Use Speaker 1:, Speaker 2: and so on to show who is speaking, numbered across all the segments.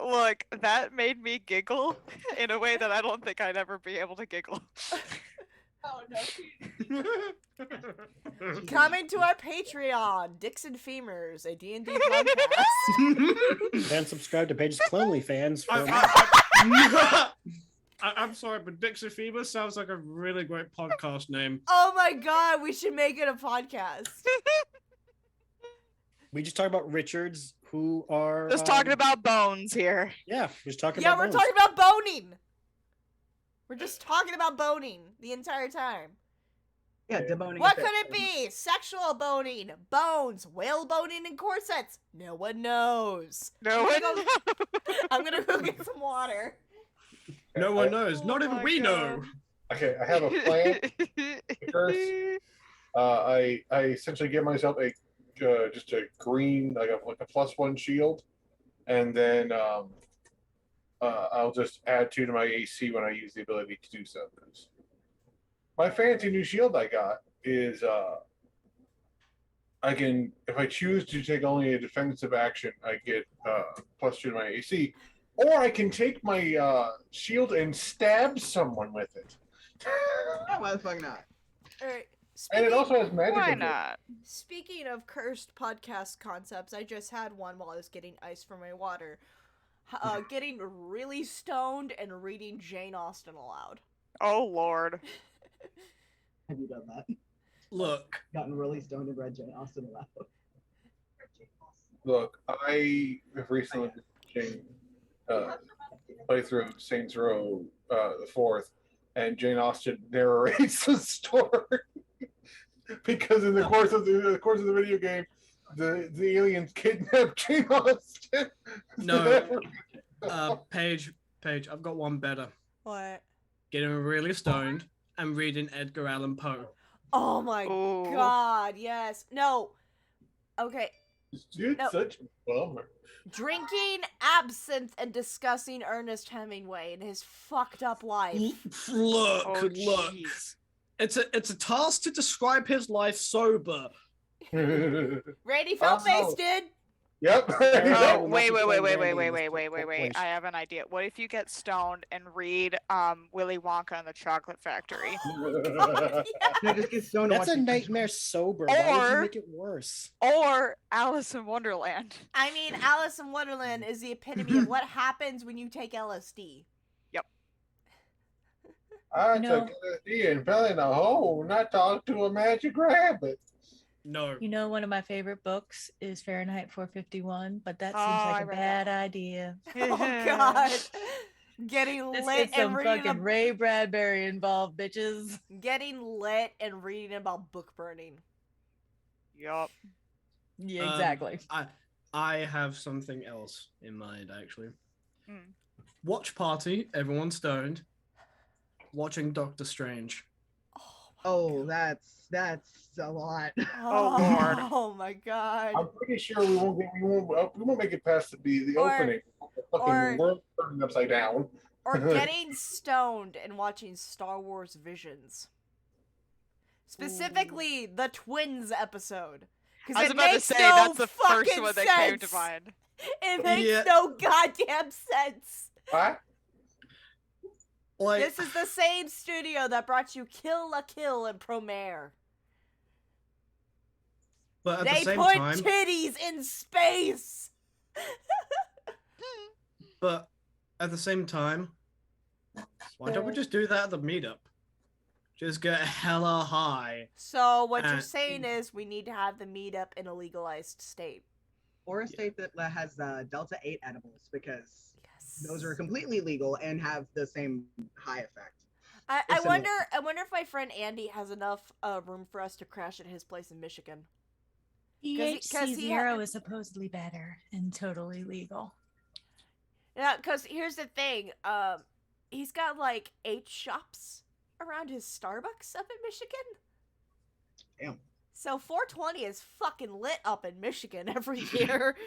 Speaker 1: look, that made me giggle in a way that I don't think I'd ever be able to giggle.
Speaker 2: Oh no.
Speaker 3: Coming to our Patreon, Dicks and Femurs, a D&D podcast.
Speaker 4: And subscribe to Paige's Clonely fans. For
Speaker 5: I'm sorry, but Dixie Fever sounds like a really great podcast name.
Speaker 3: Oh my god, we should make it a podcast.
Speaker 4: We just talk about Richards, who are
Speaker 1: Just talking about bones here.
Speaker 4: Yeah, we're just talking
Speaker 3: Yeah,
Speaker 4: about.
Speaker 3: we're
Speaker 4: bones.
Speaker 3: talking about boning. We're just talking about boning the entire time.
Speaker 2: Yeah, deboning.
Speaker 3: What could it be? Sexual boning, bones, whale boning, and corsets. No one knows.
Speaker 1: No one knows.
Speaker 3: I'm gonna go get some water.
Speaker 5: No one knows.
Speaker 1: Oh
Speaker 5: Not even
Speaker 1: my
Speaker 5: we
Speaker 1: God.
Speaker 5: know.
Speaker 6: Okay, I have a plan. First, I essentially give myself a just a green like a +1 shield, and then I'll just add 2 to my AC when I use the ability to do so. My fancy new shield I got is I can, if I choose to take only a defensive action, I get +2 to my AC, or I can take my shield and stab someone with it.
Speaker 2: Yeah, why the fuck not?
Speaker 3: Alright.
Speaker 6: And it also has magic.
Speaker 1: Why not?
Speaker 3: Speaking of cursed podcast concepts, I just had one while I was getting ice for my water. Getting really stoned and reading Jane Austen aloud.
Speaker 1: Oh Lord.
Speaker 2: Have you done that?
Speaker 5: Look,
Speaker 2: Gotten really stoned and read Jane Austen aloud.
Speaker 6: Look, I have recently been playthrough Saints Row the 4th, and Jane Austen narrates the story because in the course of the video game, the aliens kidnapped Jane Austen.
Speaker 5: no. Paige, I've got one better.
Speaker 3: What?
Speaker 5: Getting really stoned and reading Edgar Allan Poe.
Speaker 3: Oh my
Speaker 1: Ooh.
Speaker 3: god, yes. No. Okay.
Speaker 6: Dude,
Speaker 3: No.
Speaker 6: such a bummer.
Speaker 3: Drinking absinthe and discussing Ernest Hemingway and his fucked up life.
Speaker 5: Look,
Speaker 1: Oh,
Speaker 5: look.
Speaker 1: jeez.
Speaker 5: It's a task to describe his life sober.
Speaker 3: Randy Feltface did.
Speaker 6: Yep.
Speaker 1: Oh,
Speaker 4: Enough
Speaker 1: wait.
Speaker 4: to play Randy in
Speaker 1: I
Speaker 4: this
Speaker 1: have an idea. What if you get stoned and read Willy Wonka and the Chocolate Factory?
Speaker 3: Yeah.
Speaker 2: No, just get stoned. and
Speaker 4: That's a
Speaker 2: watch the-
Speaker 4: nightmare sober. Why would you
Speaker 1: Or-
Speaker 4: make it worse?
Speaker 1: Or Alice in Wonderland?
Speaker 3: I mean, Alice in Wonderland is the epitome of what happens when you take LSD.
Speaker 6: I
Speaker 7: No.
Speaker 6: took LSD and fell in a hole, not talk to a magic rabbit.
Speaker 5: No.
Speaker 7: You know, one of my favorite books is Fahrenheit 451, but that seems
Speaker 1: Oh, I
Speaker 7: like a
Speaker 1: read
Speaker 7: bad idea.
Speaker 3: Oh god. Getting
Speaker 7: Let's
Speaker 3: lit
Speaker 7: get some
Speaker 3: and
Speaker 7: fucking
Speaker 3: reading
Speaker 7: Ray Bradbury involved, bitches.
Speaker 3: getting lit and reading about book burning.
Speaker 1: Yup.
Speaker 7: Yeah,
Speaker 5: Um,
Speaker 7: exactly.
Speaker 5: I have something else in mind, actually.
Speaker 1: Hmm.
Speaker 5: Watch party, everyone stoned, watching Doctor Strange.
Speaker 2: Oh, that's a lot.
Speaker 1: Oh, Lord.
Speaker 3: Oh my god.
Speaker 6: I'm pretty sure we won't make it past the
Speaker 3: Or-
Speaker 6: opening. The fucking
Speaker 3: or-
Speaker 6: world turning upside down.
Speaker 3: Or getting stoned and watching Star Wars Visions. Specifically, the Twins episode.
Speaker 1: I
Speaker 3: Because
Speaker 1: was
Speaker 3: it
Speaker 1: about to
Speaker 3: makes
Speaker 1: say
Speaker 3: no
Speaker 1: that's the first
Speaker 3: fucking
Speaker 1: one that
Speaker 3: sense.
Speaker 1: came to mind.
Speaker 3: It makes
Speaker 5: Yeah.
Speaker 3: no goddamn sense.
Speaker 6: What?
Speaker 5: Like,
Speaker 3: This is the same studio that brought you Kill la Kill and Promare.
Speaker 5: but at
Speaker 3: They
Speaker 5: the same
Speaker 3: put
Speaker 5: time,
Speaker 3: titties in space.
Speaker 5: but at the same time, why don't we just do that at the meetup? Just get hella high.
Speaker 3: So what you're
Speaker 5: Uh,
Speaker 3: saying is we need to have the meetup in a legalized state.
Speaker 2: Or a state that has Delta 8 edibles, because
Speaker 3: Yes.
Speaker 2: those are completely legal and have the same high effect.
Speaker 3: I
Speaker 2: Or similar.
Speaker 3: wonder if my friend Andy has enough room for us to crash at his place in Michigan.
Speaker 7: THC
Speaker 3: he
Speaker 7: zero is supposedly better and totally legal.
Speaker 3: Yeah, because here's the thing. He's got like 8 shops around his Starbucks up in Michigan.
Speaker 2: Damn.
Speaker 3: So 420 is fucking lit up in Michigan every year.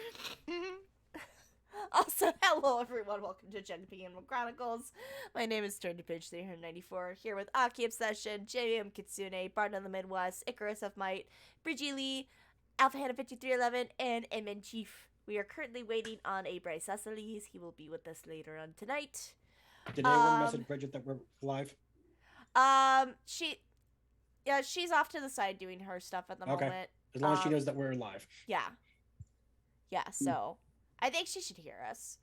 Speaker 3: Also, hello everyone. Welcome to Kingdom Chronicles. My name is Turn to Page 394. Here with Aki Obsession, JM Kitsune, Barton of the Midwest, Icarus of Might, Bridgie Lee, Alpha Hannah 5311, and Emin Chief. We are currently waiting on a Bryce Ceciles. He will be with us later on tonight.
Speaker 4: Did anyone message Bridget that we're live?
Speaker 3: She's off to the side doing her stuff at the
Speaker 4: Okay.
Speaker 3: moment.
Speaker 4: As long as she knows that we're live.
Speaker 3: Yeah. Yeah, so I think she should hear us.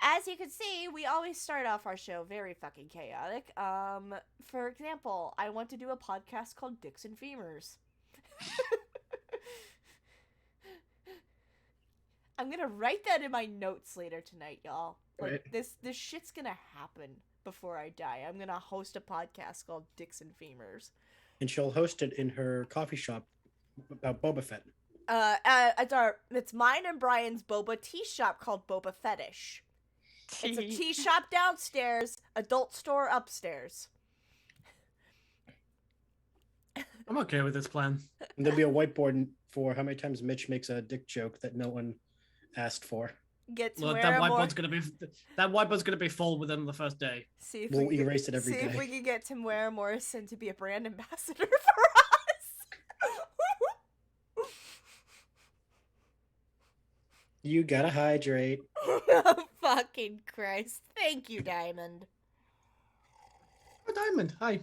Speaker 3: As you can see, we always start off our show very fucking chaotic. For example, I want to do a podcast called Dicks and Femurs. I'm gonna write that in my notes later tonight, y'all. Like,
Speaker 2: Right.
Speaker 3: this shit's gonna happen before I die. I'm gonna host a podcast called Dicks and Femurs.
Speaker 4: And she'll host it in her coffee shop about Boba Fett.
Speaker 3: It's mine and Brian's boba tea shop called Boba Fetish. It's a tea shop downstairs, adult store upstairs.
Speaker 5: I'm okay with this plan.
Speaker 4: And there'll be a whiteboard for how many times Mitch makes a dick joke that no one asked for.
Speaker 3: Get to
Speaker 5: Look,
Speaker 3: wear
Speaker 5: that
Speaker 3: more.
Speaker 5: whiteboard's gonna be full within the first day.
Speaker 3: See if
Speaker 4: We'll
Speaker 3: we can
Speaker 4: erase it every
Speaker 3: see if
Speaker 4: day.
Speaker 3: we can get Tim Ware Morrison to be a brand ambassador for us.
Speaker 4: You gotta hydrate.
Speaker 3: Fucking Christ! Thank you, Diamond.
Speaker 5: Oh, Diamond, hi.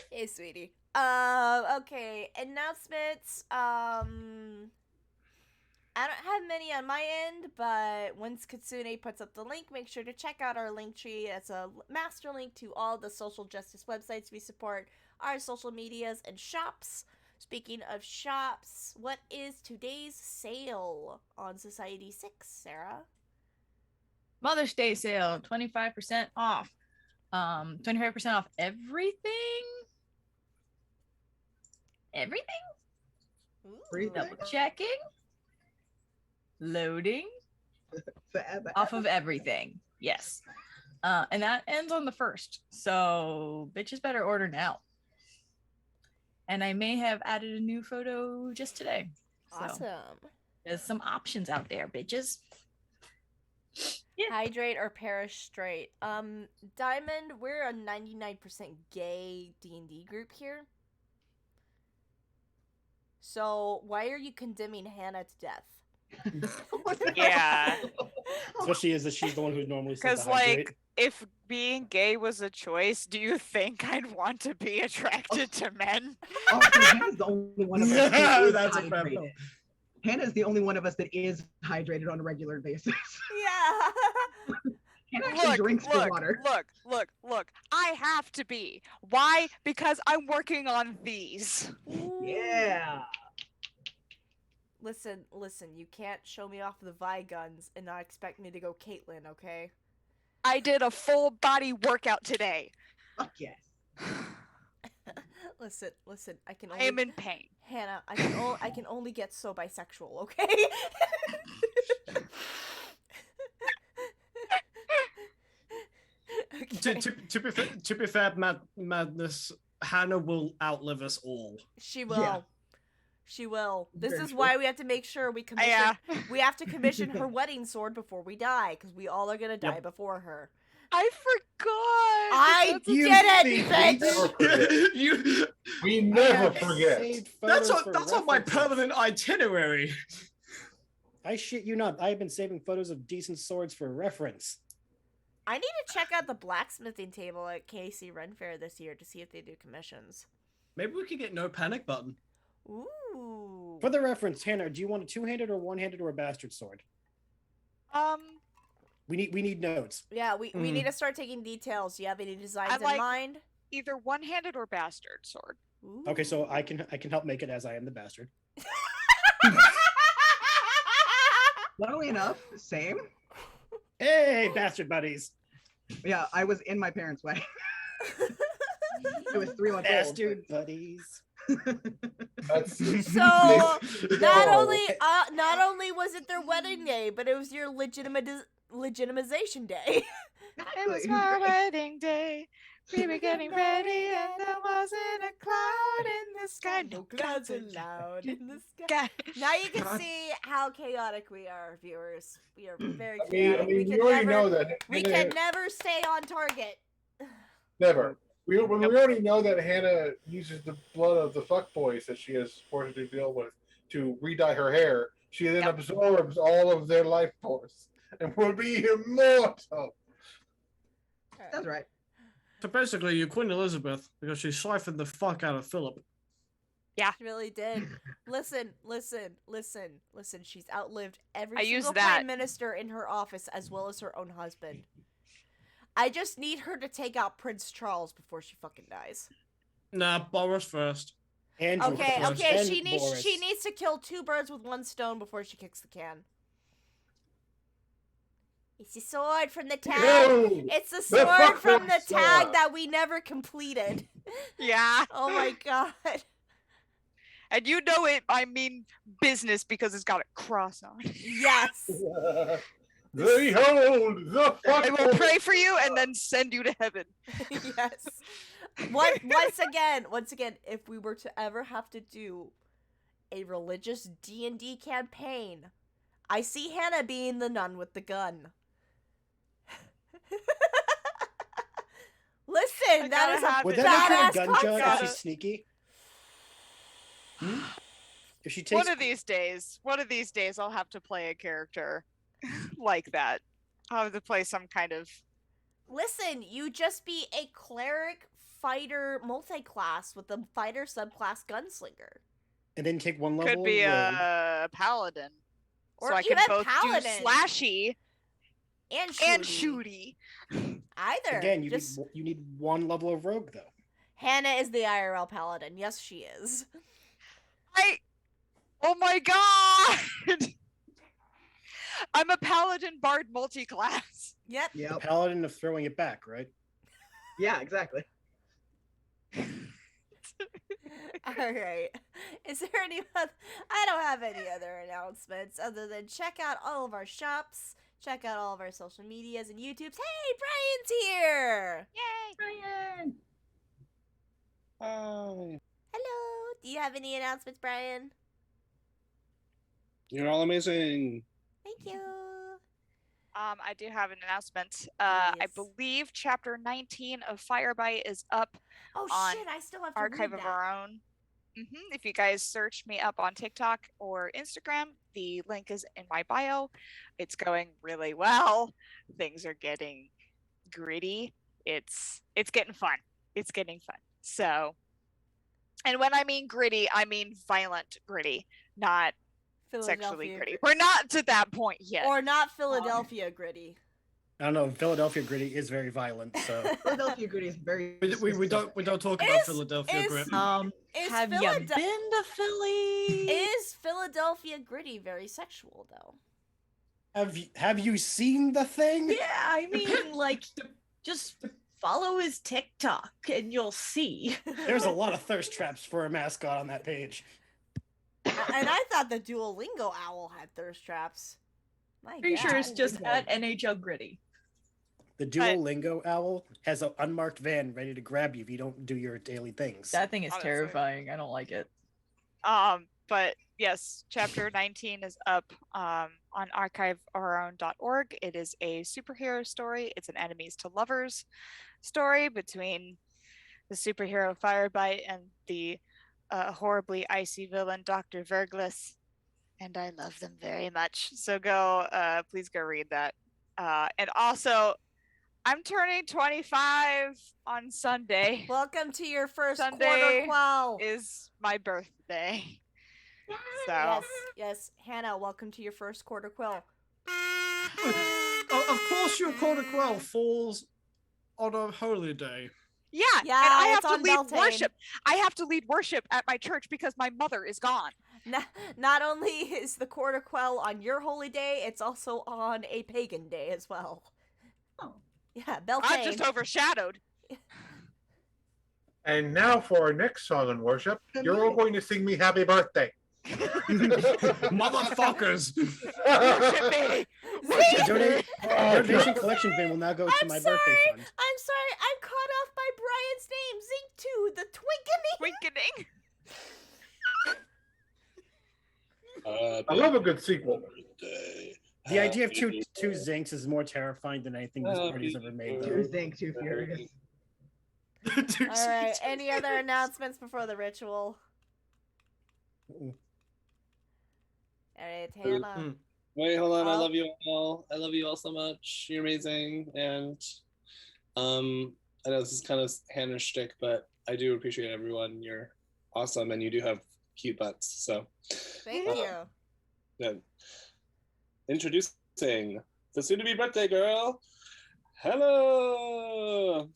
Speaker 3: Hey, sweetie. Okay. Announcements. I don't have many on my end, but once Katsune puts up the link, make sure to check out our link tree. It's a master link to all the social justice websites we support, our social medias, and shops. Speaking of shops, what is today's sale on Society 6, Sarah?
Speaker 7: Mother's Day sale, 25% off. 25% off everything. Everything?
Speaker 3: Ooh.
Speaker 7: Double checking. Loading.
Speaker 2: Forever.
Speaker 7: Off of everything. Yes. And that ends on the 1st. So bitches better order now. And I may have added a new photo just today. So
Speaker 3: Awesome.
Speaker 7: there's some options out there, bitches. Yeah.
Speaker 3: Hydrate or perish straight. Diamond, we're a 99% gay D&D group here. So why are you condemning Hannah to death?
Speaker 1: Yeah.
Speaker 4: Especially as she's the one who normally says
Speaker 1: Because,
Speaker 4: to hydrate.
Speaker 1: like, if being gay was a choice, do you think I'd want to be attracted to men?
Speaker 2: Oh, Hannah's the only one of us that is
Speaker 5: That's a fair
Speaker 2: hydrated.
Speaker 5: point.
Speaker 2: Hannah's the only one of us that is hydrated on a regular basis.
Speaker 3: Yeah.
Speaker 2: Hannah actually drinks the water.
Speaker 1: Look. I have to be. Why? Because I'm working on these.
Speaker 2: Yeah.
Speaker 3: Listen, you can't show me off the Vi guns and not expect me to go Caitlyn, okay?
Speaker 1: I did a full body workout today.
Speaker 2: Fuck yes.
Speaker 3: Listen, I can
Speaker 1: I
Speaker 3: only
Speaker 1: am in pain.
Speaker 3: Hannah, I can only get so bisexual, okay? Okay.
Speaker 5: To be fair, Madness, Hannah will outlive us all.
Speaker 3: She will.
Speaker 2: Yeah.
Speaker 3: She will. This
Speaker 2: Very
Speaker 3: is
Speaker 2: true.
Speaker 3: why we have to make sure we commission.
Speaker 1: Yeah.
Speaker 3: We have to commission her wedding sword before we die, because we all are gonna die
Speaker 4: Yep.
Speaker 3: before her.
Speaker 1: I forgot.
Speaker 3: I
Speaker 1: That's
Speaker 3: did
Speaker 1: a-
Speaker 3: it,
Speaker 6: Never
Speaker 3: bitch!
Speaker 6: forget.
Speaker 5: You,
Speaker 6: We never forget.
Speaker 4: Saved
Speaker 5: that's
Speaker 4: photos
Speaker 5: on,
Speaker 4: for
Speaker 5: that's on my
Speaker 4: references.
Speaker 5: permanent itinerary.
Speaker 4: I shit you not. I have been saving photos of decent swords for reference.
Speaker 3: I need to check out the blacksmithing table at KC Ren Fair this year to see if they do commissions.
Speaker 5: Maybe we could get no panic button.
Speaker 3: Ooh.
Speaker 4: For the reference, Hannah, do you want a two-handed or one-handed or a bastard sword? We need notes.
Speaker 3: Yeah, we need to start taking details. Do you have any designs
Speaker 1: I like-
Speaker 3: in mind?
Speaker 1: Either one-handed or bastard sword.
Speaker 3: Ooh.
Speaker 4: Okay, so I can help make it as I am the bastard.
Speaker 2: Funnily enough, same.
Speaker 4: Hey, bastard buddies.
Speaker 2: Yeah, I was in my parents' wedding. It was 3 months
Speaker 4: Bastard buddies.
Speaker 6: That's
Speaker 3: So not
Speaker 6: No.
Speaker 3: not only was it their wedding day, but it was your legitimization day.
Speaker 1: It was my wedding day. We were getting ready, and there wasn't a cloud in the sky. No clouds allowed in the sky.
Speaker 3: Now you can see how chaotic we are, viewers. We are very
Speaker 6: I
Speaker 3: chaotic.
Speaker 6: mean, we already know that.
Speaker 3: we can never stay on target.
Speaker 6: Never. We already know that Hannah uses the blood of the fuckboys that she has forced to deal with to re-dye her hair. She then absorbs all of their life force and will be immortal.
Speaker 2: That's right.
Speaker 5: So basically, you're Queen Elizabeth because she siphoned the fuck out of Philip.
Speaker 3: She really did. Listen. She's outlived every
Speaker 1: I use
Speaker 3: single
Speaker 1: that.
Speaker 3: prime minister in her office as well as her own husband. I just need her to take out Prince Charles before she fucking dies.
Speaker 5: Nah, Boris first.
Speaker 4: Andrew
Speaker 3: Okay,
Speaker 4: first,
Speaker 3: okay.
Speaker 4: then
Speaker 3: She
Speaker 4: Boris.
Speaker 3: needs to kill 2 birds with 1 stone before she kicks the can. It's the sword from the tag.
Speaker 6: No!
Speaker 3: It's the
Speaker 6: The
Speaker 3: sword from the
Speaker 6: fucking
Speaker 3: tag
Speaker 6: sword.
Speaker 3: that we never completed.
Speaker 1: Yeah.
Speaker 3: Oh my god.
Speaker 1: And you know it, I mean business because it's got a cross on it.
Speaker 3: Yes.
Speaker 6: Behold the
Speaker 1: I will
Speaker 6: fuck.
Speaker 1: pray for you and then send you to heaven.
Speaker 3: Yes. Once again, if we were to ever have to do a religious D&D campaign, I see Hannah being the nun with the gun. Listen, that
Speaker 1: gotta
Speaker 3: is a
Speaker 1: have
Speaker 4: Would
Speaker 1: it.
Speaker 4: that make her a
Speaker 3: badass
Speaker 4: gun jug if
Speaker 3: concept.
Speaker 4: she's sneaky? If she takes
Speaker 1: One of these days, I'll have to play a character like that. I'll have to play some kind of.
Speaker 3: Listen, you just be a cleric fighter multi-class with a fighter subclass gunslinger.
Speaker 4: and then take one level
Speaker 1: Could be
Speaker 4: rogue.
Speaker 1: a paladin.
Speaker 3: Or
Speaker 1: so I can
Speaker 3: even
Speaker 1: both
Speaker 3: paladin.
Speaker 1: do slashy
Speaker 3: And
Speaker 1: and
Speaker 3: shooty.
Speaker 1: shooty.
Speaker 3: Either.
Speaker 4: Again,
Speaker 3: just
Speaker 4: you need one level of rogue though.
Speaker 3: Hannah is the IRL paladin. Yes, she is.
Speaker 1: Oh my god! I'm a paladin bard multi-class.
Speaker 3: Yep.
Speaker 4: The
Speaker 2: Yep.
Speaker 4: paladin of throwing it back, right?
Speaker 2: Yeah, exactly.
Speaker 3: All right. Is there any other? I don't have any other announcements other than check out all of our shops, check out all of our social medias and YouTubes. Hey, Brian's here!
Speaker 1: Yay!
Speaker 2: Brian.
Speaker 3: Hello. Do you have any announcements, Brian?
Speaker 8: You're all amazing.
Speaker 3: Thank you.
Speaker 1: I do have an announcement. I
Speaker 3: Yes.
Speaker 1: believe chapter 19 of Firebite is up
Speaker 3: Oh
Speaker 1: on
Speaker 3: shit! I still have to
Speaker 1: Archive
Speaker 3: read
Speaker 1: of
Speaker 3: that.
Speaker 1: Our Own. If you guys search me up on TikTok or Instagram, the link is in my bio. It's going really well. Things are getting gritty. It's getting fun. It's getting fun. So, and when I mean gritty, I mean violent gritty, not sexually
Speaker 3: Philadelphia
Speaker 1: gritty. We're not to that point yet.
Speaker 3: Or not Philadelphia gritty.
Speaker 4: I don't know. Philadelphia gritty is very violent, so
Speaker 2: Philadelphia gritty is very.
Speaker 5: We don't talk about
Speaker 3: Is-
Speaker 5: Philadelphia
Speaker 3: is-
Speaker 5: grit.
Speaker 3: Is
Speaker 7: Have you been to Philly?
Speaker 3: Is Philadelphia gritty very sexual though?
Speaker 4: have you seen the thing?
Speaker 7: Yeah, I mean, like, just follow his TikTok and you'll see.
Speaker 4: There's a lot of thirst traps for a mascot on that page.
Speaker 3: And I thought the Duolingo owl had thirst traps. My
Speaker 7: Pretty sure it's
Speaker 3: God.
Speaker 7: just at NHL Gritty.
Speaker 4: The Duolingo owl has an unmarked van ready to grab you if you don't do your daily things.
Speaker 7: That thing is
Speaker 1: Honestly.
Speaker 7: terrifying. I don't like it.
Speaker 1: But yes, chapter 19 is up on archiveourown.org. It is a superhero story. It's an enemies to lovers story between the superhero Firebite and the horribly icy villain Dr. Verglis. And I love them very much. So please go read that. And also, I'm turning 25 on Sunday.
Speaker 3: Welcome to your first quarter
Speaker 1: Sunday
Speaker 3: quell.
Speaker 1: Is my birthday. So
Speaker 3: Yes, Hannah, welcome to your first quarter quill.
Speaker 5: Of course, your quarter quell falls on a holy day.
Speaker 1: yeah,
Speaker 3: Yeah,
Speaker 1: and I have
Speaker 3: it's
Speaker 1: to
Speaker 3: on
Speaker 1: lead
Speaker 3: Beltane.
Speaker 1: worship. I have to lead worship at my church because my mother is gone.
Speaker 3: Not only is the quarter quell on your holy day, it's also on a pagan day as well.
Speaker 2: Oh.
Speaker 3: Yeah, Beltane.
Speaker 1: I'm just overshadowed.
Speaker 6: And now for our next song in worship, you're all going to sing me happy birthday.
Speaker 5: Motherfuckers!
Speaker 1: Worship me.
Speaker 4: The donation collection bin will now go to
Speaker 3: I'm
Speaker 4: my
Speaker 3: sorry.
Speaker 4: birthday fund.
Speaker 3: I'm sorry, I'm caught off by Brian's name. Zink 2, the Twinkening.
Speaker 1: Twinkening.
Speaker 6: I love a good sequel.
Speaker 4: The idea of two zincs is more terrifying than anything this party's ever made.
Speaker 2: Two things, too furious.
Speaker 3: All right, any other announcements before the ritual? All right, Hannah.
Speaker 5: Mm.
Speaker 8: Wait, hold on. I
Speaker 3: Oh.
Speaker 8: love you all. I love you all so much. You're amazing. And I know this is kind of Hannah's shtick, but I do appreciate everyone. You're awesome, and you do have cute butts. So,
Speaker 3: Thank you.
Speaker 8: yeah. Introducing the soon-to-be birthday girl, Hello.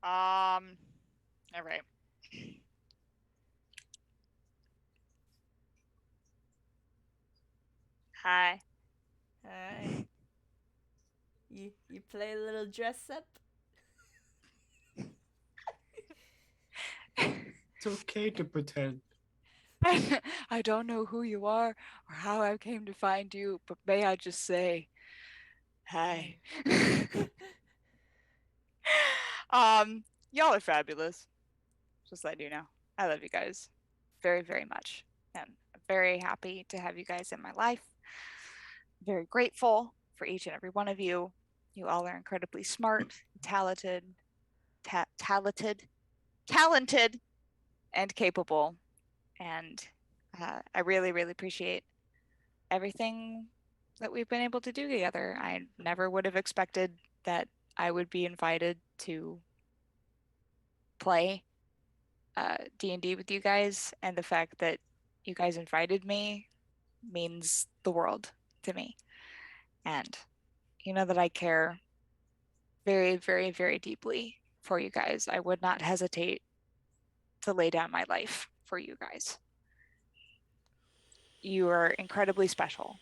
Speaker 1: All right. Hi.
Speaker 3: Alright. You play a little dress up?
Speaker 5: It's okay to pretend.
Speaker 1: I don't know who you are or how I came to find you, but may I just say, hi. Y'all are fabulous. Just letting you know. I love you guys very, very much. And I'm very happy to have you guys in my life. Very grateful for each and every one of you. You all are incredibly smart, talented, talented, and capable. And I really, really appreciate everything that we've been able to do together. I never would have expected that I would be invited to play D&D with you guys, and the fact that you guys invited me means the world to me. And you know that I care very, very, very deeply for you guys. I would not hesitate to lay down my life for you guys. You are incredibly special,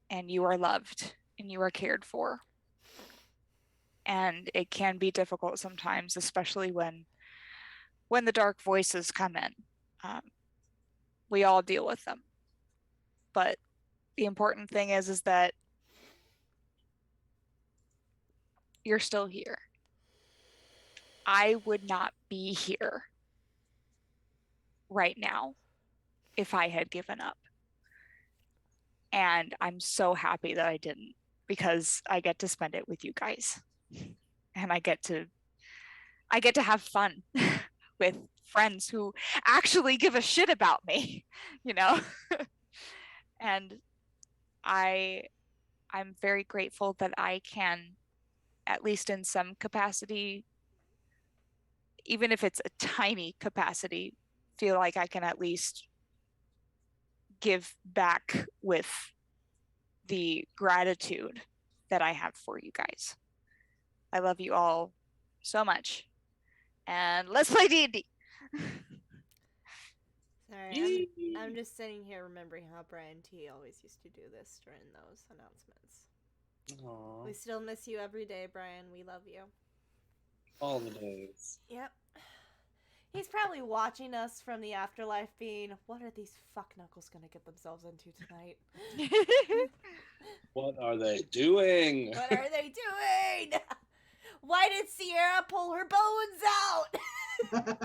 Speaker 1: and you are loved, and you are cared for. And it can be difficult sometimes, especially when the dark voices come in. We all deal with them, but the important thing is that you're still here. I would not be here right now if I had given up. And I'm so happy that I didn't, because I get to spend it with you guys. And I get to have fun with friends who actually give a shit about me, you know? And I'm very grateful that I can, at least in some capacity, even if it's a tiny capacity, feel like I can at least give back with the gratitude that I have for you guys. I love you all so much. And let's play D&D.
Speaker 3: Sorry, I'm just sitting here remembering how Brian T always used to do this during those announcements.
Speaker 8: Aww.
Speaker 3: We still miss you every day, Brian. We love you.
Speaker 8: All the days.
Speaker 3: Yep. He's probably watching us from the afterlife being, what are these fuck knuckles gonna get themselves into tonight?
Speaker 8: What are they doing?
Speaker 3: What are they doing? Why did Sierra pull her bones out?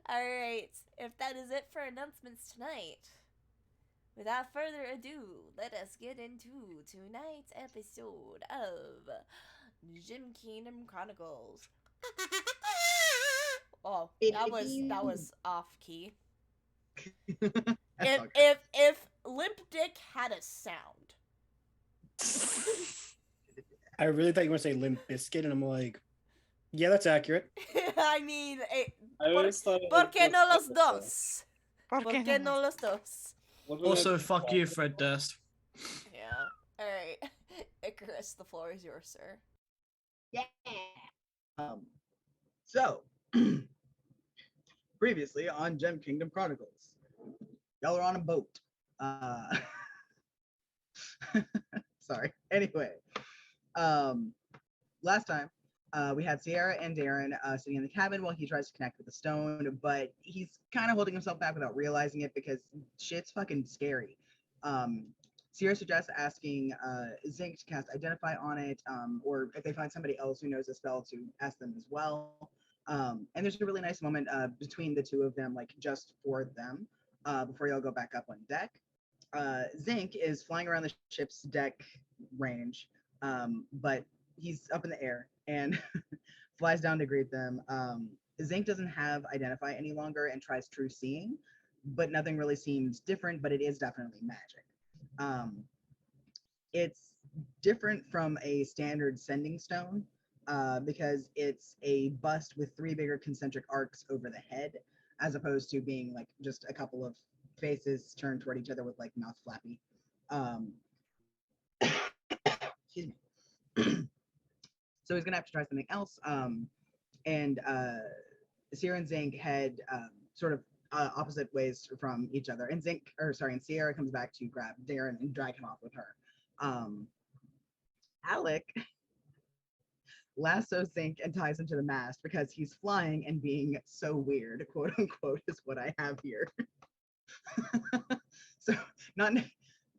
Speaker 3: Alright, if that is it for announcements tonight, without further ado, let us get into tonight's episode of Kingdom Chronicles. Oh, that was off key. If Limp Dick had a sound.
Speaker 4: I really thought you were going to say Limp Biscuit, and I'm like, yeah, that's accurate.
Speaker 3: I mean,
Speaker 8: I always thought it
Speaker 3: ¿Por qué no
Speaker 8: was
Speaker 3: los dos? ¿Por qué no los dos?
Speaker 5: Also, fuck you, Fred Durst.
Speaker 3: Yeah. Alright. Icarus, the floor is yours, sir.
Speaker 2: Yeah. So, previously on Kingdom Chronicles, y'all are on a boat. Sorry. Anyway, last time we had Sierra and Darren sitting in the cabin while he tries to connect with the stone, but he's kind of holding himself back without realizing it because shit's fucking scary. Sierra suggests asking Zinc to cast Identify on it, or if they find somebody else who knows the spell, to ask them as well. And there's a really nice moment between the two of them, like just for them, before y'all go back up on deck. Zinc is flying around the ship's deck range, but he's up in the air and flies down to greet them. Zinc doesn't have Identify any longer and tries True Seeing, but nothing really seems different, but it is definitely magic. It's different from a standard sending stone because it's a bust with 3 bigger concentric arcs over the head, as opposed to being like just a couple of faces turned toward each other with like mouth flappy. Um, excuse me. So he's gonna have to try something else. And Sierra and Zinc head sort of opposite ways from each other. And and Sierra comes back to grab Darren and drag him off with her. Alec lassos Zinc and ties him to the mast because he's flying and being so weird, quote unquote, is what I have here. So not,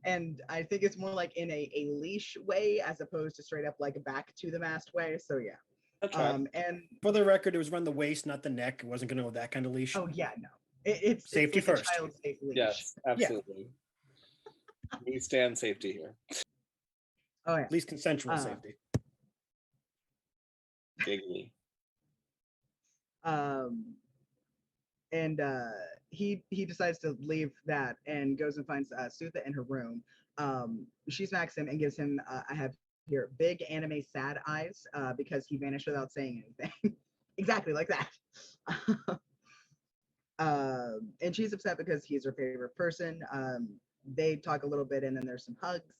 Speaker 2: and I think it's more like in a leash way as opposed to straight up like back to the mast way. So yeah.
Speaker 8: Okay.
Speaker 2: And
Speaker 4: For the record, it was around the waist, not the neck. It wasn't going to go that kind of leash.
Speaker 2: oh yeah, no, it's
Speaker 4: Safety
Speaker 2: it's like
Speaker 4: first.
Speaker 2: a child safe leash.
Speaker 8: Yes, absolutely. We stand safety here.
Speaker 2: Oh yeah.
Speaker 4: At least consensual safety.
Speaker 8: Giggly.
Speaker 2: And he decides to leave that and goes and finds Sutha in her room. She smacks him and gives him I have here big anime sad eyes because he vanished without saying anything. Exactly like that. And she's upset because he's her favorite person. They talk a little bit and then there's some hugs.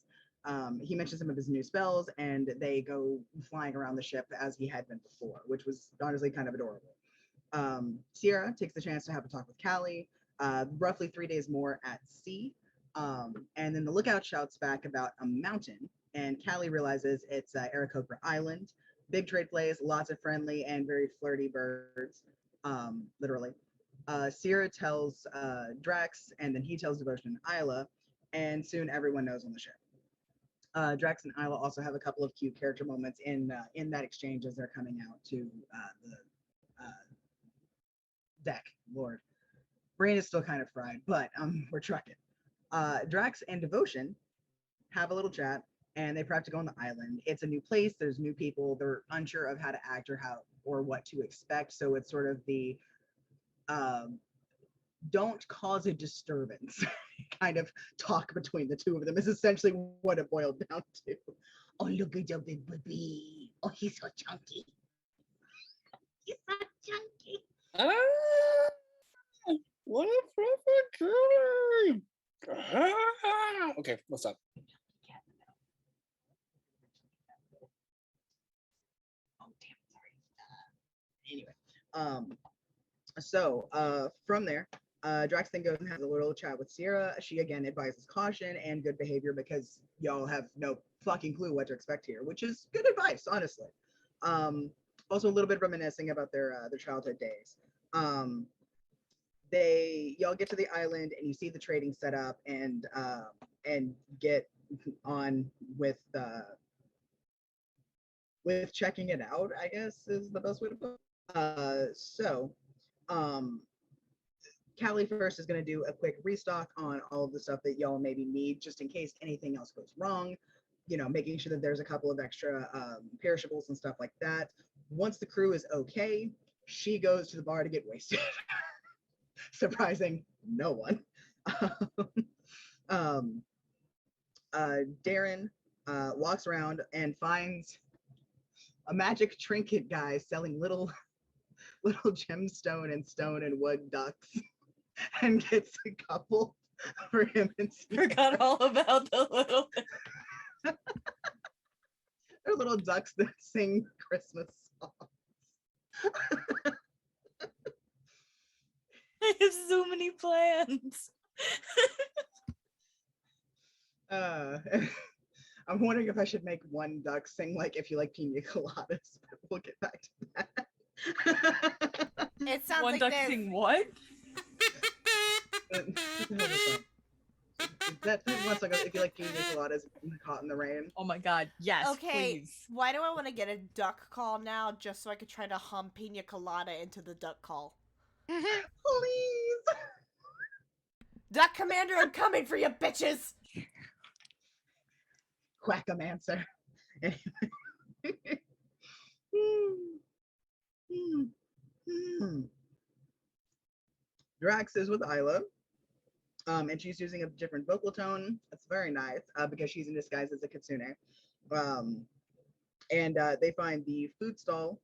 Speaker 2: He mentions some of his new spells and they go flying around the ship as he had been before, which was honestly kind of adorable. Sierra takes the chance to have a talk with Callie, roughly 3 days more at sea. And then the lookout shouts back about a mountain, and Callie realizes it's Aarakocra Island. Big trade place, lots of friendly and very flirty birds, literally. Sierra tells Drax, and then he tells Devotion and Isla, and soon everyone knows on the ship. Drax and Isla also have a couple of cute character moments in that exchange as they're coming out to the deck. Lord, brain is still kind of fried, but we're trucking. Drax and Devotion have a little chat, and they prep to go on the island. It's a new place. There's new people. They're unsure of how to act or what to expect. So it's sort of the don't cause a disturbance kind of talk between the two of them is essentially what it boiled down to. Oh, look at your big baby. Oh, he's so chunky. He's so chunky.
Speaker 8: What a perfect girl. Okay, what's up?
Speaker 2: Oh, damn, sorry. Anyway, so from there, Drax then goes and has a little chat with Sierra. She again advises caution and good behavior because y'all have no fucking clue what to expect here, which is good advice, honestly. Also a little bit reminiscing about their childhood days. Y'all get to the island and you see the trading setup and get on with checking it out, I guess is the best way to put it. So Callie first is going to do a quick restock on all of the stuff that y'all maybe need just in case anything else goes wrong, making sure that there's a couple of extra perishables and stuff like that. Once the crew is okay, she goes to the bar to get wasted. Surprising no one. Darren walks around and finds a magic trinket guy selling little gemstone and stone and wood ducks and gets a couple for him and Sierra.
Speaker 7: Forgot all about the little.
Speaker 2: They're little ducks that sing Christmas songs.
Speaker 7: I have so many plans.
Speaker 2: I'm wondering if I should make one duck sing like if you like pina coladas, but we'll get back to that.
Speaker 3: It sounds
Speaker 7: One
Speaker 3: like
Speaker 7: duck
Speaker 3: this.
Speaker 7: sing what?
Speaker 2: That once I go, if you like pina coladas caught in the rain.
Speaker 7: Oh my god, yes,
Speaker 3: Okay,
Speaker 7: please.
Speaker 3: why do I want to get a duck call now just so I could try to hum pina colada into the duck call?
Speaker 2: Please.
Speaker 3: Duck Commander, I'm coming for you, bitches!
Speaker 2: Quackomancer. Drax is with Isla. And she's using a different vocal tone. It's very nice because she's in disguise as a kitsune. Um, and they find the food stall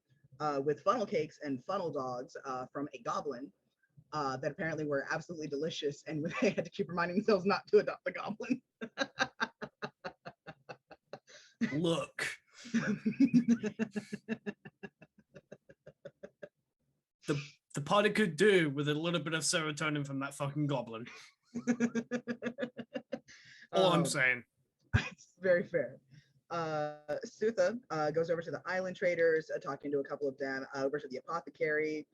Speaker 2: with funnel cakes and funnel dogs from a goblin that apparently were absolutely delicious, and they had to keep reminding themselves not to adopt the goblin.
Speaker 5: Look, the party could do with a little bit of serotonin from that fucking goblin. All I'm saying.
Speaker 2: It's very fair. Sutha goes over to the island traders, talking to a couple of them, over to the apothecary.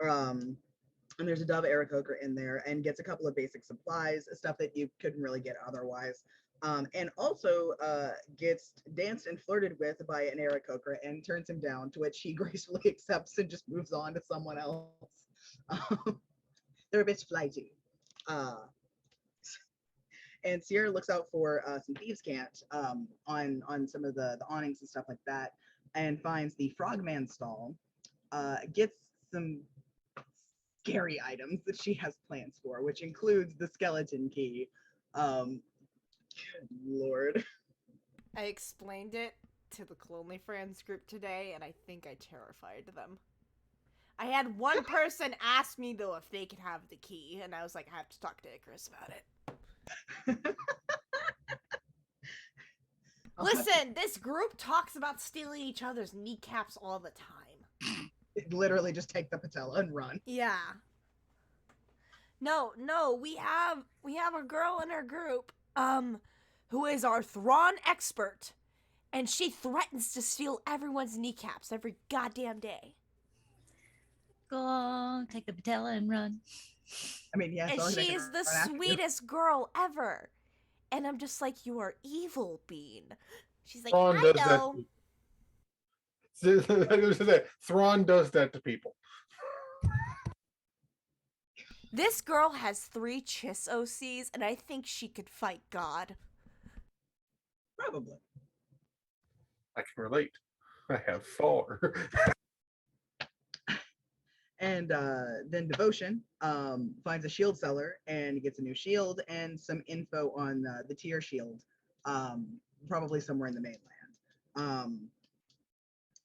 Speaker 2: And there's a dove Aarakocra in there, and gets a couple of basic supplies, stuff that you couldn't really get otherwise. And also gets danced and flirted with by an Aarakocra and turns him down, to which he gracefully accepts and just moves on to someone else. They're a bit flighty. And Sierra looks out for some thieves' cant on some of the awnings and stuff like that, and finds the Frogman stall. Gets some scary items that she has plans for, which includes the skeleton key. Good Lord.
Speaker 3: I explained it to the Clonely Friends group today, and I think I terrified them. I had one person ask me, though, if they could have the key, and I was like, I have to talk to Icarus about it. Listen, this group talks about stealing each other's kneecaps all the time.
Speaker 2: Literally just take the patella and run.
Speaker 3: Yeah. No, we have a girl in our group, who is our Thrawn expert, and she threatens to steal everyone's kneecaps every goddamn day.
Speaker 7: Go on, take the patella and run.
Speaker 2: I mean, yes.
Speaker 3: And she is the sweetest girl ever. And I'm just like, you are evil, Bean. She's like,
Speaker 6: Thrawn
Speaker 3: I
Speaker 6: does
Speaker 3: know.
Speaker 6: Thrawn does that to people.
Speaker 3: This girl has 3 Chiss OCs, and I think she could fight God.
Speaker 2: Probably.
Speaker 6: I can relate. I have 4.
Speaker 2: And then Devotion finds a shield seller and gets a new shield and some info on the tier shield, probably somewhere in the mainland.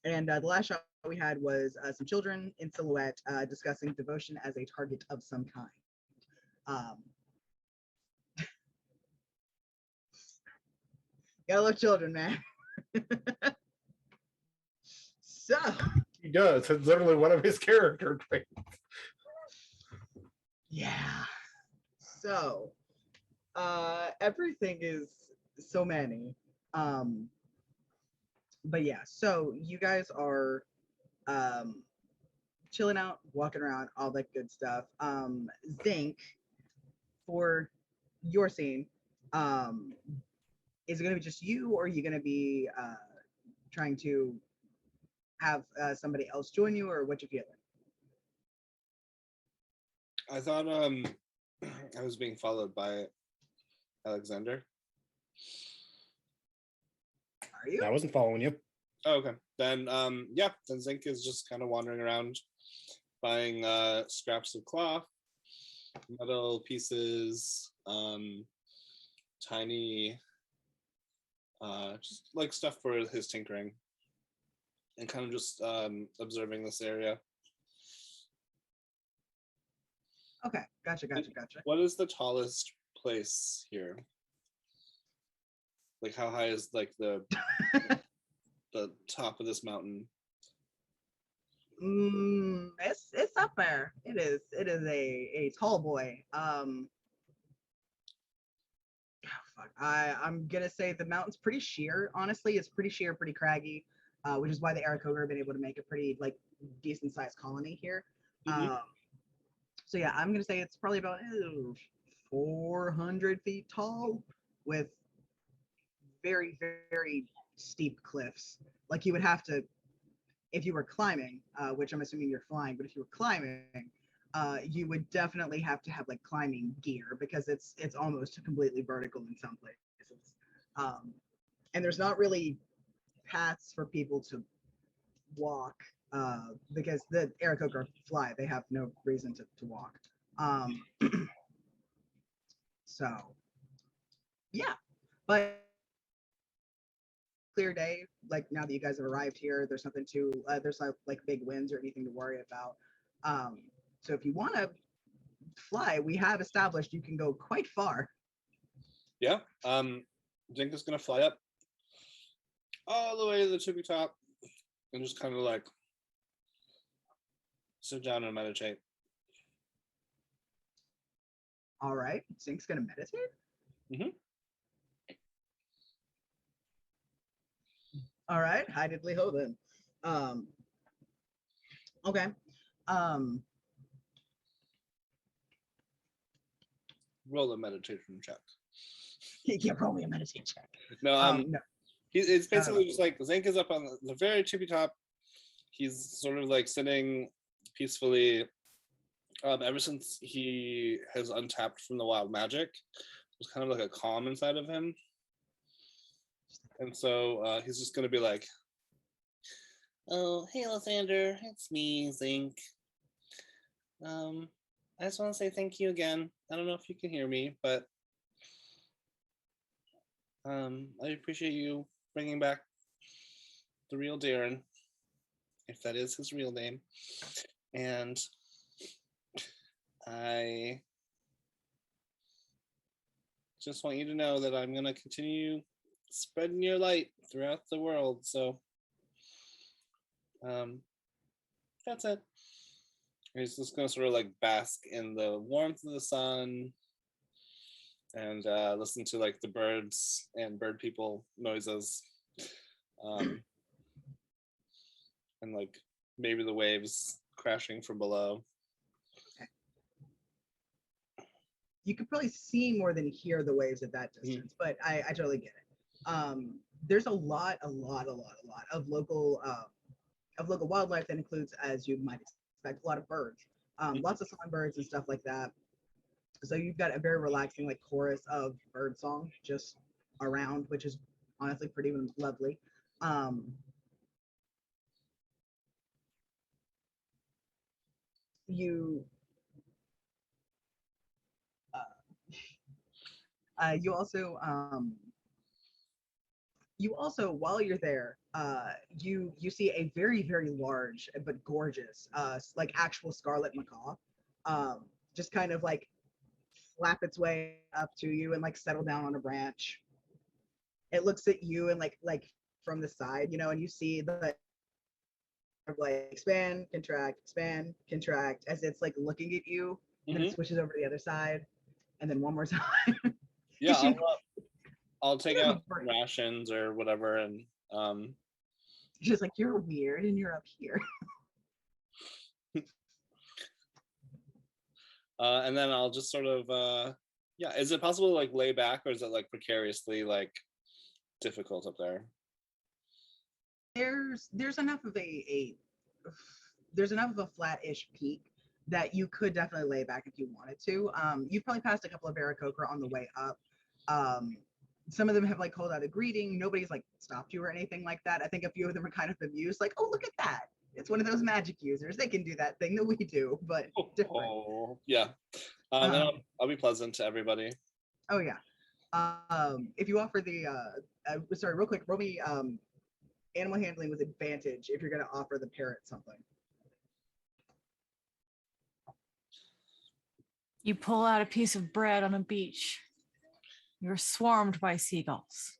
Speaker 2: And the last shot we had was some children in silhouette discussing Devotion as a target of some kind. Gotta love children, man. So.
Speaker 6: He does. It's literally one of his character traits.
Speaker 2: Yeah. So, everything is so many. But yeah, so you guys are chilling out, walking around, all that good stuff. Zinc, for your scene, is it gonna be just you, or are you gonna be trying to have somebody else join you, or what you feeling?
Speaker 8: I thought I was being followed by Alexander.
Speaker 2: Are you?
Speaker 4: I wasn't following you.
Speaker 8: Oh, okay. Then yeah, then Zink is just kind of wandering around buying scraps of cloth, metal pieces, tiny just like stuff for his tinkering, and kind of just observing this area.
Speaker 2: Okay, gotcha.
Speaker 8: What is the tallest place here? Like, how high is like the the top of this mountain?
Speaker 2: It's up there. It is a tall boy. Oh, fuck. I'm gonna say the mountain's pretty sheer. Honestly, it's pretty sheer, pretty craggy, which is why the Aarakocra have been able to make a pretty like decent sized colony here.
Speaker 8: Mhm.
Speaker 2: So yeah, I'm gonna say it's probably about 400 feet tall, with very, very steep cliffs. Like you would have to, if you were climbing, which I'm assuming you're flying, but if you were climbing, you would definitely have to have like climbing gear, because it's almost completely vertical in some places. And there's not really paths for people to walk, because the Aarakocra fly. They have no reason to walk. So yeah, but clear day. Like now that you guys have arrived here, there's nothing to there's not like big winds or anything to worry about. So if you want to fly, we have established you can go quite far.
Speaker 8: Yeah. Zink is gonna fly up all the way to the tippy top and just kind of like sit down and meditate.
Speaker 2: All right, Zink's gonna meditate.
Speaker 8: Mhm.
Speaker 2: All right, high diddly ho then. Okay. Um,
Speaker 8: Roll a meditation check.
Speaker 2: you can't roll me a meditation check.
Speaker 8: No,
Speaker 2: No.
Speaker 8: it's basically just like Zink is up on the very tippy top. He's sort of like sitting peacefully. Ever since he has untapped from the wild magic, there's kind of like a calm inside of him. And so he's just going to be like, oh, hey, Lysander, it's me, Zink. I just want to say thank you again. I don't know if you can hear me, but I appreciate you bringing back the real Darren, if that is his real name. And I just want you to know that I'm going to continue spreading your light throughout the world. So that's it. He's just going to sort of like bask in the warmth of the sun and listen to like the birds and bird people noises. And like maybe the waves crashing from below.
Speaker 2: You could probably see more than hear the waves at that distance, but I totally get it. There's a lot of local wildlife that includes, as you might expect, a lot of birds, lots of songbirds and stuff like that. So you've got a very relaxing like chorus of bird song just around, which is honestly pretty lovely. You you also while you're there, you see a very very large but gorgeous like actual scarlet macaw, just kind of like flap its way up to you and like settle down on a branch. It looks at you and like from the side, and you see the like expand, contract as it's like looking at you. And then it switches over to the other side, and then one more time.
Speaker 8: Yeah, I'll take out rations or whatever, and
Speaker 2: just like, you're weird and you're up here.
Speaker 8: And then I'll just sort of yeah. Is it possible to like lay back, or is it like precariously like difficult up there?
Speaker 2: There's enough of a flat-ish peak that you could definitely lay back if you wanted to. You've probably passed a couple of Veracocha on the way up. Some of them have like called out a greeting. Nobody's like stopped you or anything like that. I think a few of them are kind of amused, like, oh, look at that. It's one of those magic users. They can do that thing that we do, but different.
Speaker 8: Yeah. And I'll be pleasant to everybody.
Speaker 2: Oh yeah. If you offer the sorry, real quick, roll me animal handling with advantage if you're going to offer the parrot something.
Speaker 7: You pull out a piece of bread on a beach. You're swarmed by seagulls.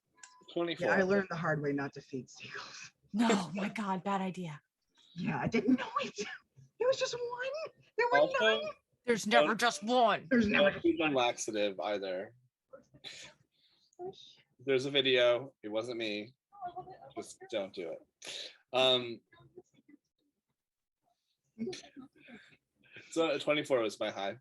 Speaker 8: 24.
Speaker 2: Yeah, I learned the hard way not to feed seagulls.
Speaker 7: No, my God, bad idea.
Speaker 2: Yeah, I didn't know it. There was just one. There were
Speaker 8: Also,
Speaker 2: none.
Speaker 7: There's never just one.
Speaker 2: There's never
Speaker 8: don't feed them laxative either. There's a video. It wasn't me. Just don't do it. So 24 was my high.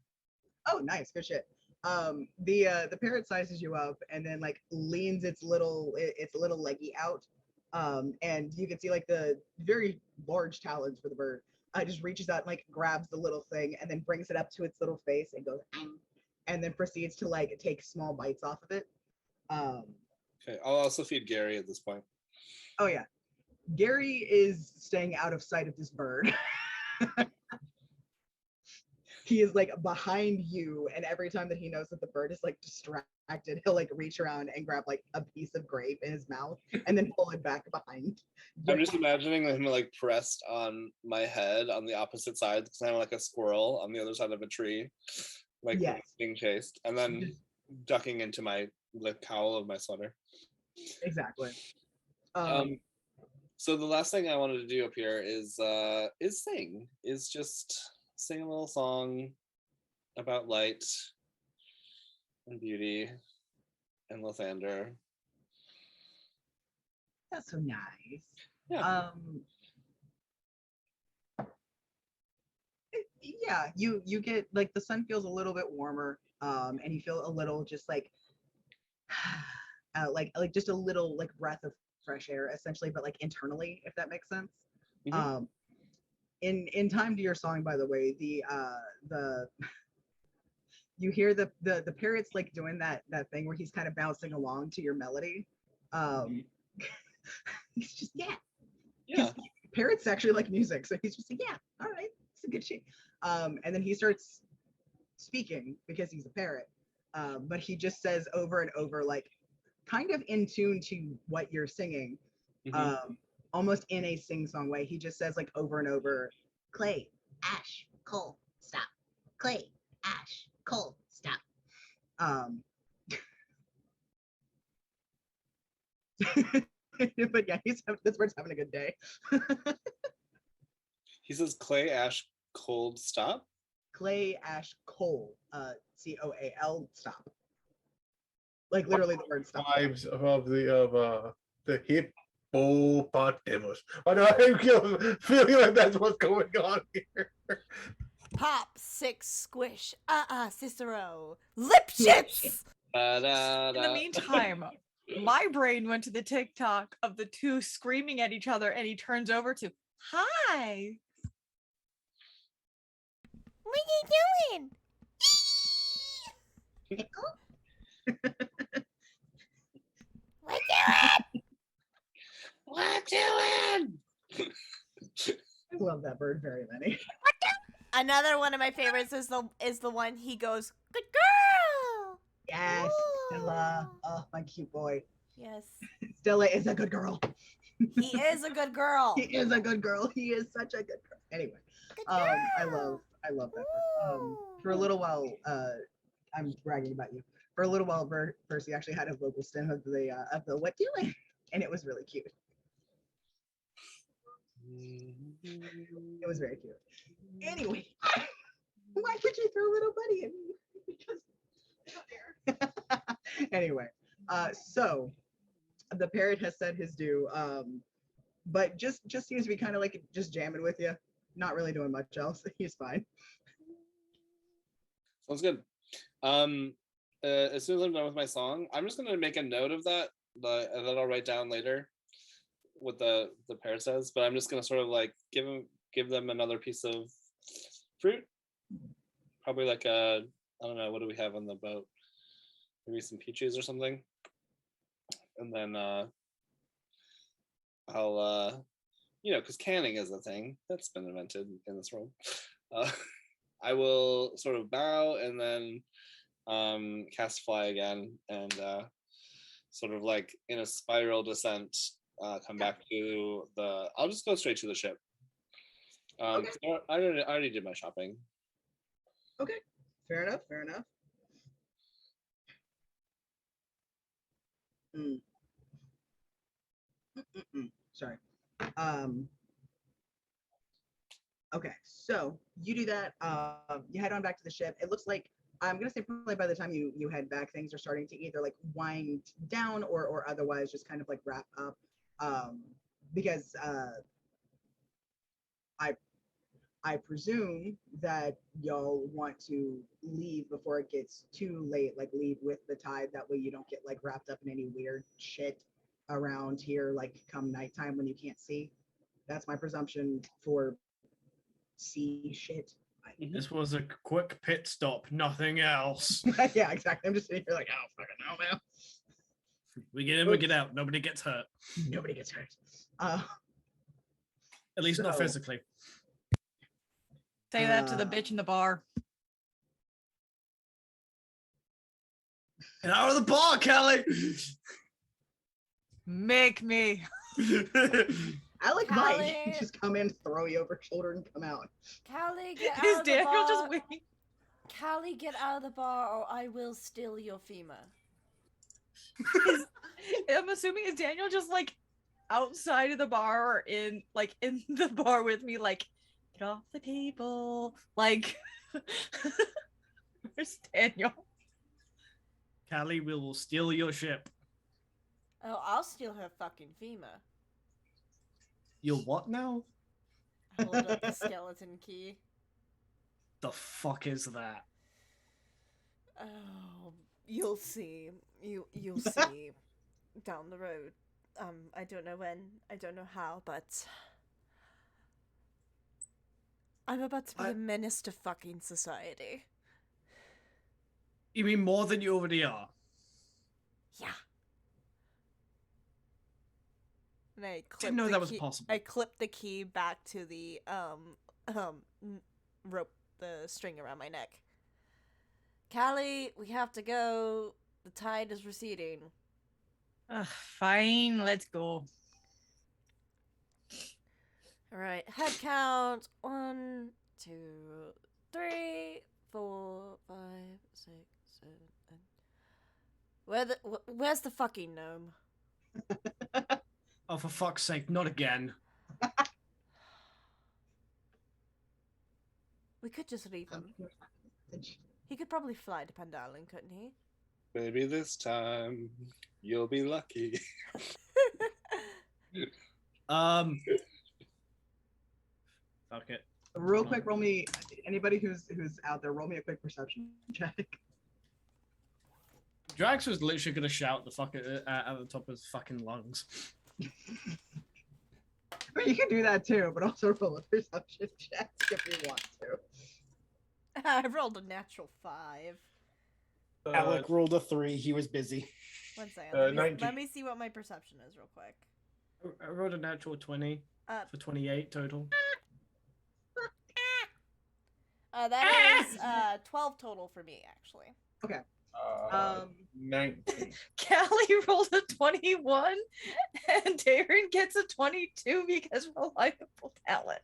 Speaker 2: Oh, nice, good shit. The parrot sizes you up and then like leans its little leggy out, and you can see like the very large talons for the bird. Just reaches out and like grabs the little thing and then brings it up to its little face and goes, and then proceeds to like take small bites off of it.
Speaker 8: Okay, I'll also feed Gary at this point.
Speaker 2: Oh yeah, Gary is staying out of sight of this bird. he is like behind you, and every time that he knows that the bird is like distracted, he'll like reach around and grab like a piece of grape in his mouth and then pull it back behind.
Speaker 8: I'm just imagining him like pressed on my head on the opposite side, kind of like a squirrel on the other side of a tree, like
Speaker 2: Yes.
Speaker 8: being chased, and then ducking into the cowl of my sweater.
Speaker 2: Exactly.
Speaker 8: So the last thing I wanted to do up here is just sing a little song about light and beauty and Lathander.
Speaker 2: That's so nice.
Speaker 8: Yeah.
Speaker 2: Yeah, you get like the sun feels a little bit warmer, and you feel a little just like like just a little like breath of fresh air essentially, but like internally, if that makes sense.
Speaker 8: Mhm.
Speaker 2: In time to your song, by the way, the you hear the parrot's like doing that thing where he's kind of bouncing along to your melody. He's just
Speaker 8: Yeah.
Speaker 2: Parrots actually like music, so he's just like, yeah, all right, it's a good shit. And then he starts speaking because he's a parrot, but he just says over and over, like kind of in tune to what you're singing, almost in a sing-song way. He just says like over and over, clay, ash, coal, stop. Clay, ash, coal, stop. But yeah, this bird's having a good day.
Speaker 8: He says clay, ash, cold, stop.
Speaker 2: Clay, ash, coal, COAL, stop. Like literally the word stop.
Speaker 6: Vibes of the hippopotamus. I know, I'm feeling like that's what's going on here.
Speaker 3: Pop, six, squish, Cicero, lip shits.
Speaker 7: In the meantime, my brain went to the TikTok of the two screaming at each other, and he turns over to, hi.
Speaker 3: What are you doing?
Speaker 8: What doing?
Speaker 2: I love that bird very many.
Speaker 3: Another one of my favorites is the one he goes, good girl.
Speaker 2: Yes,
Speaker 3: Ooh.
Speaker 2: Stella. Oh, my cute boy.
Speaker 3: Yes.
Speaker 2: Stella is a good girl.
Speaker 3: He is a good girl.
Speaker 2: He is a good girl. He is such a good girl. Anyway, I love that bird. For a little while, I'm bragging about you. For a little while, Percy actually had a vocal stem of the what doing, and it was really cute. It was very cute. Anyway, why could you throw little buddy at me? Because anyway, so the parrot has said his due, but just seems to be kind of like just jamming with you, not really doing much else. He's fine.
Speaker 8: Sounds good. As soon as I'm done with my song, I'm just gonna make a note of that I'll write down later what the pair says, but I'm just gonna sort of like give them another piece of fruit, probably like I don't know, what do we have on the boat, maybe some peaches or something, and then I'll because canning is a thing that's been invented in this world. I will sort of bow and then cast fly again, and sort of like in a spiral descent, come back to I'll just go straight to the ship. Okay. I already did my shopping.
Speaker 2: Okay, fair enough. Sorry. Okay, so you do that. You head on back to the ship. It looks like, I'm gonna say probably by the time you head back, things are starting to either like wind down or otherwise just kind of like wrap up. Because I presume that y'all want to leave before it gets too late, like leave with the tide. That way you don't get like wrapped up in any weird shit around here, like come nighttime when you can't see. That's my presumption for sea shit.
Speaker 5: This was a quick pit stop, nothing else.
Speaker 2: Yeah, exactly. I'm just sitting here like, oh, fucking hell, man.
Speaker 5: We get in, we get out. Nobody gets hurt.
Speaker 2: Nobody gets hurt.
Speaker 5: At least not physically.
Speaker 7: Say that to the bitch in the bar.
Speaker 5: Get out of the bar, Kelly!
Speaker 7: Make me.
Speaker 2: I like
Speaker 3: Callie.
Speaker 2: Mike. Just come in, throw you over your shoulder, and come out.
Speaker 3: Callie, get out
Speaker 7: Is
Speaker 3: of the
Speaker 7: Daniel
Speaker 3: bar.
Speaker 7: just waiting?
Speaker 3: Callie, get out of the bar, or I will steal your femur.
Speaker 7: I'm assuming is Daniel just like outside of the bar or in the bar with me, like, get off the table. Like where's Daniel?
Speaker 5: Callie, we will steal your ship.
Speaker 3: Oh, I'll steal her fucking femur.
Speaker 5: Your what now?
Speaker 3: Hold up the skeleton key.
Speaker 5: The fuck is that?
Speaker 3: Oh, you'll see. You'll see down the road. I don't know when, I don't know how, but I'm about to be a menace to fucking society.
Speaker 5: You mean more than you already are?
Speaker 3: Yeah. And I
Speaker 5: Didn't know that was possible.
Speaker 3: I clipped the key back to the rope, the string around my neck. Callie, we have to go. The tide is receding.
Speaker 7: Fine, let's go.
Speaker 3: All right, head count: 1, 2, 3, 4, 5, 6, 7, 8. Where's the fucking gnome?
Speaker 5: Oh, for fuck's sake, not again.
Speaker 3: We could just leave him. He could probably fly to Pandalin, couldn't he?
Speaker 8: Maybe this time you'll be lucky.
Speaker 5: Fuck it.
Speaker 2: Real quick, roll me. Anybody who's out there, roll me a quick perception check.
Speaker 5: Drax was literally gonna shout the fuck at the top of his fucking lungs.
Speaker 2: I mean, you can do that too, but also roll a perception check if you want to.
Speaker 3: I rolled a natural 5.
Speaker 4: Alec rolled a 3. He was busy.
Speaker 3: 1 second.
Speaker 6: 19.
Speaker 3: Let me see what my perception is real quick.
Speaker 5: I rolled a natural 20 for 28 total.
Speaker 3: That is 12 total for me, actually.
Speaker 2: Okay.
Speaker 6: 19.
Speaker 7: Callie rolled a 21 and Darren gets a 22 because reliable talent.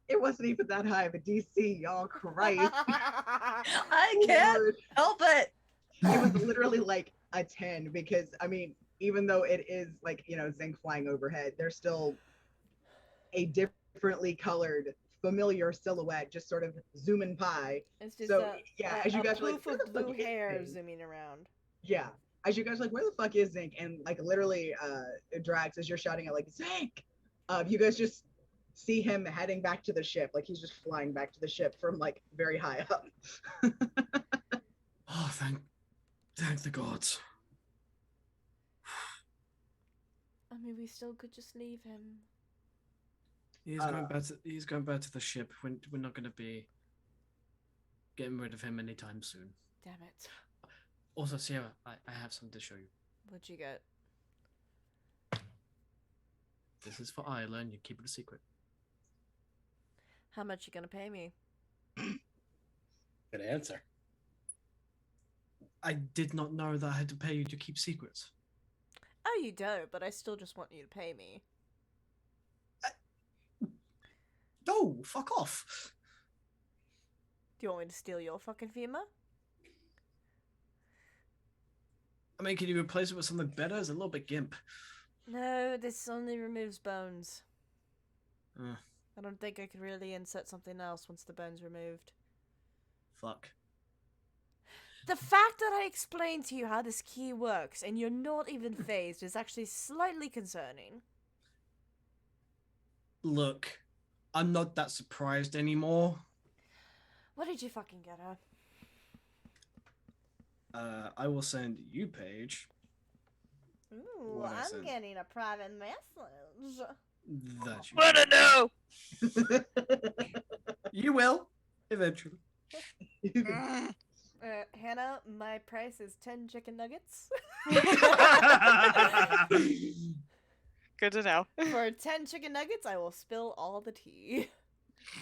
Speaker 2: It wasn't even that high of a DC, y'all. Christ.
Speaker 7: I can't
Speaker 2: Lord.
Speaker 7: help it.
Speaker 2: It was literally like a 10 because, I mean, even though it is like, zinc flying overhead, there's still a differently colored familiar silhouette just sort of zooming by.
Speaker 3: It's just
Speaker 2: So, yeah, as you guys are like,
Speaker 3: poof
Speaker 2: where
Speaker 3: of
Speaker 2: the fuck
Speaker 3: blue
Speaker 2: is
Speaker 3: hair
Speaker 2: Zinc?
Speaker 3: zooming around.
Speaker 2: Yeah. As you guys are like, where the fuck is Zinc? And like literally, Drax, as you're shouting at like, Zinc! You guys just see him heading back to the ship. Like he's just flying back to the ship from like very high up.
Speaker 5: Oh, thank the gods.
Speaker 3: I mean, we still could just leave him.
Speaker 5: He's going back to the ship. We're not gonna be getting rid of him anytime soon.
Speaker 3: Damn it.
Speaker 5: Also, Sierra, I have something to show you.
Speaker 3: What'd you get?
Speaker 5: This is for Ireland. You keep it a secret.
Speaker 3: How much you gonna pay me?
Speaker 4: Good answer.
Speaker 5: I did not know that I had to pay you to keep secrets.
Speaker 3: Oh, you don't, but I still just want you to pay me.
Speaker 5: No, fuck off.
Speaker 3: Do you want me to steal your fucking femur?
Speaker 5: I mean, can you replace it with something better? It's a little bit gimp.
Speaker 3: No, this only removes bones.
Speaker 5: Uh,
Speaker 3: I don't think I could really insert something else once the bone's removed.
Speaker 5: fuck.
Speaker 3: The fact that I explained to you how this key works and you're not even phased is actually slightly concerning.
Speaker 5: Look, I'm not that surprised anymore.
Speaker 3: What did you fucking get her?
Speaker 5: I will send you, Paige.
Speaker 3: Ooh,
Speaker 5: What I
Speaker 3: I'm
Speaker 5: sent.
Speaker 3: getting a private message.
Speaker 5: That you.
Speaker 1: Wanna know?
Speaker 5: You will, eventually.
Speaker 3: Hannah, my price is 10 chicken nuggets.
Speaker 1: Good to know.
Speaker 3: For 10 chicken nuggets, I will spill all the tea.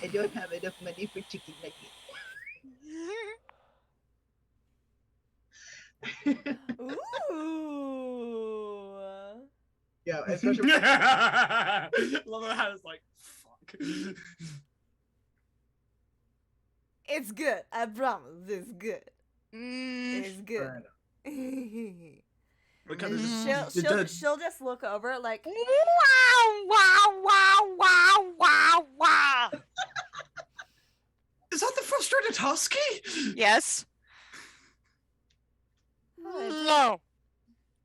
Speaker 2: I don't have enough money for chicken nuggets.
Speaker 3: Ooh.
Speaker 2: Yeah, especially
Speaker 5: Love how it's like, fuck.
Speaker 3: It's good. I promise. It's good. It's good.
Speaker 2: Fair enough.
Speaker 5: Because it's
Speaker 3: She'll just look over like,
Speaker 1: Wow, wow, wow, wow, wow, wow.
Speaker 5: Is that the frustrated husky?
Speaker 1: Yes.
Speaker 3: oh,
Speaker 1: No.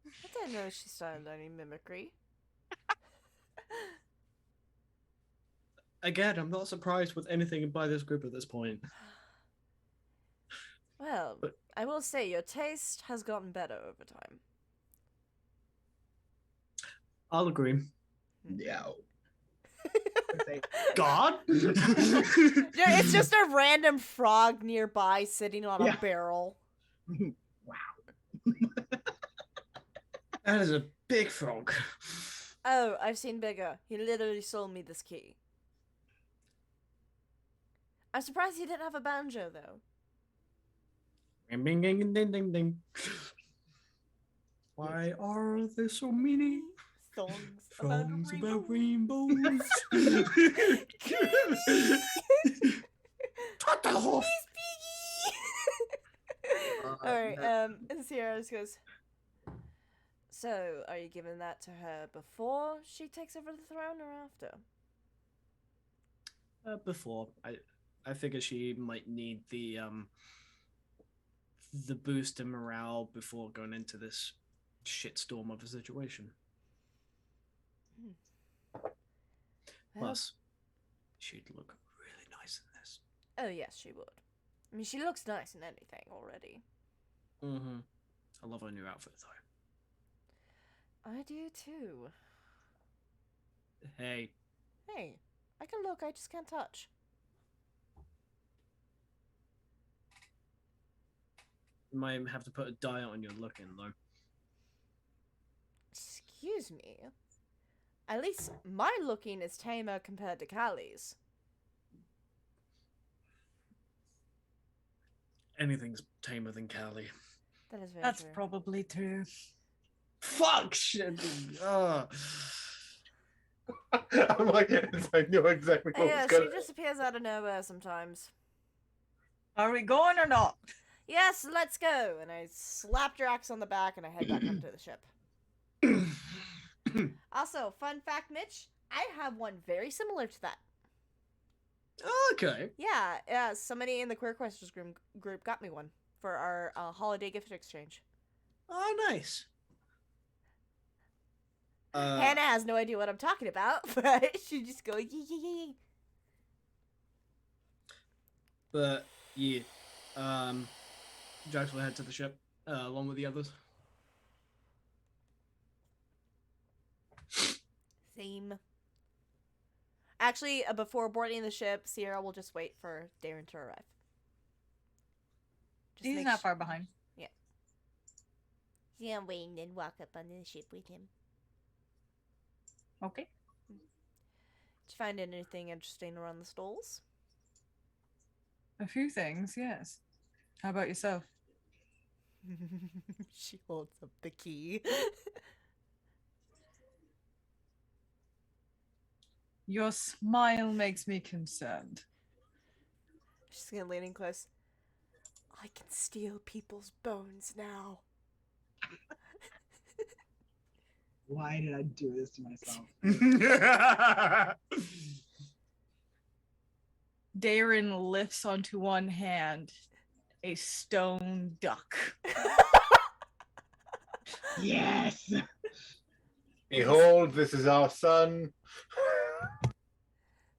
Speaker 3: I didn't know she started learning mimicry.
Speaker 5: Again, I'm not surprised with anything by this group at this point.
Speaker 3: Well,
Speaker 5: But-
Speaker 3: I will say your taste has gotten better over time.
Speaker 5: I'll agree.
Speaker 2: Yeah.
Speaker 5: God?
Speaker 3: Yeah, it's just a random frog nearby sitting on
Speaker 2: Yeah.
Speaker 3: a barrel.
Speaker 2: Wow.
Speaker 5: That is a big frog.
Speaker 3: Oh, I've seen bigger. He literally sold me this key. I'm surprised he didn't have a banjo, though.
Speaker 5: Ding, ding, ding, ding, ding, ding. Why are there so many
Speaker 3: Songs
Speaker 5: songs
Speaker 3: about
Speaker 5: about
Speaker 3: rainbows.
Speaker 5: rainbows? What the hell?
Speaker 3: Alright, and Sierra just goes, so, are you giving that to her before she takes over the throne or after?
Speaker 5: Before, I figure she might need the boost in morale before going into this shitstorm of a situation.
Speaker 3: Well,
Speaker 5: Plus, she'd look really nice in this.
Speaker 3: oh yes, she would. I mean, she looks nice in anything already.
Speaker 5: Mm-hmm. I love her new outfit though.
Speaker 3: I do too.
Speaker 5: Hey,
Speaker 3: Hey, I can look, I just can't touch.
Speaker 5: you might have to put a diet on your looking though.
Speaker 3: Excuse me. At least my looking is tamer compared to Callie's.
Speaker 5: Anything's tamer than Callie.
Speaker 3: That is very
Speaker 7: That's
Speaker 3: true.
Speaker 7: probably true.
Speaker 5: Fuck shit.
Speaker 6: I'm like, I knew exactly what
Speaker 3: Yeah,
Speaker 6: was
Speaker 3: she
Speaker 6: gonna.
Speaker 3: just appears out of nowhere sometimes.
Speaker 7: Are we going or not?
Speaker 3: Yes, let's go! And I slapped your axe on the back and I head back up to the ship. Also, fun fact, Mitch, I have one very similar to that.
Speaker 5: Okay.
Speaker 3: Yeah, somebody in the Queer Questions group got me one for our holiday gift exchange.
Speaker 5: Oh, nice.
Speaker 3: Hannah has no idea what I'm talking about, but she just go yee yee yee.
Speaker 5: But yeah, Jax will head to the ship along with the others.
Speaker 3: Same. Actually, before boarding the ship, Sierra will just wait for Darren to arrive. Just
Speaker 7: He's
Speaker 3: make
Speaker 7: not far behind.
Speaker 3: Yeah, I'm waiting and walk up on the ship with him.
Speaker 7: Okay.
Speaker 3: Did you find anything interesting around the stalls?
Speaker 7: A few things, yes. How about yourself?
Speaker 3: She holds up the key.
Speaker 7: Your smile makes me concerned.
Speaker 3: She's gonna lean in close. I can steal people's bones now.
Speaker 2: Why did I do this to myself?
Speaker 7: Darren lifts onto one hand a stone duck.
Speaker 2: Yes.
Speaker 6: Behold, this is our son.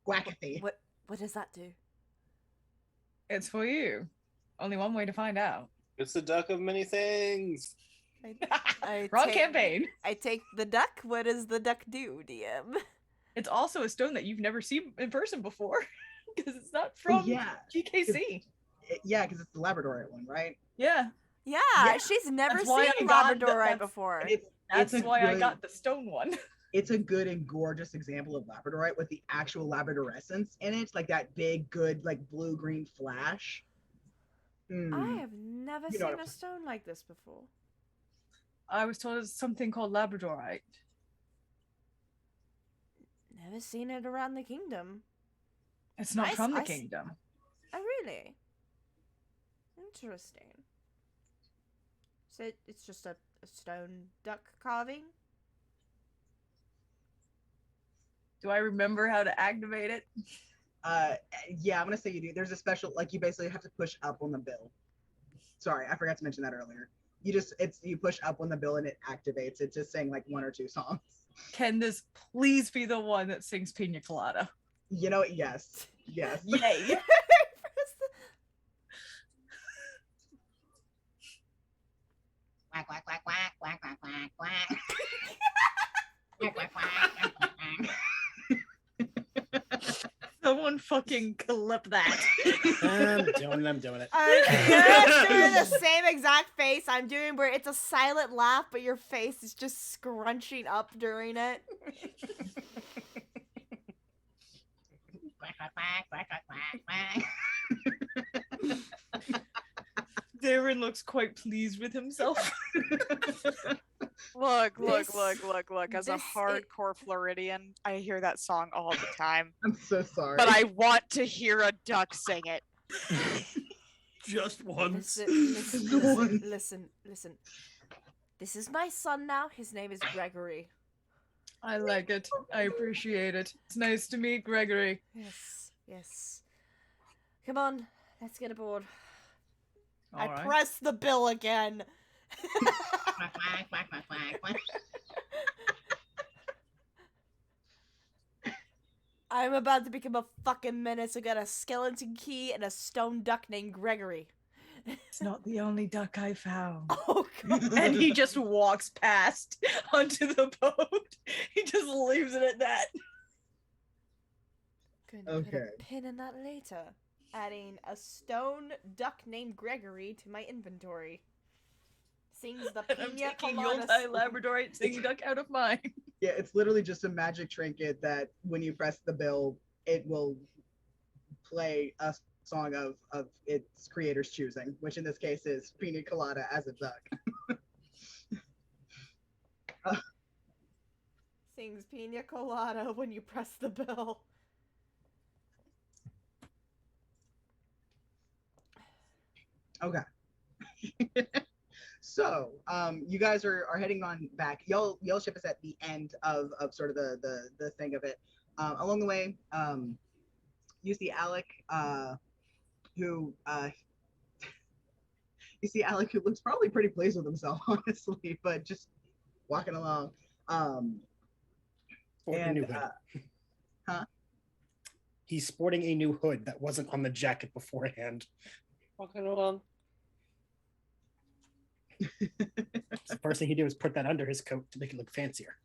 Speaker 2: Quackathy.
Speaker 3: What does that do?
Speaker 7: It's for you. Only one way to find out.
Speaker 8: It's the duck of many things.
Speaker 7: Wrong campaign.
Speaker 3: I take the duck. What does the duck do, DM?
Speaker 7: It's also a stone that you've never seen in person before because it's not from
Speaker 2: yeah.
Speaker 7: GKC.
Speaker 2: Yeah, because it's the Labradorite one, right?
Speaker 7: Yeah,
Speaker 3: Yeah, she's never
Speaker 7: That's why
Speaker 3: seen
Speaker 7: I got the-
Speaker 3: Labradorite
Speaker 7: that's-
Speaker 3: before.
Speaker 7: that's
Speaker 2: It's a
Speaker 7: why I
Speaker 2: good-
Speaker 7: got the stone one.
Speaker 2: It's a good and gorgeous example of Labradorite with the actual Labradorescence in it, like that big, good, like blue-green flash.
Speaker 3: I have never
Speaker 2: You know
Speaker 3: seen
Speaker 2: what
Speaker 3: a stone like this before.
Speaker 7: I was told it's something called labradorite.
Speaker 3: Never seen it around the kingdom.
Speaker 7: It's not
Speaker 3: I s-
Speaker 7: from the
Speaker 3: I s-
Speaker 7: kingdom.
Speaker 3: Oh, really? Interesting. So it's just a stone duck carving?
Speaker 7: Do I remember how to activate it?
Speaker 2: Yeah, I'm gonna say you do. There's a special, like, you basically have to push up on the bill. Sorry, I forgot to mention that earlier. You push up on the bill and it activates. It's just saying like 1 or 2 songs.
Speaker 7: Can this please be the one that sings Pina Colada?
Speaker 2: You know, yes.
Speaker 7: Yay!
Speaker 3: Press the-
Speaker 2: Quack, quack, quack, quack, quack, quack, quack, quack. Quack, quack, quack, quack, quack, quack.
Speaker 7: Someone fucking clip that.
Speaker 4: I'm doing it.
Speaker 3: You're doing the same exact face I'm doing, where it's a silent laugh, but your face is just scrunching up during it.
Speaker 2: Quack, quack, quack, quack, quack, quack, quack.
Speaker 7: Darren looks quite pleased with himself.
Speaker 1: Look.
Speaker 3: This-
Speaker 1: As a
Speaker 3: this
Speaker 1: hardcore Floridian, I hear that song all the time.
Speaker 2: I'm so sorry.
Speaker 1: But I want to hear a duck sing it.
Speaker 5: Just once.
Speaker 3: Listen. This is my son now. His name is Gregory.
Speaker 7: I like it. I appreciate it. It's nice to meet Gregory.
Speaker 3: Yes. Come on, let's get aboard. I
Speaker 7: All right.
Speaker 3: press the bill again.
Speaker 2: Quack, quack, quack, quack, quack, quack.
Speaker 3: I'm about to become a fucking menace. I got a skeleton key and a stone duck named Gregory.
Speaker 7: It's not the only duck I found.
Speaker 3: Oh god.
Speaker 7: And he just walks past onto the boat. He just leaves it at that.
Speaker 3: Gonna put
Speaker 2: Okay.
Speaker 3: a pin in that later. Adding a stone duck named Gregory to my inventory. Sings the
Speaker 7: And I'm
Speaker 3: Pina
Speaker 7: taking your
Speaker 3: Colada.
Speaker 7: Labradorite singing duck out of mine.
Speaker 2: Yeah, it's literally just a magic trinket that when you press the bill, it will play a song of its creator's choosing, which in this case is Pina Colada as a duck.
Speaker 3: Sings Pina Colada when you press the bill.
Speaker 2: Okay. So, you guys are heading on back. Y'all ship is at the end of sort of the thing of it. Along the way, you see Alec, who you see Alec, who looks probably pretty pleased with himself, honestly, but just walking along.
Speaker 4: Sporting a
Speaker 2: And
Speaker 4: new hood.
Speaker 2: huh?
Speaker 4: He's sporting a new hood that wasn't on the jacket beforehand.
Speaker 8: Walking along.
Speaker 4: The first thing he did was put that under his coat to make it look fancier.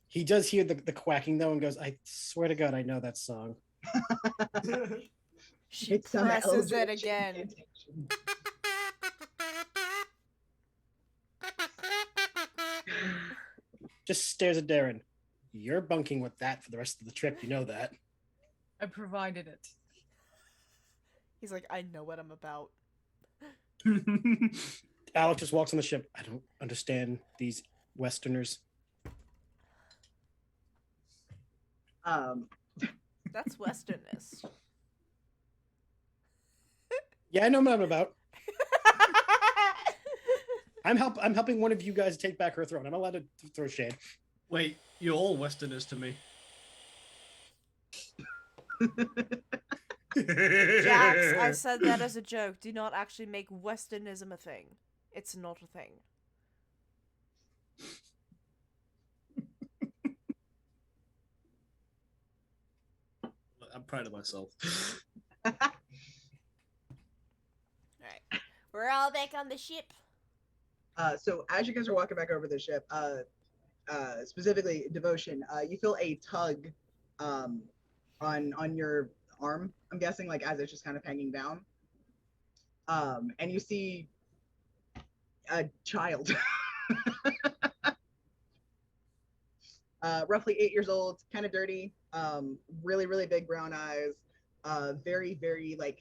Speaker 4: He does hear the quacking though and goes, I swear to God, I know that song.
Speaker 3: She
Speaker 2: It's some
Speaker 3: presses it
Speaker 2: eldritch
Speaker 3: again.
Speaker 2: incantation.
Speaker 4: Just stares at Darren. You're bunking with that for the rest of the trip. You know that.
Speaker 7: I provided it.
Speaker 3: He's like, I know what I'm about.
Speaker 4: Alec just walks on the ship. I don't understand these Westerners.
Speaker 3: That's Westernness.
Speaker 4: Yeah, I know what I'm about. I'm helping one of you guys take back her throne. I'm allowed to throw shade.
Speaker 5: Wait, you're all Westerners to me.
Speaker 3: Jax, I said that as a joke. Do not actually make Westernism a thing. It's not a thing.
Speaker 5: I'm proud of myself.
Speaker 3: Alright. We're all back on the ship.
Speaker 2: So as you guys are walking back over the ship, specifically Devotion, you feel a tug on your arm, I'm guessing, like as it's just kind of hanging down. And you see a child. roughly 8 years old, kind of dirty, really, really big brown eyes, very, very like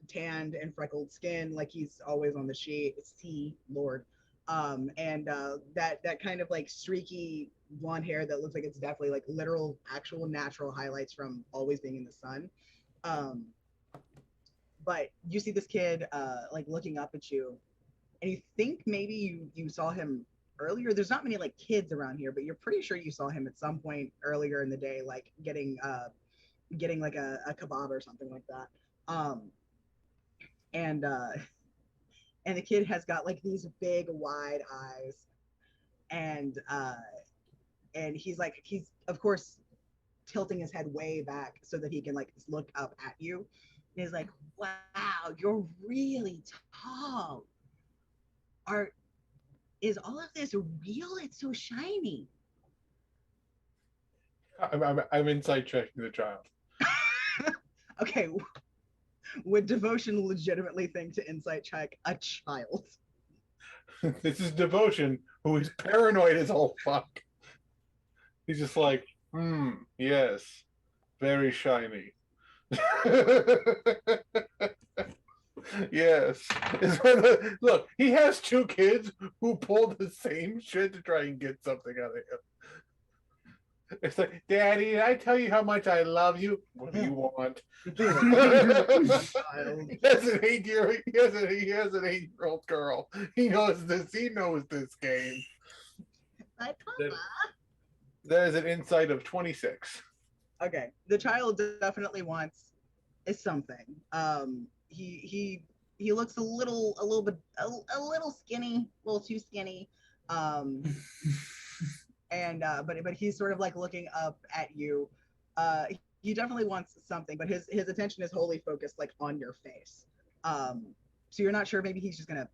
Speaker 2: tanned and freckled skin, like he's always on the sea lord. And that kind of like streaky blonde hair that looks like it's definitely like literal, actual, natural highlights from always being in the sun. Um, but you see this kid like looking up at you, and you think maybe you saw him earlier. There's not many like kids around here, but you're pretty sure you saw him at some point earlier in the day, like getting like a kebab or something like that. Um, and and the kid has got like these big wide eyes, and he's of course tilting his head way back so that he can like look up at you. And he's like, "Wow, you're really tall. Are is all of this real? It's so shiny."
Speaker 6: I'm inside checking the child.
Speaker 2: Okay, would devotion legitimately think to insight check a child?
Speaker 6: This is devotion, who is paranoid as all fuck. He's just like, yes, very shiny. Yes. Look, he has two kids who pulled the same shit to try and get something out of him. It's like, Daddy, did I tell you how much I love you? What do you want? He has an 8-year. He has an 8-year-old girl. He knows this. He knows this game.
Speaker 2: My papa.
Speaker 6: There's an insight of 26.
Speaker 2: Okay, the child definitely wants is something. He looks a little skinny, a little too skinny. And but he's sort of like looking up at you. He definitely wants something, but his attention is wholly focused like on your face. So you're not sure. Maybe he's just gonna.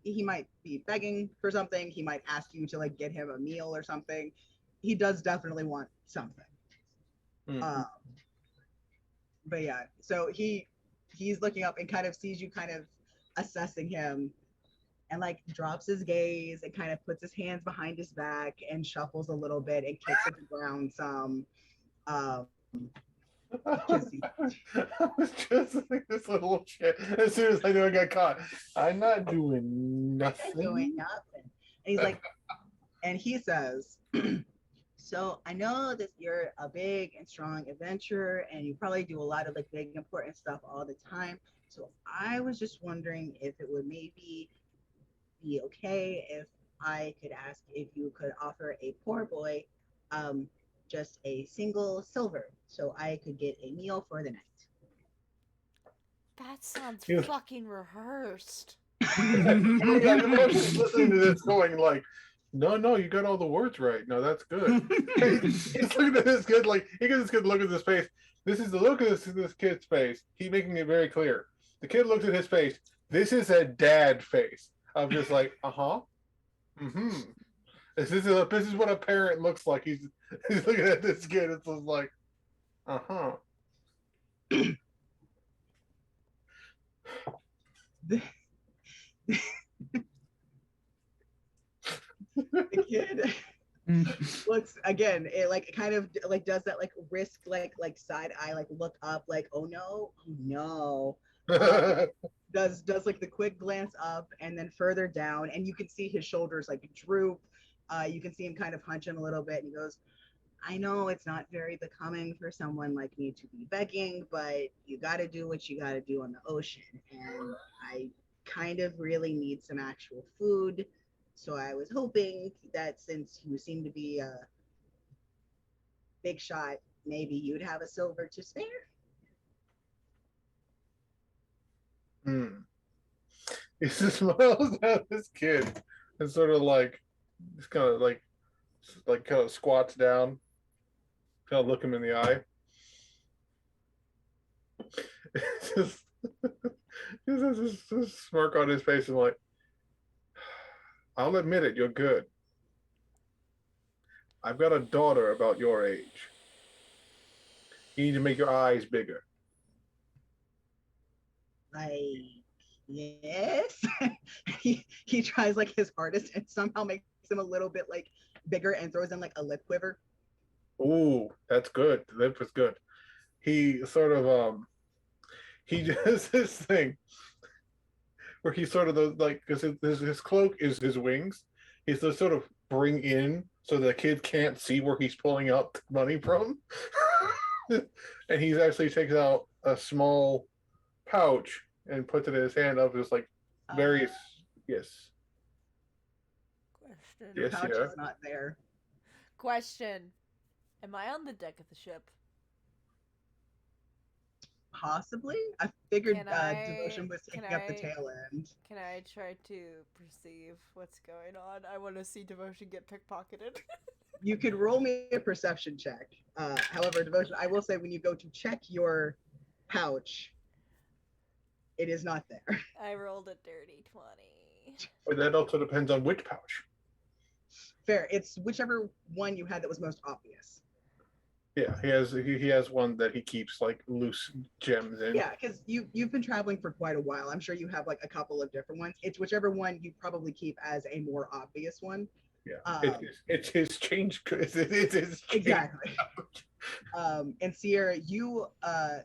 Speaker 2: He might be begging for something. He might ask you to like get him a meal or something. He does definitely want something. But yeah, so he's looking up and kind of sees you kind of assessing him, and like drops his gaze and kind of puts his hands behind his back and shuffles a little bit and kicks at the ground some.
Speaker 6: I was just like this little shit. As soon as I knew I got caught, I'm not doing nothing.
Speaker 2: And he's like, and he says, "So I know that you're a big and strong adventurer, and you probably do a lot of like big important stuff all the time. So I was just wondering if it would maybe be okay if I could ask if you could offer a poor boy just a single silver so I could get a meal for the night."
Speaker 3: That sounds
Speaker 6: You-
Speaker 3: fucking rehearsed.
Speaker 6: You're just listening to this going like, no, you got all the words right. No, that's good. He's looking at this kid like, he gets this kid look at his face. This is the look of this kid's face. He's making it very clear. The kid looks at his face. This is a dad face. I'm just like, This is what a parent looks like. He's looking at this kid. It's just like,
Speaker 2: The kid looks again. It like kind of like does that like risk like side eye like look up like oh no. Does like the quick glance up and then further down, and you can see his shoulders like droop. You can see him kind of hunching a little bit, and he goes, "I know it's not very becoming for someone like me to be begging, but you got to do what you got to do on the ocean, and I kind of really need some actual food. So I was hoping that since you seem to be a big shot, maybe you'd have a silver to spare."
Speaker 6: He just smiles at this kid and sort of like, just kind of like kind of squats down, kind of look him in the eye. just has this smirk on his face and like, "I'll admit it, you're good. I've got a daughter about your age. You need to make your eyes bigger."
Speaker 2: Like, yes. he tries like his hardest and somehow makes him a little bit like bigger and throws in like a lip quiver.
Speaker 6: Ooh, that's good. The lip was good. He sort of he does this thing where he sort of like because his cloak is his wings. He's to sort of bring in so the kid can't see where he's pulling out money from, and he actually takes out a small pouch and puts it in his hand of just like various yes.
Speaker 3: Question.
Speaker 2: The
Speaker 6: Yes,
Speaker 2: pouch
Speaker 6: yeah.
Speaker 2: is not there.
Speaker 3: Question. Am I on the deck of the ship?
Speaker 2: Possibly. I figured
Speaker 3: Can I-
Speaker 2: Devotion was taking
Speaker 3: can
Speaker 2: up the
Speaker 3: I-
Speaker 2: tail end.
Speaker 3: Can I try to perceive what's going on? I want to see Devotion get pickpocketed.
Speaker 2: You could roll me a perception check. However, Devotion, I will say when you go to check your pouch, it is not there.
Speaker 3: I rolled a dirty 20.
Speaker 6: But that also depends on which pouch.
Speaker 2: Fair. It's whichever one you had that was most obvious.
Speaker 6: Yeah, he has one that he keeps like loose gems in.
Speaker 2: Yeah, because you've been traveling for quite a while. I'm sure you have like a couple of different ones. It's whichever one you probably keep as a more obvious one.
Speaker 6: Yeah, it's his change. It's his change.
Speaker 2: Exactly. And Sierra, you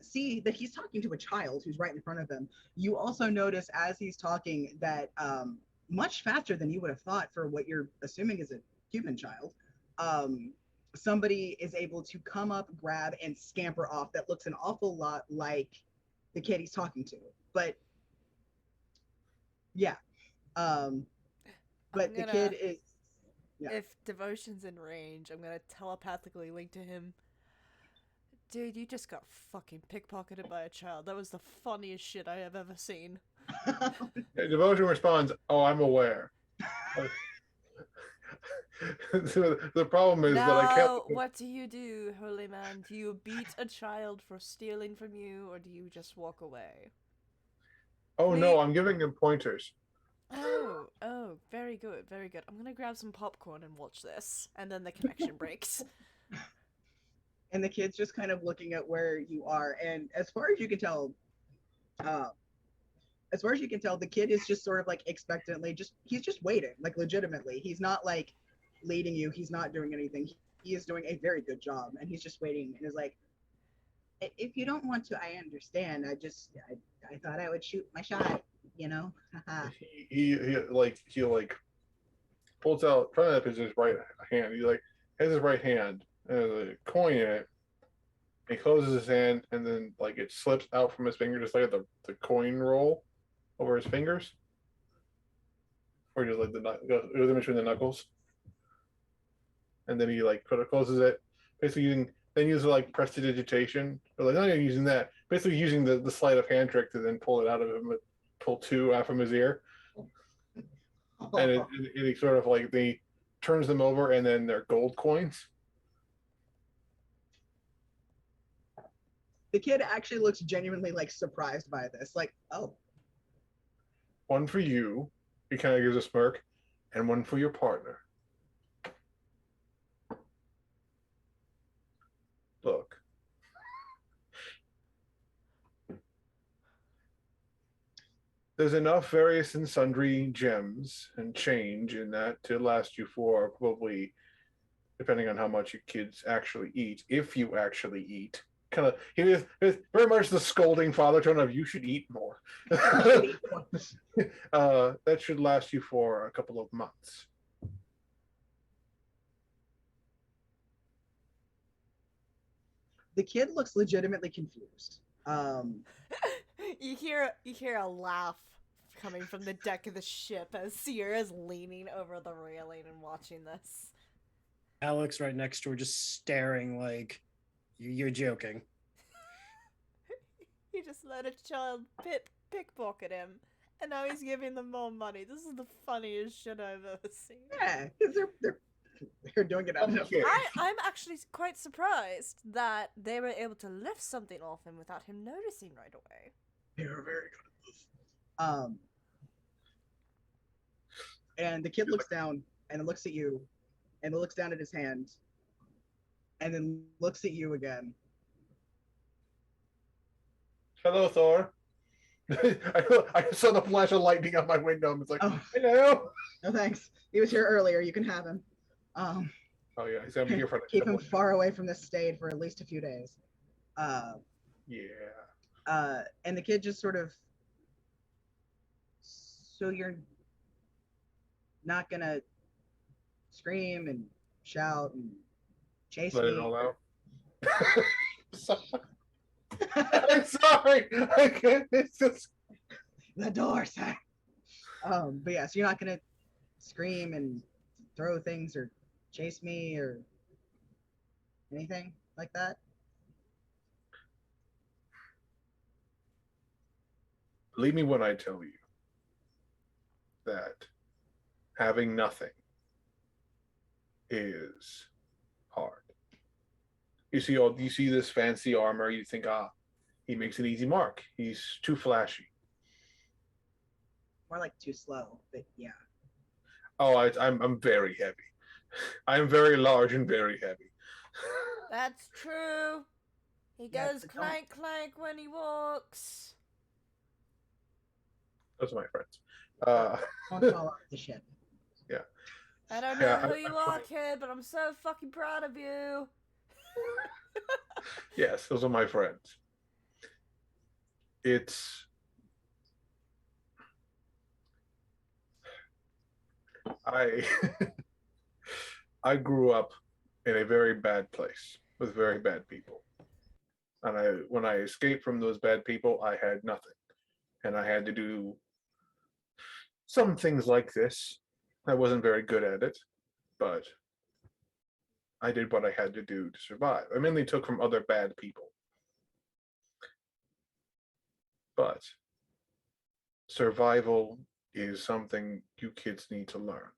Speaker 2: see that he's talking to a child who's right in front of him. You also notice as he's talking that much faster than you would have thought for what you're assuming is a human child, somebody is able to come up, grab, and scamper off. That looks an awful lot like the kid he's talking to. But yeah, but the kid is. Yeah.
Speaker 3: If Devotion's in range, I'm gonna telepathically link to him. Dude, you just got fucking pickpocketed by a child. That was the funniest shit I have ever seen.
Speaker 6: Devotion responds, "Oh, I'm aware." So the problem is that I can't.
Speaker 3: What do you do, holy man? Do you beat a child for stealing from you, or do you just walk away?
Speaker 6: Oh no, I'm giving him pointers.
Speaker 3: Oh, very good, very good. I'm gonna grab some popcorn and watch this, and then the connection breaks.
Speaker 2: And the kid's just kind of looking at where you are, and as far as you can tell, the kid is just sort of like expectantly, he's just waiting, like legitimately. He's not like leading you. He's not doing anything. He is doing a very good job, and he's just waiting and is like, if you don't want to, I understand. I thought I would shoot my shot, you know.
Speaker 6: he pulls out front of his right hand. He like has his right hand and there's a coin in it. He closes his hand and then like it slips out from his finger, just like the coin roll over his fingers, or just like goes in between the knuckles. And then he like closes it, basically uses like prestidigitation, or like not even using that, basically using the sleight of hand trick to then pull it out of him, pull two out from his ear, and he sort of like he turns them over, and then they're gold coins.
Speaker 2: The kid actually looks genuinely like surprised by this, like, oh.
Speaker 6: One for you, he kind of gives a smirk, and one for your partner. Look. There's enough various and sundry gems and change in that to last you for probably, depending on how much your kids actually eat, if you actually eat. Kind of, he is very much the scolding father tone of you should eat more. That should last you for a couple of months.
Speaker 2: The kid looks legitimately confused.
Speaker 3: You hear a laugh coming from the deck of the ship as Sierra's leaning over the railing and watching this.
Speaker 4: Alex right next to her just staring like, you're joking.
Speaker 3: He just let a child pickpocket him, and now he's giving them more money. This is the funniest shit I've ever seen.
Speaker 2: Yeah, because they're doing it out of
Speaker 3: I'm actually quite surprised that they were able to lift something off him without him noticing right away.
Speaker 2: They were very good at this. And the kid looks down and looks at you, and looks down at his hand, and then looks at you again.
Speaker 6: Hello, Thor. I saw the flash of lightning on my window. It's like,
Speaker 2: oh,
Speaker 6: hello.
Speaker 2: No thanks. He was here earlier. You can have him. Um,
Speaker 6: Oh yeah, he's gonna be here for
Speaker 2: keep
Speaker 6: like
Speaker 2: him far away from the state for at least a few days.
Speaker 6: Yeah.
Speaker 2: And the kid just sort of, so you're not gonna scream and shout and chase
Speaker 6: Let it
Speaker 2: me?
Speaker 6: all out. I'm sorry. I can't. It's just.
Speaker 2: The door, sir. But yeah, so you're not gonna scream and throw things or chase me or anything like that?
Speaker 6: Believe me when I tell you that having nothing is hard. You see this fancy armor, you think, he makes an easy mark. He's too flashy.
Speaker 2: More like too slow, but yeah.
Speaker 6: Oh, I'm very heavy. I'm very large and very heavy.
Speaker 3: That's true. He
Speaker 2: Yeah,
Speaker 3: goes
Speaker 2: but
Speaker 3: clank clank when he walks.
Speaker 6: Those are my friends.
Speaker 2: Don't fall off the ship.
Speaker 6: Yeah.
Speaker 3: I don't know
Speaker 6: Yeah,
Speaker 3: who you are, kid, but I'm so fucking proud of you.
Speaker 6: Yes, those are my friends. It's I I grew up in a very bad place with very bad people. And when I escaped from those bad people, I had nothing. And I had to do some things like this. I wasn't very good at it, but I did what I had to do to survive. I mainly took from other bad people. But survival is something you kids need to learn.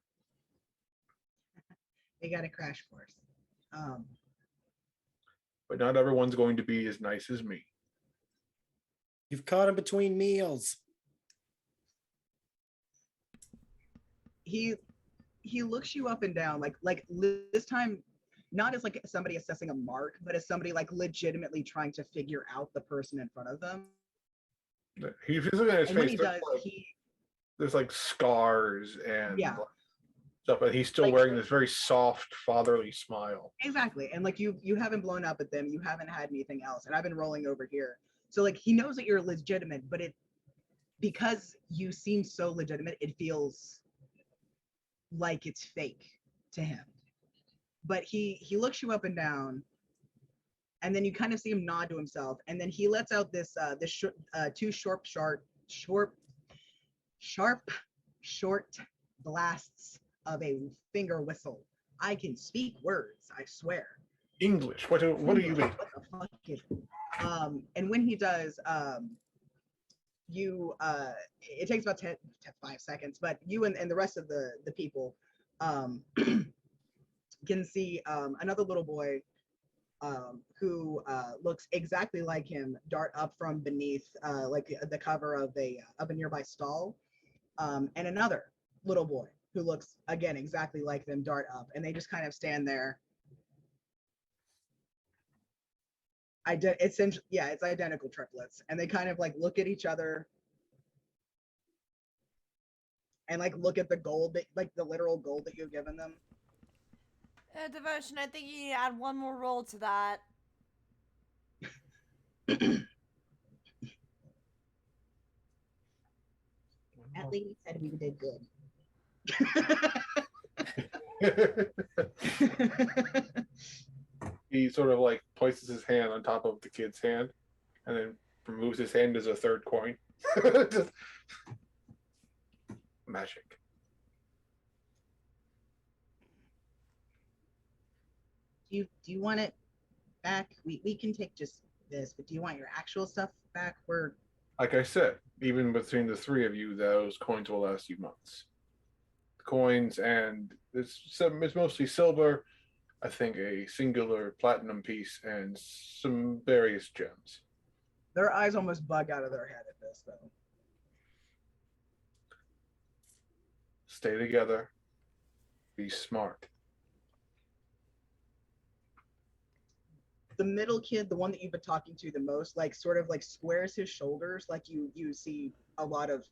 Speaker 2: They got a crash course.
Speaker 6: But not everyone's going to be as nice as me.
Speaker 4: You've caught him between meals.
Speaker 2: He looks you up and down like this time, not as like somebody assessing a mark, but as somebody like legitimately trying to figure out the person in front of them.
Speaker 6: He's looking at his
Speaker 2: And when
Speaker 6: face.
Speaker 2: he does,
Speaker 6: There's like scars and
Speaker 2: yeah,
Speaker 6: stuff, but he's still
Speaker 2: like,
Speaker 6: wearing this very soft, fatherly smile.
Speaker 2: exactly. And like you haven't blown up at them, you haven't had anything else, and I've been rolling over here. So like he knows that you're legitimate, but because you seem so legitimate, it feels like it's fake to him. But he looks you up and down, and then you kind of see him nod to himself, and then he lets out two short blasts of a finger whistle. I can speak words, I swear.
Speaker 6: English. What do you mean?
Speaker 2: What the fuck is it? And when he does, it takes about 5 seconds, but you and the rest of the people can see another little boy who looks exactly like him dart up from beneath like the cover of a nearby stall, and another little boy who looks again exactly like them dart up, and they just kind of stand there. It's identical triplets, and they kind of like look at each other and like look at the gold that, like the literal gold that you've given them.
Speaker 3: Devotion, I think you need to add one more roll to that.
Speaker 2: At least said we did good.
Speaker 6: He sort of like places his hand on top of the kid's hand and then removes his hand as a third coin. Just magic.
Speaker 2: Do you want it back? We can take just this, but do you want your actual stuff back?
Speaker 6: Like I said, even between the three of you, those coins will last you months. Coins, and it's mostly silver. I think a singular platinum piece and some various gems.
Speaker 2: Their eyes almost bug out of their head at this, though.
Speaker 6: Stay together. Be smart.
Speaker 2: The middle kid, the one that you've been talking to the most, like sort of like squares his shoulders, like you see a lot of,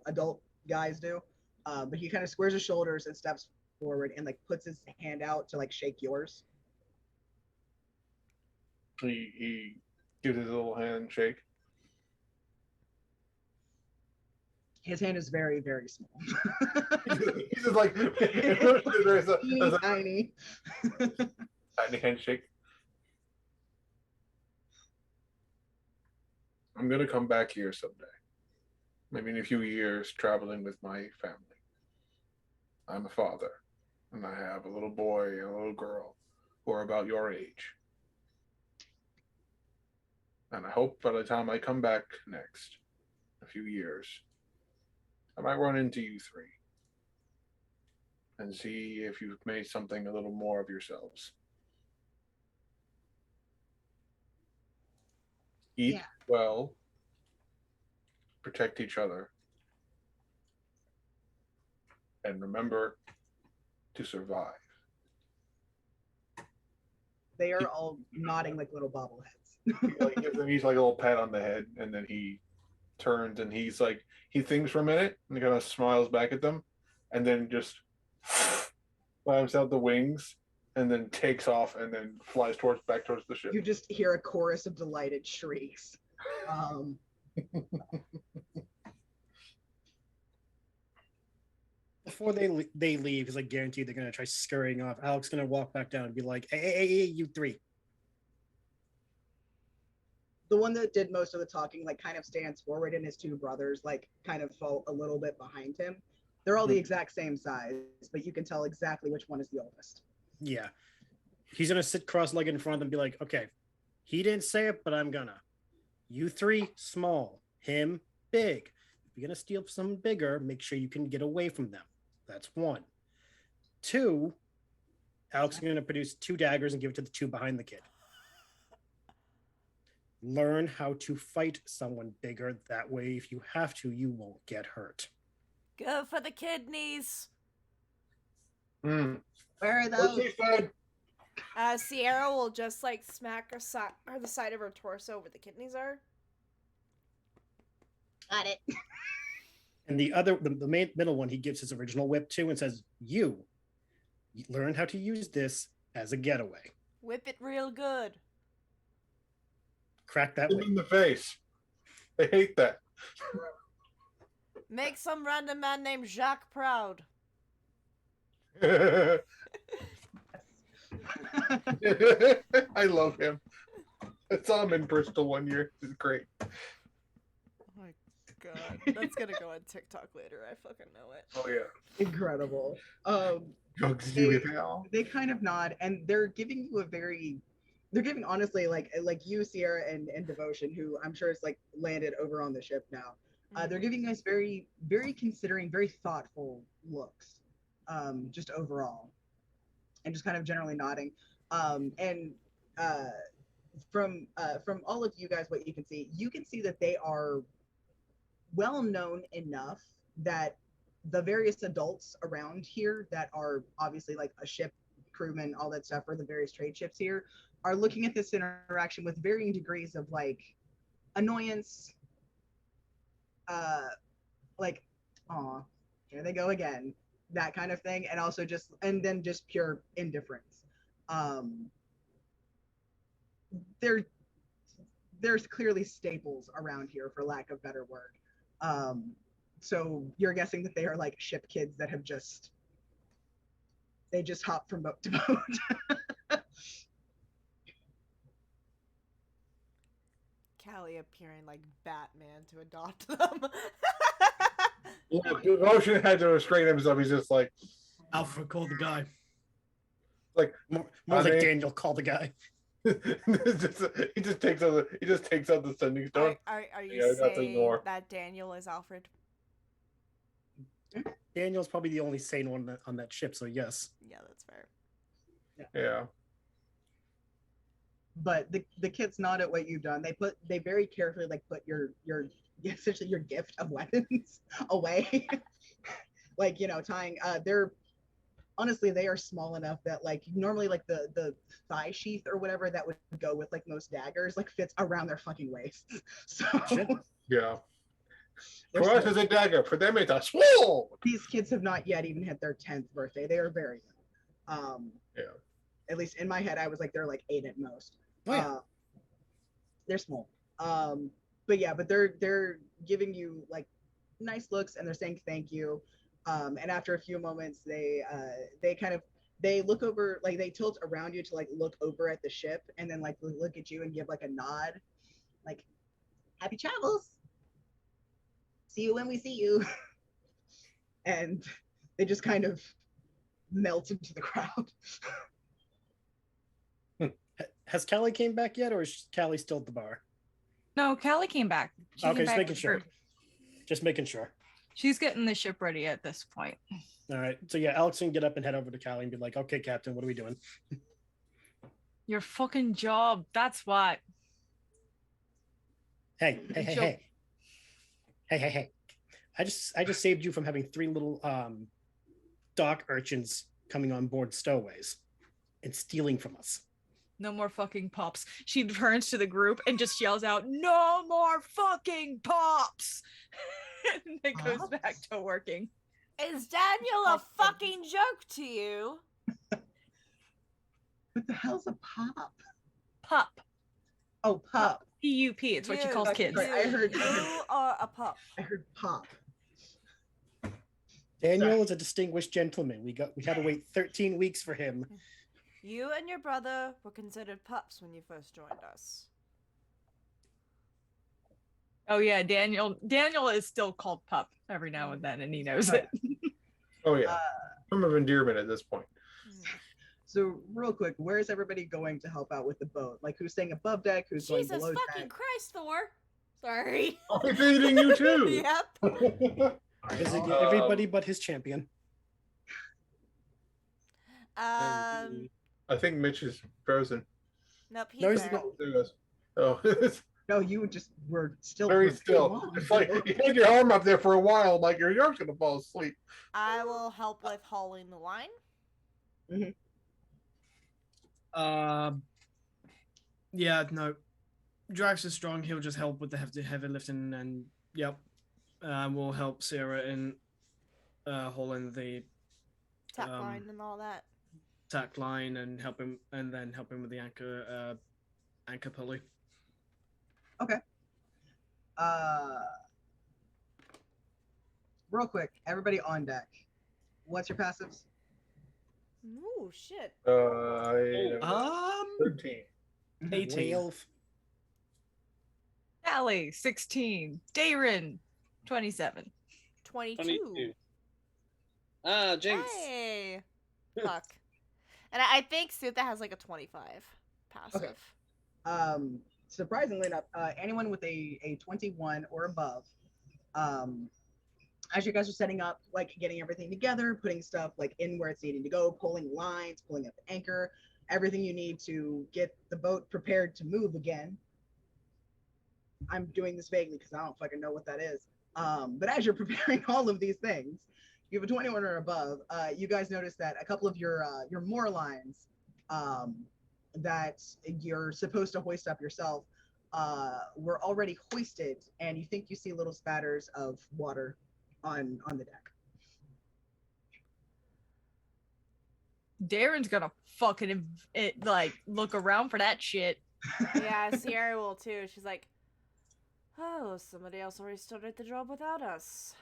Speaker 2: adult guys do. But he kind of squares his shoulders and steps forward and like puts his hand out to like shake yours.
Speaker 6: He gives his little handshake.
Speaker 2: His hand is very, very small.
Speaker 6: He's just like there's a
Speaker 2: Tiny.
Speaker 6: tiny handshake. I'm gonna come back here someday. Maybe in a few years, traveling with my family. I'm a father, and I have a little boy and a little girl who are about your age. And I hope by the time I come back next, a few years, I might run into you three and see if you've made something a little more of yourselves. Eat
Speaker 2: Yeah.
Speaker 6: well, protect each other, and remember to survive.
Speaker 2: They are all nodding like little bobbleheads.
Speaker 6: He gives him he's like a little pat on the head, and then he turns and he's like he thinks for a minute and he kind of smiles back at them, and then just flaps out the wings and then takes off and then flies back towards the ship.
Speaker 2: You just hear a chorus of delighted shrieks.
Speaker 4: Before they leave, because I guarantee they're gonna try scurrying off. Alex gonna walk back down and be like, "Hey, you three."
Speaker 2: The one that did most of the talking, like, kind of stands forward, and his two brothers, like, kind of fall a little bit behind him. They're all the exact same size, but you can tell exactly which one is the oldest.
Speaker 4: Yeah, he's gonna sit cross-legged in front of them and be like, "Okay, he didn't say it, but I'm gonna. You three, small. Him, big. If you're gonna steal someone bigger, make sure you can get away from them. That's one. Two, Alex is gonna produce 2 daggers and give it to the 2 behind the kid. Learn how to fight someone bigger. That way, if you have to, you won't get hurt."
Speaker 3: Go for the kidneys.
Speaker 2: Where are
Speaker 6: What's
Speaker 2: those?
Speaker 6: he said?
Speaker 3: Sierra will just like smack the side of her torso where the kidneys are.
Speaker 2: Got it.
Speaker 4: And the main middle one, he gives his original whip to and says, "You learn how to use this as a getaway.
Speaker 3: Whip it real good.
Speaker 4: Crack that
Speaker 6: Hit him
Speaker 4: whip."
Speaker 6: in the face. They hate that.
Speaker 3: Make some random man named Jacques proud.
Speaker 6: I love him. I saw him in Bristol one year. It's great.
Speaker 3: Oh my god. That's gonna go on TikTok later. I fucking know it.
Speaker 6: Oh yeah.
Speaker 2: Incredible.
Speaker 6: Drugs
Speaker 2: They-
Speaker 6: do it all.
Speaker 2: They kind of nod, and they're giving you they're giving, honestly, like you, Sierra, and Devotion, who I'm sure is like landed over on the ship now. They're giving us very, very considering, very thoughtful looks, just overall, and just kind of generally nodding. And from all of you guys, what you can see that they are well known enough that the various adults around here that are obviously like a ship crewman, all that stuff, or the various trade ships here, are looking at this interaction with varying degrees of like annoyance, like, aw, here they go again, that kind of thing, and also just pure indifference. There's clearly staples around here, for lack of better word. So you're guessing that they are like ship kids that have just hop from boat to boat.
Speaker 3: Callie appearing like Batman to adopt them.
Speaker 6: Yeah, Devotion had to restrain himself. He's just like,
Speaker 5: Alpha, call the guy.
Speaker 6: like
Speaker 4: More like
Speaker 6: they-
Speaker 4: Daniel, call the guy.
Speaker 6: he just takes out the sending stone.
Speaker 3: Are you
Speaker 6: Yeah, that's
Speaker 3: saying
Speaker 6: ignore.
Speaker 3: that Daniel is Alfred?
Speaker 4: Daniel's probably the only sane one on that ship, so yes.
Speaker 3: Yeah, that's fair.
Speaker 6: Yeah.
Speaker 2: But the kids nod at what you've done. They very carefully like put your essentially your gift of weapons away. Like, tying they're honestly, they are small enough that like normally like the thigh sheath or whatever that would go with like most daggers like fits around their fucking waists. So
Speaker 6: Yeah.
Speaker 2: They're
Speaker 6: For us,
Speaker 2: small.
Speaker 6: it's a dagger. For them, it's a sword.
Speaker 2: These kids have not yet even hit their 10th birthday. They are very young.
Speaker 6: Yeah.
Speaker 2: At least in my head, I was like, they're like 8 at most.
Speaker 4: Oh, yeah.
Speaker 2: They're small. But they're giving you like nice looks and they're saying thank you. And after a few moments, they look over, like they tilt around you to like look over at the ship and then like look at you and give like a nod, like happy travels. See you when we see you. And they just kind of melt into the crowd.
Speaker 4: Has Callie came back yet, or is Callie still at the bar?
Speaker 7: No, Callie came back. She
Speaker 4: Okay,
Speaker 7: came
Speaker 4: just
Speaker 7: back
Speaker 4: making sure.
Speaker 7: for-
Speaker 4: Just making sure.
Speaker 7: She's getting the ship ready at this point.
Speaker 4: All right. So yeah, Alex can get up and head over to Callie and be like, "Okay, Captain, what are we doing?"
Speaker 7: Your fucking job. That's what.
Speaker 4: Hey.
Speaker 7: Joe-
Speaker 4: Hey. I just saved you from having 3 little dock urchins coming on board stowaways and stealing from us.
Speaker 7: No more fucking pops. She turns to the group and just yells out, "No more fucking pops!" And then goes
Speaker 2: Pops?
Speaker 7: back to working.
Speaker 3: Is Daniel a fucking joke to you?
Speaker 2: What the hell's a pop?
Speaker 7: Pup.
Speaker 2: Oh, pup.
Speaker 7: P-U-P. It's what she
Speaker 3: You-
Speaker 7: calls
Speaker 2: Okay,
Speaker 7: kids.
Speaker 2: sorry. I heard-
Speaker 3: You are a pup.
Speaker 2: I heard pop.
Speaker 4: Daniel
Speaker 2: Sorry.
Speaker 4: is a distinguished gentleman. We had to wait 13 weeks for him.
Speaker 3: You and your brother were considered pups when you first joined us.
Speaker 7: Oh yeah, Daniel is still called Pup every now and then, and he knows it.
Speaker 6: Oh yeah.
Speaker 2: Uh,
Speaker 6: Term of endearment at this point.
Speaker 2: So real quick, where is everybody going to help out with the boat? Like who's staying above deck? Who's going
Speaker 3: Jesus
Speaker 2: below
Speaker 3: fucking
Speaker 2: deck?
Speaker 3: Christ, Thor. Sorry.
Speaker 6: I'm feeding you too.
Speaker 3: Yep.
Speaker 4: Visiting everybody but his champion.
Speaker 6: I think Mitch is frozen.
Speaker 3: Nope, he's
Speaker 4: No, he's
Speaker 3: there.
Speaker 4: not.
Speaker 6: There he goes. Oh, it's
Speaker 2: No, you just were still
Speaker 6: very
Speaker 2: for too
Speaker 6: still.
Speaker 2: long.
Speaker 6: It's like you had your arm up there for a while, like your arm's gonna fall asleep.
Speaker 3: I will help with hauling the line.
Speaker 5: Yeah, no. Drax is strong. He'll just help with the heavy lifting, and yep, we'll help Sarah in hauling the
Speaker 3: Tap line and all that.
Speaker 5: tack line and help him with the anchor pulley.
Speaker 2: Real quick, everybody on deck. What's your passives?
Speaker 3: Ooh, shit.
Speaker 6: I am 13.
Speaker 5: 18.
Speaker 4: Whale.
Speaker 7: Callie, 16. Darren, 27.
Speaker 3: 22.
Speaker 8: 22. Ah, Jinx.
Speaker 3: Hey. Fuck. And I think Sutha has like a 25 passive.
Speaker 2: Surprisingly enough, anyone with a 21 or above, as you guys are setting up, like getting everything together, putting stuff like in where it's needing to go, pulling lines, pulling up the anchor, everything you need to get the boat prepared to move again. I'm doing this vaguely because I don't fucking know what that is. But as you're preparing all of these things, you have a 21 or above. You guys notice that a couple of your moor lines that you're supposed to hoist up yourself were already hoisted, and you think you see little spatters of water on the deck.
Speaker 7: Darren's gonna fucking like look around for that shit.
Speaker 3: Yeah, Sierra will too. She's like, oh, somebody else already started the job without us.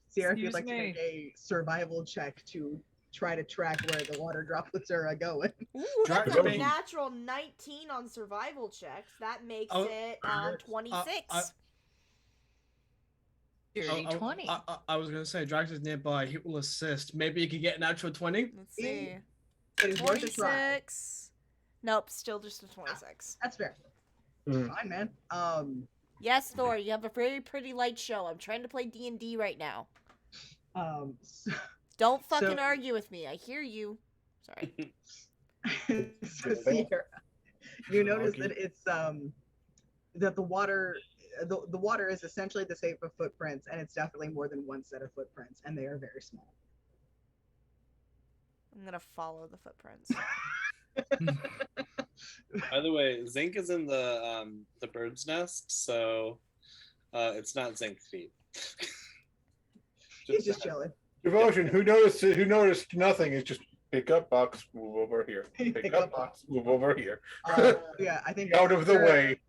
Speaker 2: Sierra, if you'd
Speaker 7: Excuse
Speaker 2: like to
Speaker 7: me.
Speaker 2: make a survival check to try to track where the water droplets are going.
Speaker 3: Ooh,
Speaker 5: Drax
Speaker 3: that's a
Speaker 5: being-
Speaker 3: natural 19 on survival checks. That makes
Speaker 5: Oh,
Speaker 3: it 26.
Speaker 7: Dirty 20.
Speaker 5: I was gonna say Drax is nearby. He will assist. Maybe he could get an actual 20.
Speaker 3: Let's see.
Speaker 2: It is worth a try.
Speaker 3: 26. Nope, still just a 26.
Speaker 2: That's fair.
Speaker 6: Mhm.
Speaker 2: Fine, man.
Speaker 3: Yes, Thor, you have a very pretty light show. I'm trying to play D&D right now.
Speaker 2: So,
Speaker 3: Don't fucking
Speaker 2: So-
Speaker 3: argue with me. I hear you. Sorry.
Speaker 2: so Sierra, you notice that it's that the water is essentially the shape of footprints, and it's definitely more than one set of footprints, and they are very small.
Speaker 3: I'm gonna follow the footprints.
Speaker 8: By the way, Zinc is in the bird's nest, so it's not Zinc's feet.
Speaker 2: He's just chilling.
Speaker 6: Devotion. Who noticed? Who noticed nothing? It's just pick up box, move over here. Pick up box, move over here.
Speaker 2: Yeah, I think
Speaker 6: Out of the way.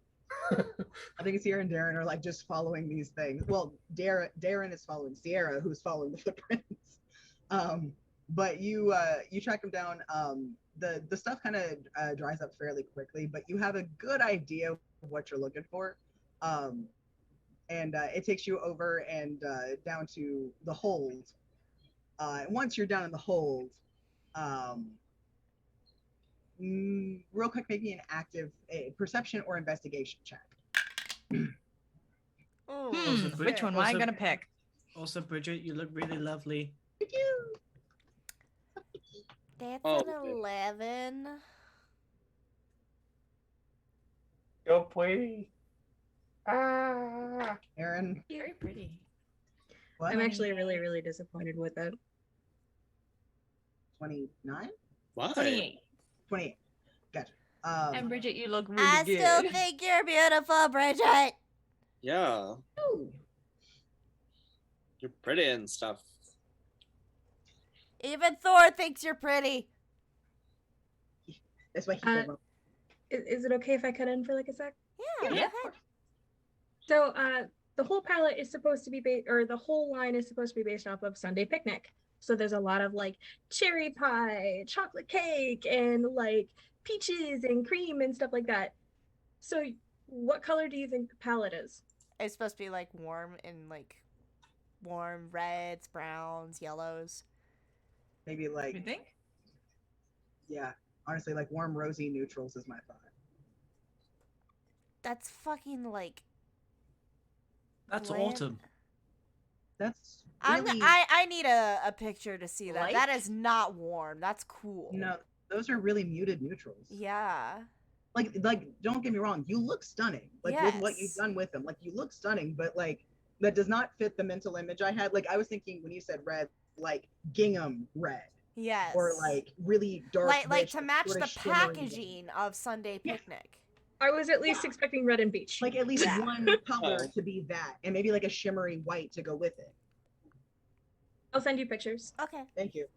Speaker 2: I think Sierra and Darren are like just following these things. Well, Darren is following Sierra, who's following the footprints. But you track them down. The stuff kind of dries up fairly quickly, but you have a good idea of what you're looking for. And it takes you over and down to the hold. Once you're down in the hold, real quick, make me an active perception or investigation check.
Speaker 7: Which one am I gonna pick?
Speaker 5: Also, Bridget, you look really lovely.
Speaker 2: Thank you.
Speaker 3: That's
Speaker 8: Oh,
Speaker 3: an
Speaker 8: okay.
Speaker 3: 11.
Speaker 6: Go, Queenie. Ah.
Speaker 2: Aaron,
Speaker 7: Very pretty.
Speaker 2: what?
Speaker 9: I'm actually really, really disappointed with it.
Speaker 2: 29?
Speaker 8: Why?
Speaker 7: 28.
Speaker 2: 28. Gotcha.
Speaker 7: And Bridget, you look really
Speaker 3: I
Speaker 7: good.
Speaker 3: still think you're beautiful, Bridget.
Speaker 8: Yeah, you're pretty and stuff.
Speaker 3: Even Thor thinks you're pretty.
Speaker 2: That's why he
Speaker 9: Is it okay if I cut in for like a sec?
Speaker 3: Yeah, go
Speaker 7: Yeah.
Speaker 3: ahead.
Speaker 9: So, the whole palette is supposed to be the whole line is supposed to be based off of Sunday Picnic. So there's a lot of like cherry pie, chocolate cake, and like peaches and cream and stuff like that. So, what color do you think the palette is?
Speaker 3: It's supposed to be like warm and like warm reds, browns, yellows.
Speaker 2: maybe
Speaker 7: You
Speaker 2: like,
Speaker 7: think?
Speaker 2: yeah, honestly, like warm rosy neutrals is my thought.
Speaker 3: That's fucking like.
Speaker 5: That's
Speaker 3: bland.
Speaker 5: autumn.
Speaker 2: That's
Speaker 3: I'm.
Speaker 2: really
Speaker 3: I need a picture to see that. That
Speaker 7: Like?
Speaker 3: is not warm. That's cool.
Speaker 2: no. Those are really muted neutrals.
Speaker 3: Yeah.
Speaker 2: Like don't get me wrong, you look stunning. Like with what you've
Speaker 3: Yes.
Speaker 2: done with them, like you look stunning, but like that does not fit the mental image I had. Like I was thinking when you said red, like gingham red,
Speaker 3: Yes.
Speaker 2: or like really dark,
Speaker 3: like
Speaker 2: rich,
Speaker 3: to match
Speaker 2: sort
Speaker 3: the
Speaker 2: of shimmery
Speaker 3: packaging of Sunday
Speaker 2: Yeah.
Speaker 3: Picnic.
Speaker 9: I was at least expecting red and beach.
Speaker 2: like at least
Speaker 3: Yeah.
Speaker 2: one color
Speaker 8: Oh.
Speaker 2: to be that, and maybe like a shimmery white to go with it.
Speaker 9: I'll send you pictures.
Speaker 3: Okay.
Speaker 2: Thank you.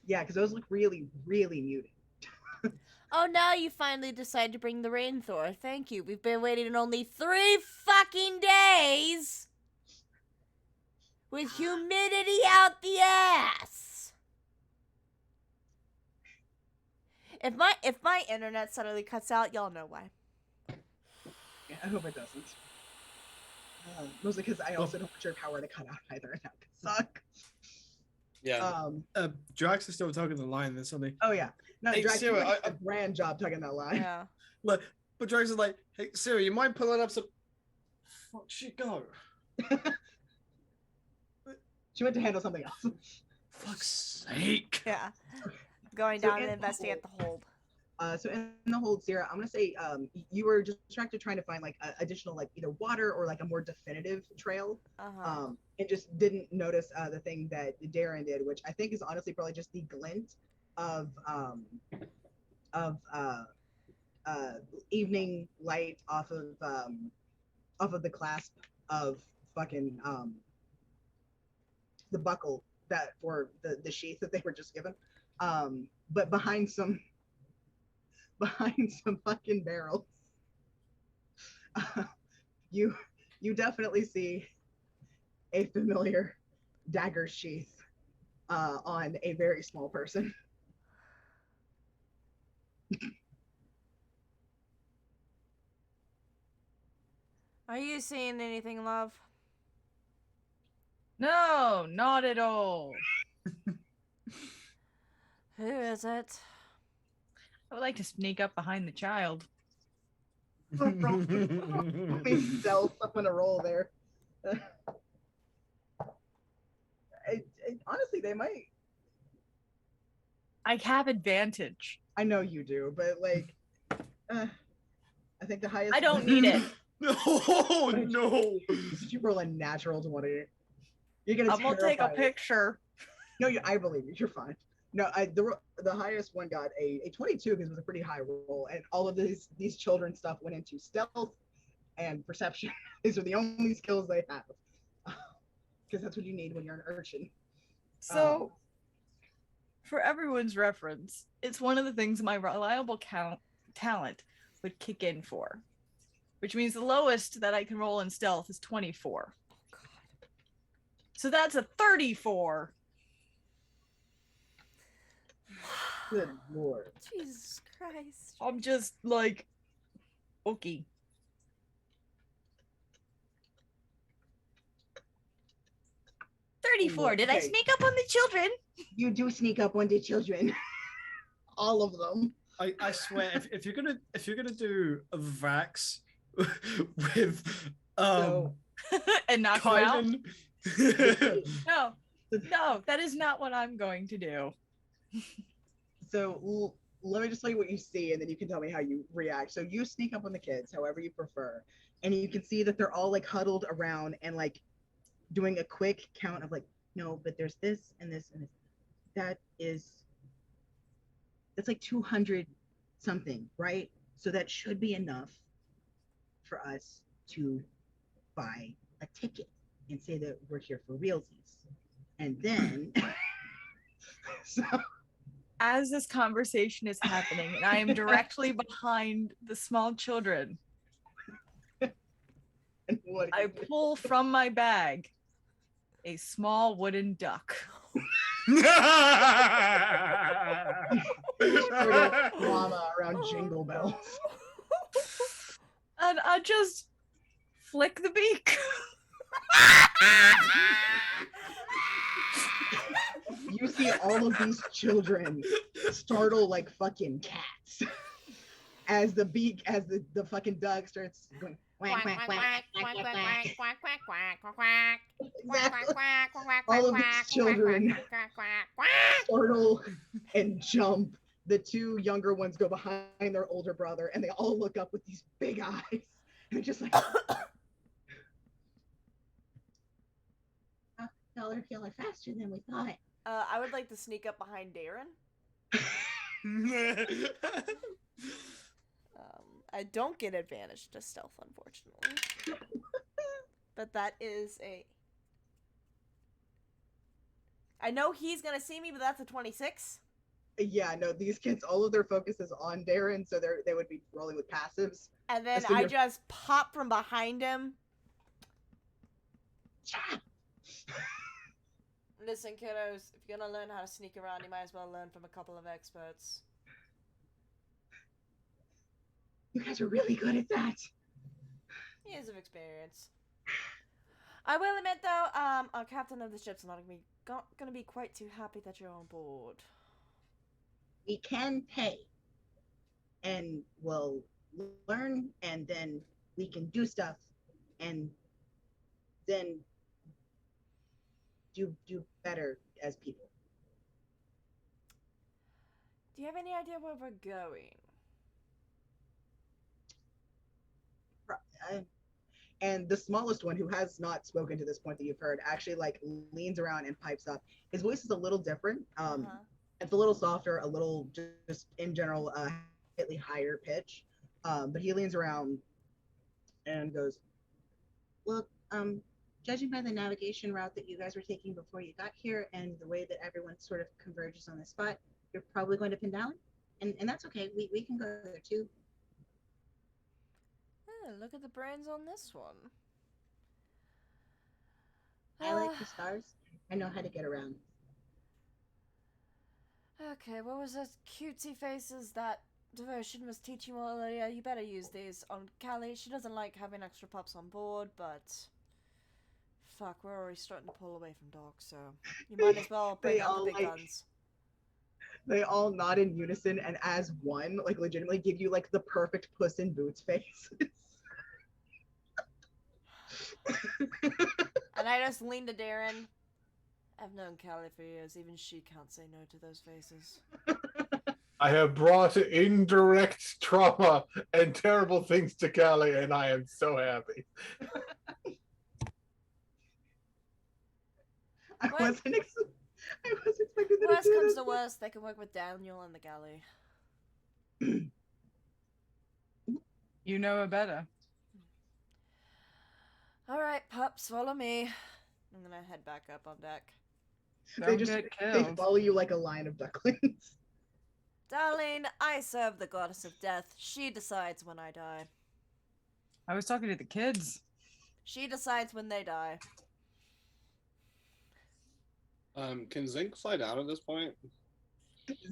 Speaker 2: Yeah, because those look really, really muted.
Speaker 3: Oh, now you finally decide to bring the rain, Thor. Thank you. We've been waiting only 3 fucking days with humidity out the ass. If my internet suddenly cuts out, y'all know why.
Speaker 2: Yeah, I hope it doesn't. Mostly because I also don't want your power to cut out either, and that could suck.
Speaker 8: Yeah.
Speaker 5: Drax is still tugging the line. There's something.
Speaker 2: Oh yeah. No,
Speaker 5: Hey,
Speaker 2: Drax, you
Speaker 5: Sarah,
Speaker 2: did a grand job tugging that line.
Speaker 3: Yeah.
Speaker 5: But Drax is like, hey, Sarah, you mind pulling up some? Fuck, she go.
Speaker 2: She went to handle something else.
Speaker 5: Fuck's sake.
Speaker 3: Yeah. Going
Speaker 2: So
Speaker 3: down
Speaker 2: in
Speaker 3: and
Speaker 2: the
Speaker 3: investigate the hold.
Speaker 2: So in the hold, Sarah, I'm gonna say you were just distracted trying to find like additional like either water or like a more definitive trail,
Speaker 3: Uh-huh.
Speaker 2: and just didn't notice the thing that Darren did, which I think is honestly probably just the glint of evening light off of the clasp of fucking the buckle that for the sheath that they were just given, but behind some fucking barrels, you definitely see a familiar dagger sheath on a very small person.
Speaker 3: Are you seeing anything, love?
Speaker 7: No, not at all.
Speaker 3: Who is it?
Speaker 7: I would like to sneak up behind the child.
Speaker 2: Please tell someone to roll there. Honestly, they might.
Speaker 7: I have advantage.
Speaker 2: I know you do, but like, I think the highest.
Speaker 7: I don't need it.
Speaker 5: No, no.
Speaker 2: Did you roll a natural 20? You're gonna.
Speaker 7: I'm gonna take a
Speaker 2: terrify me.
Speaker 7: picture.
Speaker 2: No, I believe you. You're fine. No, the highest one got a 22 because it was a pretty high roll, and all of these children stuff went into stealth and perception. These are the only skills they have, because that's what you need when you're an urchin.
Speaker 7: So, for everyone's reference, it's one of the things my reliable talent would kick in for, which means the lowest that I can roll in stealth is 24.
Speaker 3: Oh, God.
Speaker 7: So that's a 34.
Speaker 2: Good lord.
Speaker 3: Jesus Christ.
Speaker 7: I'm just like, okay. Did I
Speaker 2: Okay.
Speaker 7: sneak up on the children?
Speaker 2: You do sneak up on the children. All of them.
Speaker 5: I swear, if you're gonna do a Vax with
Speaker 2: So-
Speaker 7: And knock you out?
Speaker 5: Kylan,
Speaker 7: No, that is not what I'm going to do.
Speaker 2: So let me just tell you what you see, and then you can tell me how you react. So you sneak up on the kids, however you prefer, and you can see that they're all like huddled around and like doing a quick count of like, no, but there's this and this and this. That's like 200 something, right? So that should be enough for us to buy a ticket and say that we're here for realsies. And then, so
Speaker 7: As this conversation is happening, and I am directly behind the small children,
Speaker 2: what
Speaker 7: I pull from my bag a small wooden duck.
Speaker 2: drama around Jingle Bells.
Speaker 7: And I just flick the beak.
Speaker 2: You see all of these children startle like fucking cats as the fucking duck starts going quack quack quack quack quack quack. Exactly. All of these children startle and jump. The two younger ones go behind their older brother, and they all look up with these big eyes. And they're just like, y'all are faster than we thought.
Speaker 3: I would like to sneak up behind Darren. I don't get advantage to stealth, unfortunately. But that is a... I know he's gonna see me, but that's a 26.
Speaker 2: Yeah, no, these kids, all of their focus is on Darren, so they would be rolling with passives.
Speaker 3: And then
Speaker 2: So
Speaker 3: I
Speaker 2: you're-
Speaker 3: just pop from behind him. Listen, kiddos, if you're gonna learn how to sneak around, you might as well learn from a couple of experts.
Speaker 2: You guys are really good at that.
Speaker 3: Years of experience. I will admit, though, our captain of the ship's not gonna be quite too happy that you're on board.
Speaker 2: We can pay, and we'll learn, and then we can do stuff, and then do better as people.
Speaker 3: Do you have any idea where we're going?
Speaker 2: And the smallest one, who has not spoken to this point that you've heard, actually like leans around and pipes up. His voice is a little different. It's a little softer, a little just in general, slightly higher pitch. But he leans around and goes, well, judging by the navigation route that you guys were taking before you got here and the way that everyone sort of converges on the spot, you're probably going to Pendalen. And that's okay. We can go there too.
Speaker 3: Oh, look at the brains on this one.
Speaker 2: I like the stars. I know how to get around.
Speaker 3: Okay, what was those cutesy faces that Devotion was teaching you earlier? You better use these on Callie. She doesn't like having extra pups on board, but... Fuck, we're already starting to pull away from dogs, so... You might as well bring out the big guns.
Speaker 2: They all nod in unison and as one, like legitimately give you like the perfect Puss in Boots face.
Speaker 3: And I just lean to Darren. I've known Callie for years. Even she can't say no to those faces.
Speaker 6: I have brought indirect trauma and terrible things to Callie, and I am so happy.
Speaker 2: I wasn't expecting gonna
Speaker 3: Worst
Speaker 2: do
Speaker 3: comes
Speaker 2: this.
Speaker 3: to worst, they can work with Daniel in the galley.
Speaker 7: You know it better.
Speaker 3: Alright, pups, follow me. I'm gonna head back up on deck.
Speaker 2: They
Speaker 7: Don't
Speaker 2: just
Speaker 7: get
Speaker 2: they
Speaker 7: killed.
Speaker 2: follow you like a line of ducklings.
Speaker 3: Darling, I serve the goddess of death. She decides when I die.
Speaker 7: I was talking to the kids.
Speaker 3: She decides when they die.
Speaker 8: Can Zinc fly down at this point?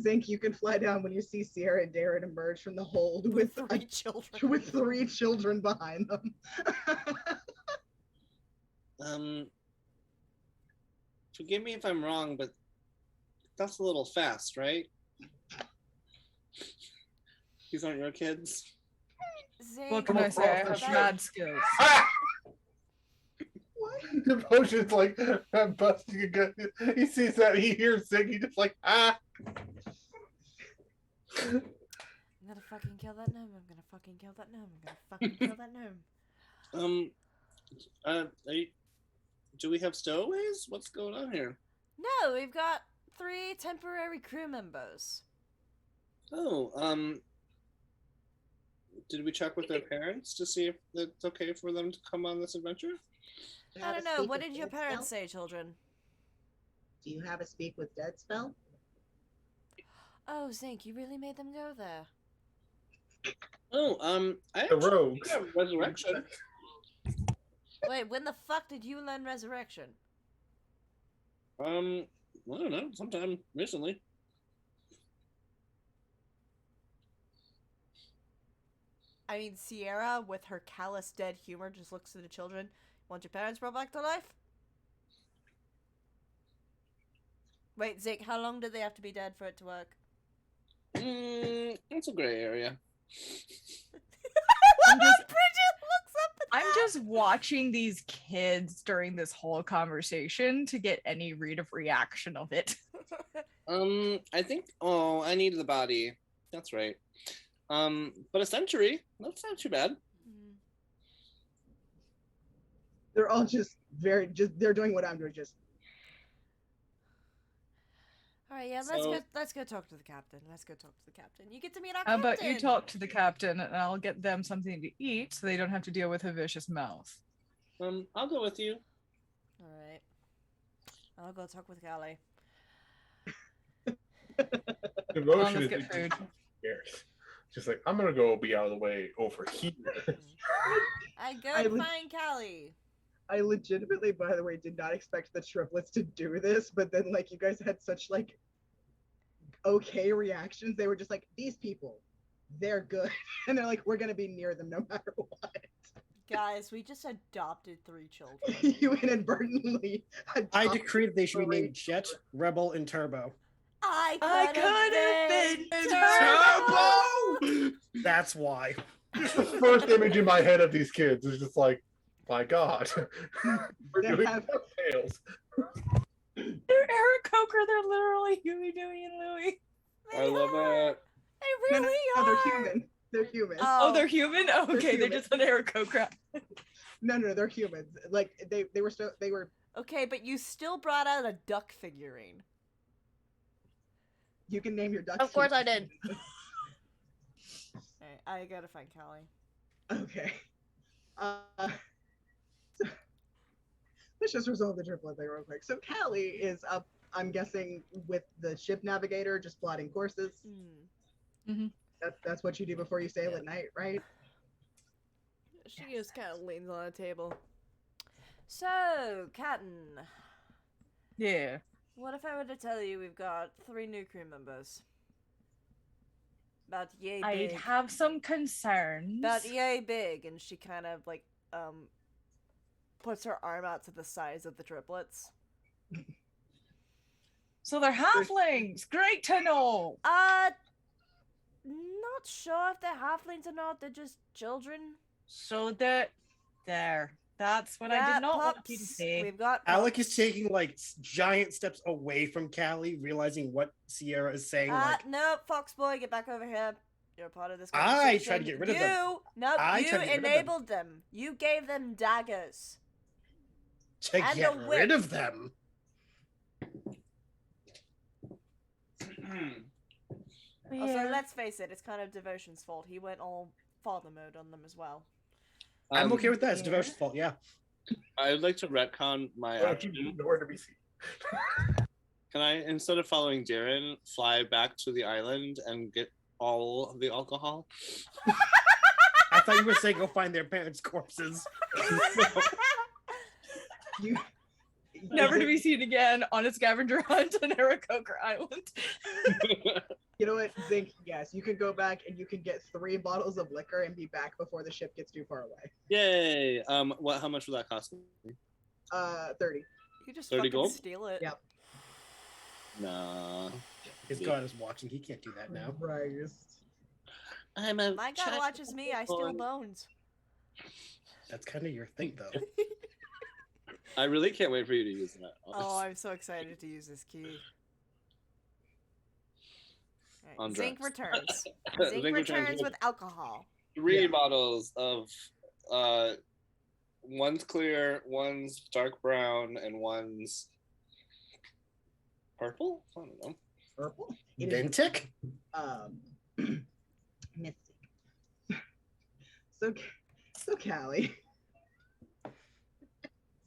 Speaker 2: Zinc, you can fly down when you see Sierra and Darren emerge from the hold with
Speaker 3: 3 children.
Speaker 2: with 3 children behind them.
Speaker 8: Forgive me if I'm wrong, but that's a little fast, right? These aren't your kids.
Speaker 3: Zing,
Speaker 7: What can I say? I have
Speaker 3: that-
Speaker 7: mad skills.
Speaker 6: Ah!
Speaker 2: What?
Speaker 6: Devotion's like, I'm busting a gun. He sees that, he hears Zig, he just like, ah!
Speaker 3: I'm gonna fucking kill that gnome. I'm gonna fucking kill that gnome. I'm gonna fucking kill that gnome.
Speaker 8: Do we have stowaways? What's going on here?
Speaker 3: No, we've got 3 temporary crew members.
Speaker 8: Oh, did we check with their parents to see if it's okay for them to come on this adventure?
Speaker 3: I don't know. What did your parents say, children?
Speaker 2: Do you have a speak with dead spell?
Speaker 3: Oh, Zink, you really made them go there.
Speaker 8: Oh, I
Speaker 6: The
Speaker 8: actually
Speaker 6: rogues.
Speaker 8: have resurrection.
Speaker 3: Wait, when the fuck did you learn resurrection?
Speaker 8: I don't know, sometime recently.
Speaker 3: I mean, Sierra, with her callous dead humor, just looks at the children. Want your parents brought back to life? Wait, Zeke, how long do they have to be dead for it to work?
Speaker 8: It's a gray area.
Speaker 7: I'm just,
Speaker 3: Bridget looks up at
Speaker 7: I'm
Speaker 3: that.
Speaker 7: just watching these kids during this whole conversation to get any read of reaction of it.
Speaker 8: I think. Oh, I need the body. That's right. But a century. That's not too bad.
Speaker 2: They're all just they're doing what I'm doing, just
Speaker 3: All right, yeah, let's go talk to the captain. Let's go talk to the captain. You get to meet our
Speaker 7: How
Speaker 3: captain.
Speaker 7: about you talk to the captain and I'll get them something to eat so they don't have to deal with a vicious mouth.
Speaker 8: I'll go with you.
Speaker 3: All right. I'll go talk with Callie.
Speaker 6: Devotion
Speaker 7: Let's
Speaker 6: is
Speaker 7: get food.
Speaker 6: scarce. Just like, I'm gonna go be out of the way over here.
Speaker 3: I go
Speaker 2: I
Speaker 3: to
Speaker 2: would-
Speaker 3: find Callie.
Speaker 2: I legitimately, by the way, did not expect the triplets to do this, but then like you guys had such like okay reactions. They were just like, these people, they're good. And they're like, we're gonna be near them no matter what.
Speaker 3: Guys, we just adopted 3 children.
Speaker 2: You inadvertently
Speaker 4: I
Speaker 2: adopted
Speaker 4: decree that they should be
Speaker 2: three
Speaker 4: named Jet, Rebel, and Turbo.
Speaker 3: I
Speaker 7: I
Speaker 3: could have
Speaker 7: could've
Speaker 3: been
Speaker 7: been
Speaker 3: Turbo.
Speaker 4: That's why.
Speaker 6: The first image in my head of these kids is just like, my God, we're
Speaker 2: They
Speaker 6: doing
Speaker 2: have-
Speaker 6: tails.
Speaker 7: They're Eric Coker. They're literally Huey, Dewey, and Louie.
Speaker 8: I love it.
Speaker 3: They really
Speaker 2: no,
Speaker 3: are.
Speaker 2: they're human. They're human.
Speaker 7: Oh, they're human? Oh,
Speaker 2: They're
Speaker 7: okay, they're
Speaker 2: human.
Speaker 7: just an Eric Coker.
Speaker 2: No, they're humans. Like they were.
Speaker 3: Okay, but you still brought out a duck figurine.
Speaker 2: You can name your ducks.
Speaker 3: Of course I did. Alright, I gotta find Callie.
Speaker 2: Okay. So, let's just resolve the triplet thing real quick. So Callie is up, I'm guessing, with the ship navigator, just plotting courses. That's what you do before you sail at night, right?
Speaker 3: She just kind of leans on a table. So, Captain,
Speaker 7: Yeah.
Speaker 3: what if I were to tell you we've got 3 new crew members? About yay
Speaker 7: I'd
Speaker 3: big.
Speaker 7: have some concerns.
Speaker 3: About yay big, and she kind of like puts her arm out to the size of the triplets.
Speaker 7: So they're halflings. Great to know.
Speaker 3: Not sure if they're halflings or not. They're just children.
Speaker 7: So that there. That's what I
Speaker 3: Yeah,
Speaker 7: did not want you to
Speaker 3: pups.
Speaker 7: say.
Speaker 3: We've got
Speaker 4: Alec
Speaker 3: pups.
Speaker 4: is taking like giant steps away from Callie, realizing what Sierra is saying. Like,
Speaker 3: No, Fox boy, get back over here. You're a part of this
Speaker 4: I
Speaker 3: conversation.
Speaker 4: tried to get rid of them.
Speaker 3: No,
Speaker 4: I
Speaker 3: you
Speaker 4: tried to get rid of them.
Speaker 3: enabled them. You gave them daggers.
Speaker 4: to
Speaker 3: and
Speaker 4: get
Speaker 3: a whip.
Speaker 4: rid of them.
Speaker 3: Also, let's face it, it's kind of Devotion's fault. He went all father mode on them as well.
Speaker 4: I'm okay with that. It's Devotion's fault. Yeah.
Speaker 8: I would like to retcon my action.
Speaker 6: Nowhere to be seen.
Speaker 8: Can I, instead of following Darren, fly back to the island and get all of the alcohol?
Speaker 4: I thought you were saying go find their parents' corpses.
Speaker 2: You,
Speaker 7: Never to be seen again on a scavenger hunt on Aarakocra Island.
Speaker 2: You know what, Zink? Yes, you can go back and you can get 3 bottles of liquor and be back before the ship gets too far away.
Speaker 8: Yay! What? How much would that cost me?
Speaker 2: 30.
Speaker 3: You just
Speaker 8: 30
Speaker 3: fucking
Speaker 8: gold?
Speaker 3: steal it.
Speaker 2: Yep.
Speaker 8: Nah.
Speaker 4: His god is watching. He can't do that now.
Speaker 2: Christ.
Speaker 8: I'm a
Speaker 3: My god watches me. I steal bones.
Speaker 4: That's kind of your thing, though.
Speaker 8: I really can't wait for you to use that.
Speaker 3: Oh, I'm so excited to use this key.
Speaker 8: On
Speaker 3: Zinc
Speaker 8: drugs.
Speaker 3: returns. Zinc
Speaker 8: Zinc
Speaker 3: returns with alcohol.
Speaker 8: 3 bottles of one's clear, one's dark brown, and one's purple. I don't know.
Speaker 2: Purple? It is,
Speaker 4: Ventic?
Speaker 2: Mystic. So Callie.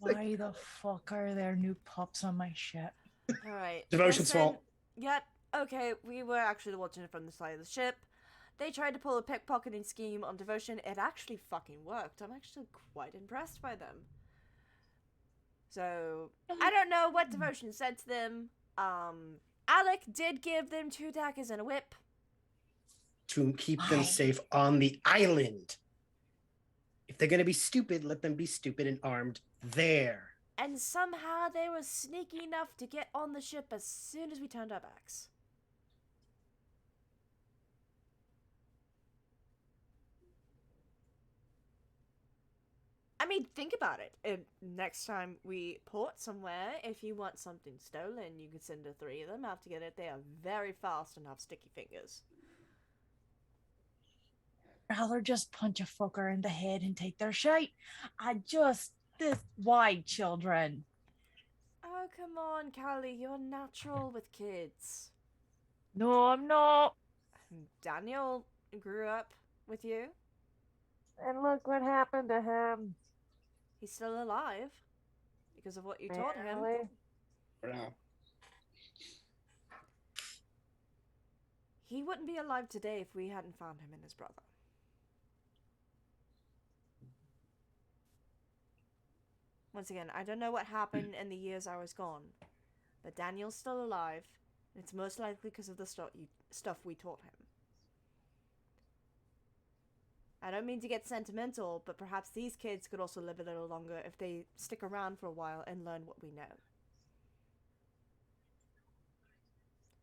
Speaker 7: Why the fuck are there new pups on my ship?
Speaker 3: All right.
Speaker 4: Devotion's
Speaker 3: listen,
Speaker 4: fault.
Speaker 3: Yep. Okay, we were actually watching it from the side of the ship. They tried to pull a pickpocketing scheme on Devotion. It actually fucking worked. I'm actually quite impressed by them. So, I don't know what Devotion said to them. Alec did give them 2 daggers and a whip.
Speaker 4: To keep them safe on the island. If they're going to be stupid, let them be stupid and armed there.
Speaker 3: And somehow they were sneaky enough to get on the ship as soon as we turned our backs. I mean, think about it. Next time we port somewhere, if you want something stolen, you can send the 3 of them out to get it. They are very fast and have sticky fingers.
Speaker 7: Rather just punch a fucker in the head and take their shite. Why, children?
Speaker 3: Oh, come on, Callie. You're natural with kids.
Speaker 7: No, I'm not.
Speaker 3: Daniel grew up with you.
Speaker 10: And look what happened to him.
Speaker 3: He's still alive because of what you taught him.
Speaker 10: Really?
Speaker 8: For now.
Speaker 3: He wouldn't be alive today if we hadn't found him and his brother. Once again, I don't know what happened in the years I was gone, but Daniel's still alive, and it's most likely because of the stuff we taught him. I don't mean to get sentimental, but perhaps these kids could also live a little longer if they stick around for a while and learn what we know.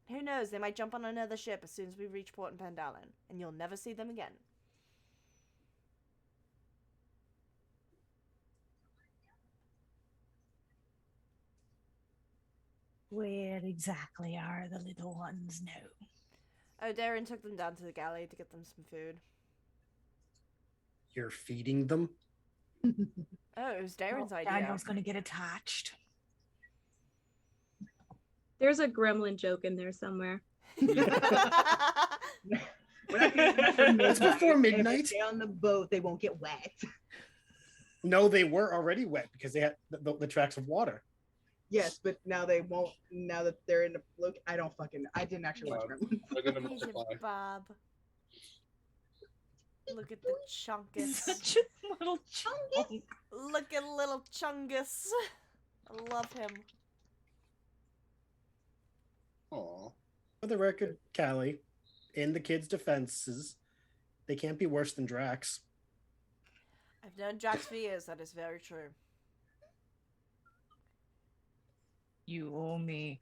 Speaker 3: Who knows, they might jump on another ship as soon as we reach Port and Pandalin, and you'll never see them again.
Speaker 7: Where exactly are the little ones now?
Speaker 3: Oh, Darren took them down to the galley to get them some food.
Speaker 4: You're feeding them?
Speaker 3: Oh, it was Darren's idea.
Speaker 7: Daniel's gonna get attached.
Speaker 9: There's a gremlin joke in there somewhere.
Speaker 4: It's before midnight.
Speaker 2: If they stay on the boat, they won't get wet.
Speaker 4: No, they were already wet because they had the tracks of water.
Speaker 2: Yes, but now they won't. Now that they're in the look, I didn't actually watch Gremlins.
Speaker 8: They're gonna
Speaker 3: He's
Speaker 8: multiply.
Speaker 3: a Bob. Look at the chungus.
Speaker 7: Such a little chunk.
Speaker 3: Look at little chungus. I love him.
Speaker 8: Aw.
Speaker 4: For the record, Callie, in the kids' defenses, they can't be worse than Drax.
Speaker 3: I've known Drax for years, that is very true.
Speaker 7: You owe me.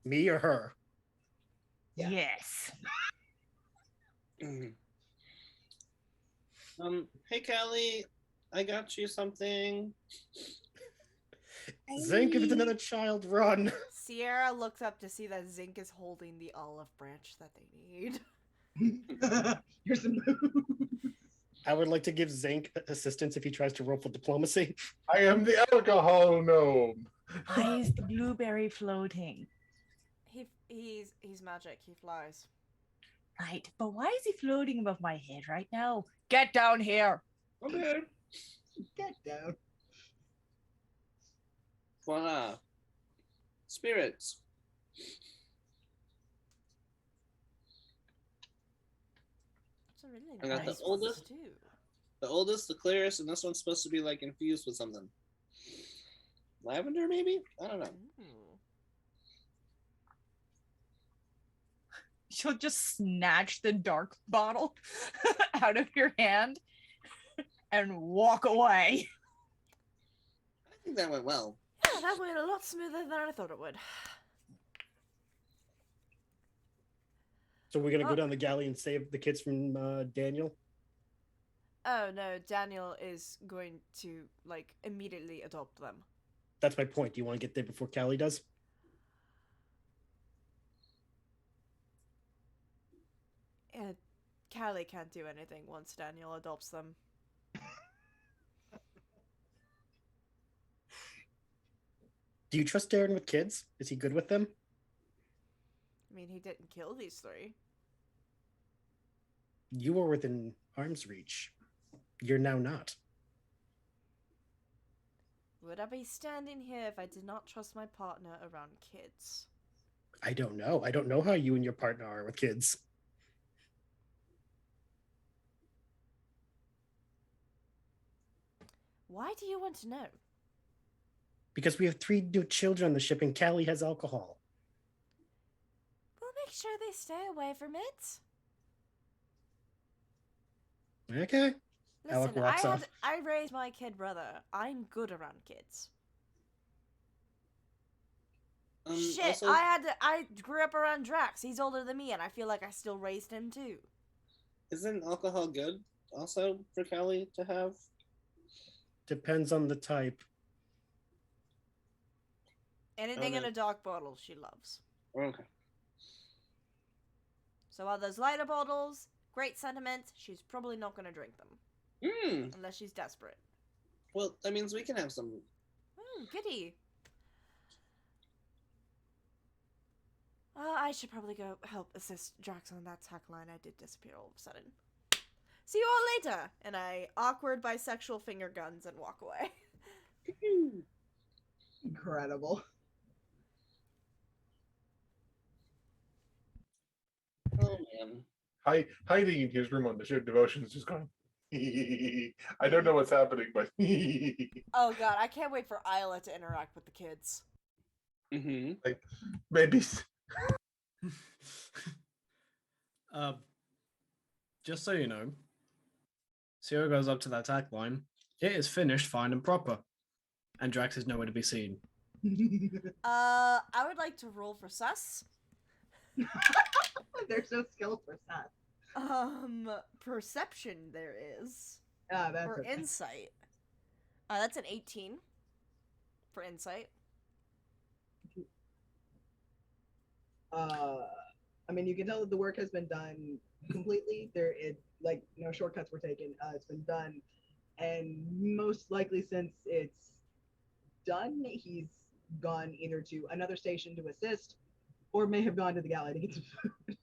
Speaker 4: Me or her?
Speaker 2: Yeah.
Speaker 7: Yes.
Speaker 8: Hey Callie, I got you something.
Speaker 4: Zink, if it's another child, run.
Speaker 3: Sierra looks up to see that Zinc is holding the olive branch that they need.
Speaker 2: Here's some food.
Speaker 4: I would like to give Zink assistance if he tries to roll for diplomacy.
Speaker 6: I am the alcohol gnome.
Speaker 7: Why is the blueberry floating?
Speaker 3: He's magic. He flies.
Speaker 7: Right, but why is he floating above my head right now? Get down here.
Speaker 8: Okay.
Speaker 2: Get down.
Speaker 8: Voila. Spirits.
Speaker 3: It's a really
Speaker 8: I got the
Speaker 3: nice one
Speaker 8: oldest.
Speaker 3: too.
Speaker 8: The oldest, the clearest, and this one's supposed to be like infused with something. Lavender, maybe? I don't know.
Speaker 3: Ooh.
Speaker 7: She'll just snatch the dark bottle out of your hand and walk away.
Speaker 8: I think that went well.
Speaker 3: Yeah, that went a lot smoother than I thought it would.
Speaker 4: So we're gonna go down the galley and save the kids from Daniel.
Speaker 3: Oh no, Daniel is going to like immediately adopt them.
Speaker 4: That's my point. Do you want to get there before Callie does?
Speaker 3: Callie can't do anything once Daniel adopts them.
Speaker 4: Do you trust Darren with kids? Is he good with them?
Speaker 3: I mean, he didn't kill these three.
Speaker 4: You were within arm's reach. You're now not.
Speaker 3: Would I be standing here if I did not trust my partner around kids?
Speaker 4: I don't know. I don't know how you and your partner are with kids.
Speaker 3: Why do you want to know?
Speaker 4: Because we have 3 new children on the ship and Callie has alcohol.
Speaker 3: We'll make sure they stay away from it.
Speaker 4: Okay. Alec
Speaker 3: Listen,
Speaker 4: walks off.
Speaker 3: I raised my kid brother. I'm good around kids. Shit,
Speaker 8: Also,
Speaker 3: I grew up around Drax. He's older than me, and I feel like I still raised him too.
Speaker 8: isn't alcohol good also for Callie to have?
Speaker 4: Depends on the type.
Speaker 3: Anything in
Speaker 8: no.
Speaker 3: a dark bottle, she loves.
Speaker 8: Okay.
Speaker 3: So while there's lighter bottles, great sentiment, she's probably not going to drink them. Unless she's desperate.
Speaker 8: Well, that means we can have some.
Speaker 3: Goody. I should probably go help assist Drax on that tack line. I did disappear all of a sudden. See you all later! And I awkward bisexual finger guns and walk away.
Speaker 2: Incredible.
Speaker 8: Oh man.
Speaker 6: Hiding in his room on the ship devotion is just going. I don't know what's happening, but
Speaker 3: Oh god, I can't wait for Isla to interact with the kids.
Speaker 8: Mm-hmm.
Speaker 6: like maybe
Speaker 5: Just so you know, Sierra goes up to that attack line. It is finished, fine and proper, and Drax is nowhere to be seen.
Speaker 3: I would like to roll for sus.
Speaker 2: There's no skill for that.
Speaker 3: Perception there is.
Speaker 2: That's
Speaker 3: Or
Speaker 2: okay.
Speaker 3: insight. That's an 18 for insight.
Speaker 2: I mean, you can tell that the work has been done completely. Like no shortcuts were taken. It's been done, and most likely since it's done, he's gone either to another station to assist, or may have gone to the galley to get some food.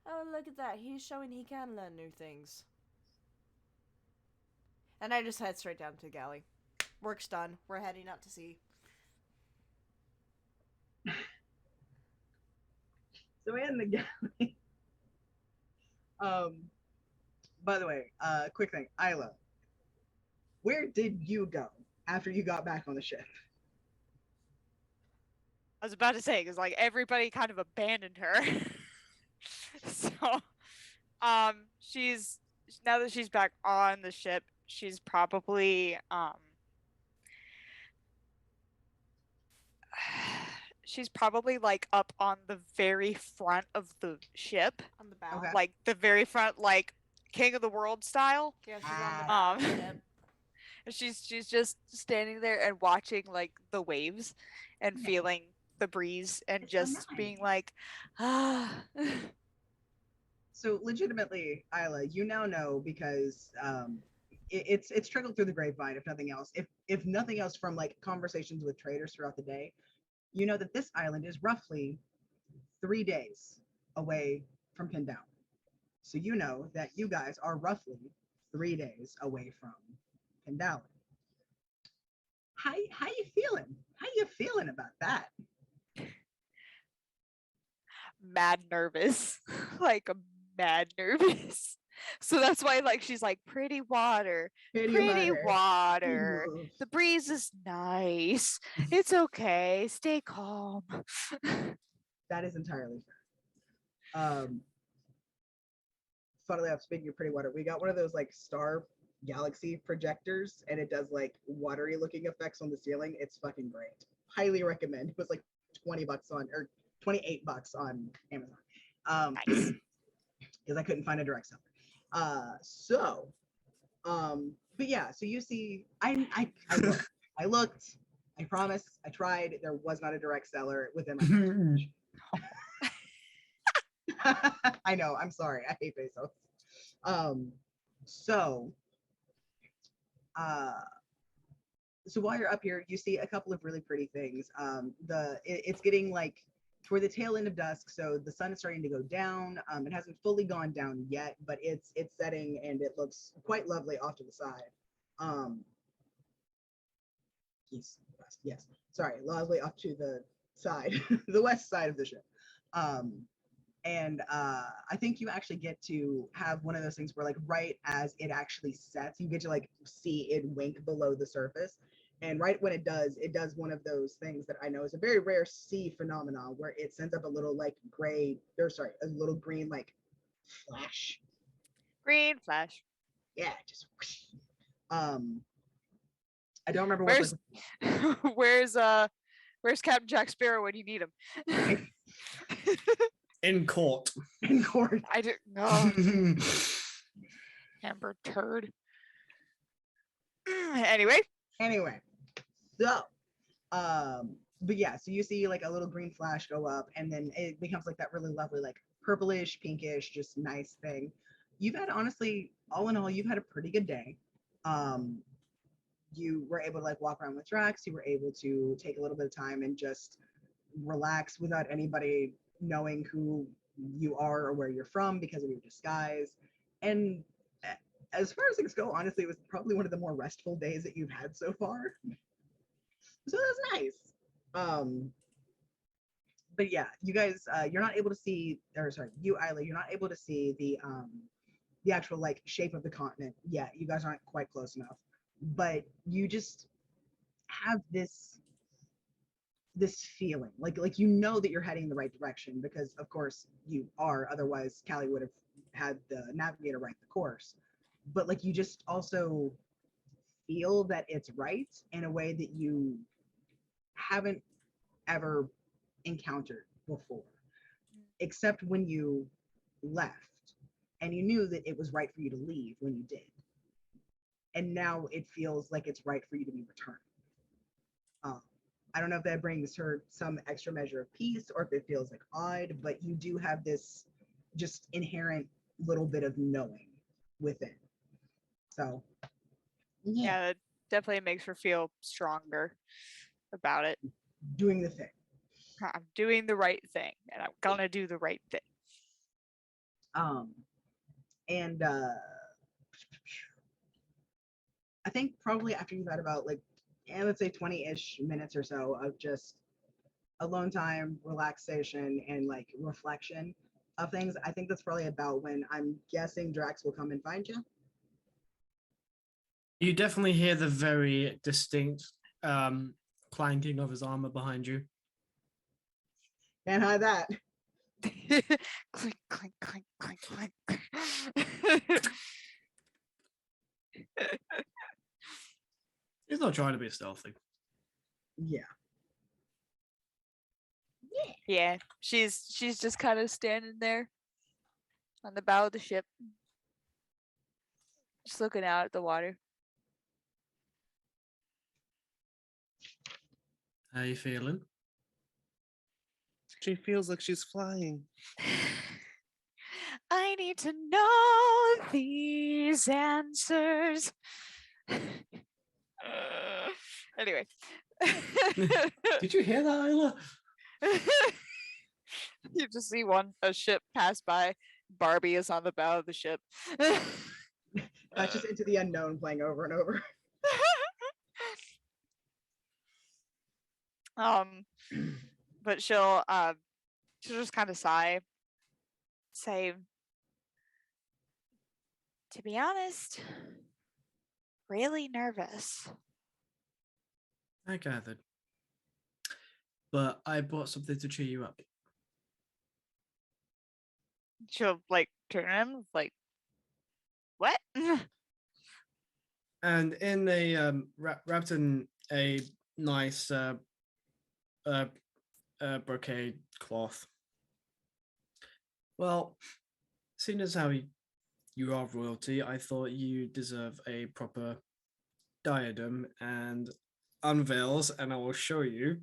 Speaker 3: Oh, look at that. He's showing he can learn new things. And I just head straight down to the galley. Work's done. We're heading out to sea.
Speaker 2: So in the galley. By the way, quick thing, Isla, where did you go after you got back on the ship?
Speaker 1: I was about to say, because like everybody kind of abandoned her. So, she's now that she's back on the ship, she's probably like up on the very front of the ship,
Speaker 3: On the bow.
Speaker 2: Okay.
Speaker 1: like the very front, like King of the World style.
Speaker 3: Yeah, she's on the bow.
Speaker 1: Um,
Speaker 3: Yep.
Speaker 1: And she's just standing there and watching like the waves and feeling the breeze and
Speaker 2: It's so
Speaker 1: just
Speaker 2: nice.
Speaker 1: being like, ah.
Speaker 2: So legitimately, Isla, you now know because it's trickled through the grapevine, if nothing else. If nothing else, from like conversations with traders throughout the day, you know that this island is roughly 3 days away from Pindown. So you know that you guys are roughly 3 days away from Pindown. How you feeling? How you feeling about that?
Speaker 1: Mad nervous. Like mad nervous. So that's why like she's like pretty water. Pretty water. The breeze is nice. It's okay. Stay calm.
Speaker 2: That is entirely fair. Funnily enough, speaking of pretty water, we got one of those like star galaxy projectors, and it does like watery looking effects on the ceiling. It's fucking great. Highly recommend. It was like $20 on, or $28 on Amazon.
Speaker 1: Nice.
Speaker 2: Because I couldn't find a direct seller. But yeah, so you see, I looked, I promise, I tried. There was not a direct seller within my I know, I'm sorry. I hate pesos. So while you're up here, you see a couple of really pretty things. It's getting like toward the tail end of dusk, so the sun is starting to go down. It hasn't fully gone down yet, but it's setting and it looks quite lovely off to the side. East, west, yes. Sorry, lovely off to the side, the west side of the ship. And I think you actually get to have one of those things where like right as it actually sets, you get to like see it wink below the surface. And right when it does one of those things that I know is a very rare sea phenomenon where it sends up a little like a little green like flash.
Speaker 1: Green flash.
Speaker 2: Yeah, just I don't remember what
Speaker 1: where's Captain Jack Sparrow when you need him?
Speaker 5: In court.
Speaker 2: In court.
Speaker 1: I don't know. Amber turd. Anyway.
Speaker 2: So but yeah, so you see like a little green flash go up, and then it becomes like that really lovely like purplish pinkish just nice thing. You've had, honestly, all in all, you've had a pretty good day. You were able to like walk around with Drax. You were able to take a little bit of time and just relax without anybody knowing who you are or where you're from because of your disguise. And as far as things go, honestly, it was probably one of the more restful days that you've had so far. So that's nice. But yeah, you guys, you're not able to see, or sorry, you, Isla, you're not able to see the actual like shape of the continent yet. You guys aren't quite close enough, but you just have this feeling like you know that you're heading in the right direction because of course you are, otherwise Callie would have had the navigator write the course. But like you just also feel that it's right in a way that you haven't ever encountered before, except when you left and you knew that it was right for you to leave when you did, and now it feels like it's right for you to be returned. I don't know if that brings her some extra measure of peace or if it feels like odd, but you do have this just inherent little bit of knowing within. So
Speaker 1: yeah, it definitely makes her feel stronger about it.
Speaker 2: Doing the thing.
Speaker 1: I'm doing the right thing, and I'm gonna do the right thing.
Speaker 2: And I think probably after you've had about like, let's say 20-ish minutes or so of just alone time, relaxation, and like reflection of things, I think that's probably about when I'm guessing Drax will come and find you.
Speaker 5: You definitely hear the very distinct clanking of his armor behind you.
Speaker 2: Can't hide that.
Speaker 1: Clink, clink, clink, clink, clink.
Speaker 5: He's not trying to be stealthy.
Speaker 2: Yeah.
Speaker 1: Yeah, she's just kind of standing there on the bow of the ship, just looking out at the water.
Speaker 5: How you feeling?
Speaker 8: She feels like she's flying.
Speaker 1: I need to know these answers. Anyway.
Speaker 5: Did you hear that, Isla?
Speaker 1: You just see a ship pass by. Barbie is on the bow of the ship.
Speaker 2: That's just Into the Unknown playing over and over.
Speaker 1: But she'll just kind of say, to be honest, really nervous.
Speaker 5: I gathered. But I brought something to cheer you up.
Speaker 1: She'll like turn him like, what?
Speaker 5: And in a wrapped in a nice brocade cloth. Well, seeing as how you are royalty, I thought you deserve a proper diadem, and unveils, and I will show you.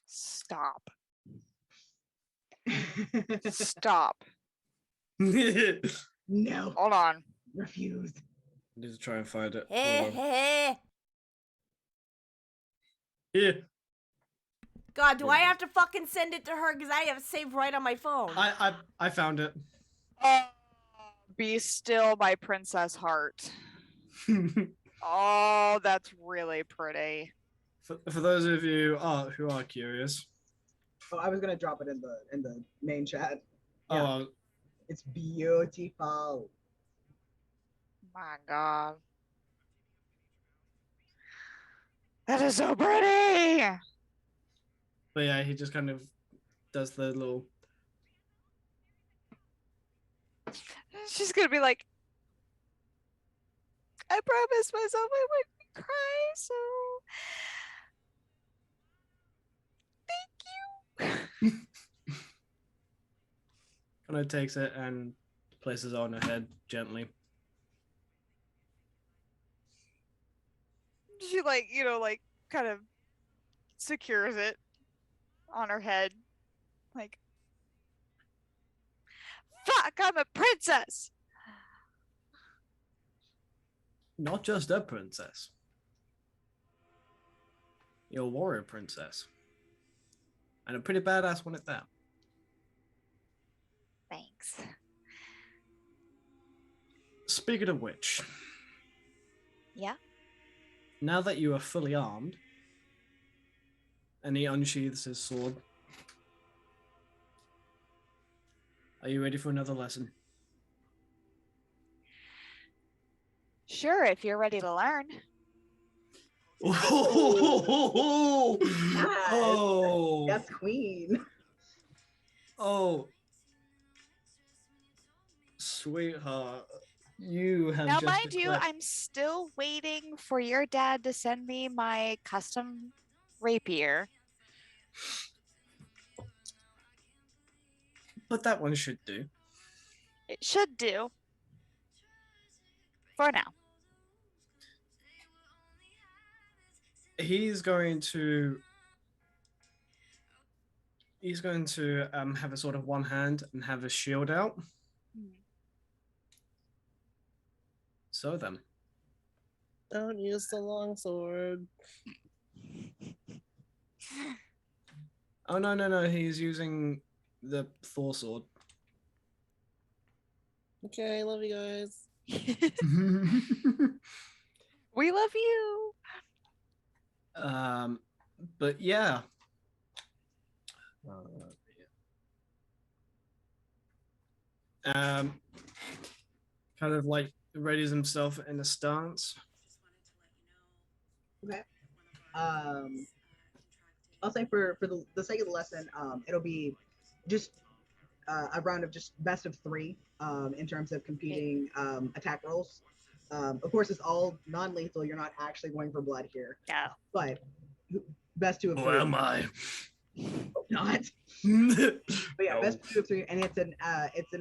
Speaker 1: Stop. Stop.
Speaker 2: No.
Speaker 1: Hold on.
Speaker 2: Refuse.
Speaker 5: I need to try and find it. Here.
Speaker 3: God, do I have to fucking send it to her? Because I have it saved right on my phone.
Speaker 5: I found it.
Speaker 1: Oh, be still, my princess heart. Oh, that's really pretty.
Speaker 5: For those of you who are curious.
Speaker 2: Oh, I was gonna drop it in the main chat. Yeah.
Speaker 5: Oh,
Speaker 2: it's beautiful.
Speaker 1: My God. That is so pretty.
Speaker 5: But yeah, he just kind of does the little.
Speaker 1: She's gonna be like, I promised myself I wouldn't cry, so thank you.
Speaker 5: Kind of takes it and places it on her head gently.
Speaker 1: She like kind of secures it on her head. Like, fuck, I'm a princess.
Speaker 5: Not just a princess. You're a warrior princess. And a pretty badass one at that.
Speaker 1: Thanks.
Speaker 5: Speaking of which.
Speaker 1: Yeah?
Speaker 5: Now that you are fully armed, and he unsheathes his sword, are you ready for another lesson?
Speaker 1: Sure, if you're ready to learn.
Speaker 5: Oh,
Speaker 2: Yes, queen.
Speaker 5: Oh, sweetheart, you have
Speaker 1: Now,
Speaker 5: just
Speaker 1: mind you,
Speaker 5: declared...
Speaker 1: I'm still waiting for your dad to send me my custom rapier.
Speaker 5: But that one should do.
Speaker 1: It should do. For now.
Speaker 5: He's going to have a sort of one hand and have a shield out. So then.
Speaker 8: Don't use the longsword.
Speaker 5: Oh no, he's using the Thor sword.
Speaker 8: Okay, I love you guys.
Speaker 1: We love you.
Speaker 5: But yeah. Kind of like readies himself in a stance.
Speaker 2: Okay. I'll say for the sake of the lesson, it'll be just a round of just best of 3 in terms of competing attack rolls. Of course, it's all non-lethal. You're not actually going for blood here.
Speaker 1: No.
Speaker 2: But best 2 of 3.
Speaker 5: Who am I?
Speaker 2: Not. But yeah, best 2 of 3, and it's an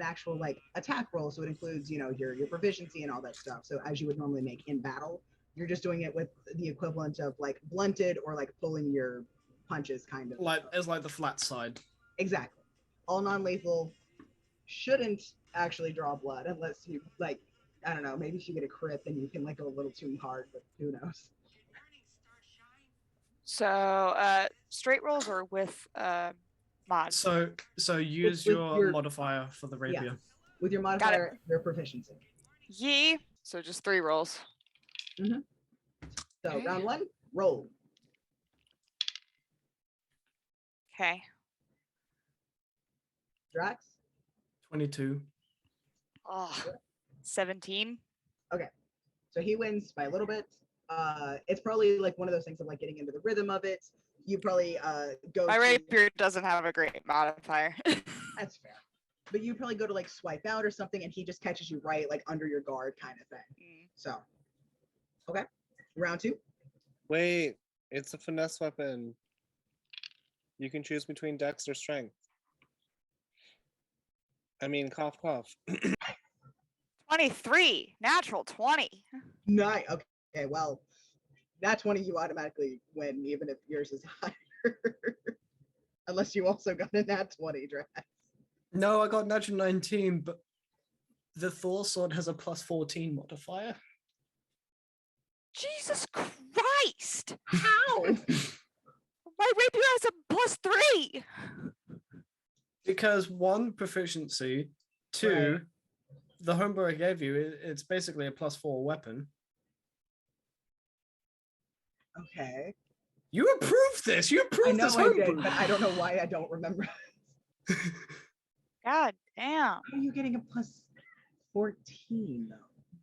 Speaker 2: actual like attack roll, so it includes your proficiency and all that stuff. So as you would normally make in battle, you're just doing it with the equivalent of like blunted or like pulling your punches, kind of.
Speaker 5: Like it's like the flat side.
Speaker 2: Exactly. All non-lethal, shouldn't actually draw blood unless you like, I don't know, maybe if you get a crit then you can like go a little too hard, but who knows.
Speaker 1: So straight rolls or with mods?
Speaker 5: So use
Speaker 2: with
Speaker 5: your
Speaker 2: your-
Speaker 5: modifier for the rapier.
Speaker 2: With your modifier, your proficiency.
Speaker 1: Yee. So just 3 rolls.
Speaker 2: So
Speaker 1: Okay.
Speaker 2: round 1, roll.
Speaker 1: Okay.
Speaker 2: Drax.
Speaker 5: 22.
Speaker 1: Oh, 17.
Speaker 2: So he wins by a little bit. It's probably like one of those things of like getting into the rhythm of it. You probably go.
Speaker 1: My
Speaker 2: to-
Speaker 1: rapier doesn't have a great modifier.
Speaker 2: That's fair. But you probably go to like swipe out or something, and he just catches you right like under your guard, kind of thing. So, okay, round 2.
Speaker 8: Wait, it's a finesse weapon. You can choose between dex or strength. I mean, cough, cough.
Speaker 1: 23. Natural 20.
Speaker 2: Nice. Okay. Well, that 20 you automatically win, even if yours is higher. Unless you also got a nat 20, Drax.
Speaker 5: No, I got natural 19, but the Thor sword has a plus 14 modifier.
Speaker 1: Jesus Christ!
Speaker 2: How?
Speaker 1: My rapier has a plus 3.
Speaker 5: Because 1, proficiency, 2,
Speaker 2: Right.
Speaker 5: the homebrew I gave you, it's basically a plus 4 weapon.
Speaker 2: Okay.
Speaker 5: You approved this. You
Speaker 2: I
Speaker 5: approved
Speaker 2: know
Speaker 5: this
Speaker 2: I
Speaker 5: homebrew.
Speaker 2: did, but I don't know why I don't remember.
Speaker 1: God damn.
Speaker 2: How are you getting a plus 14 though?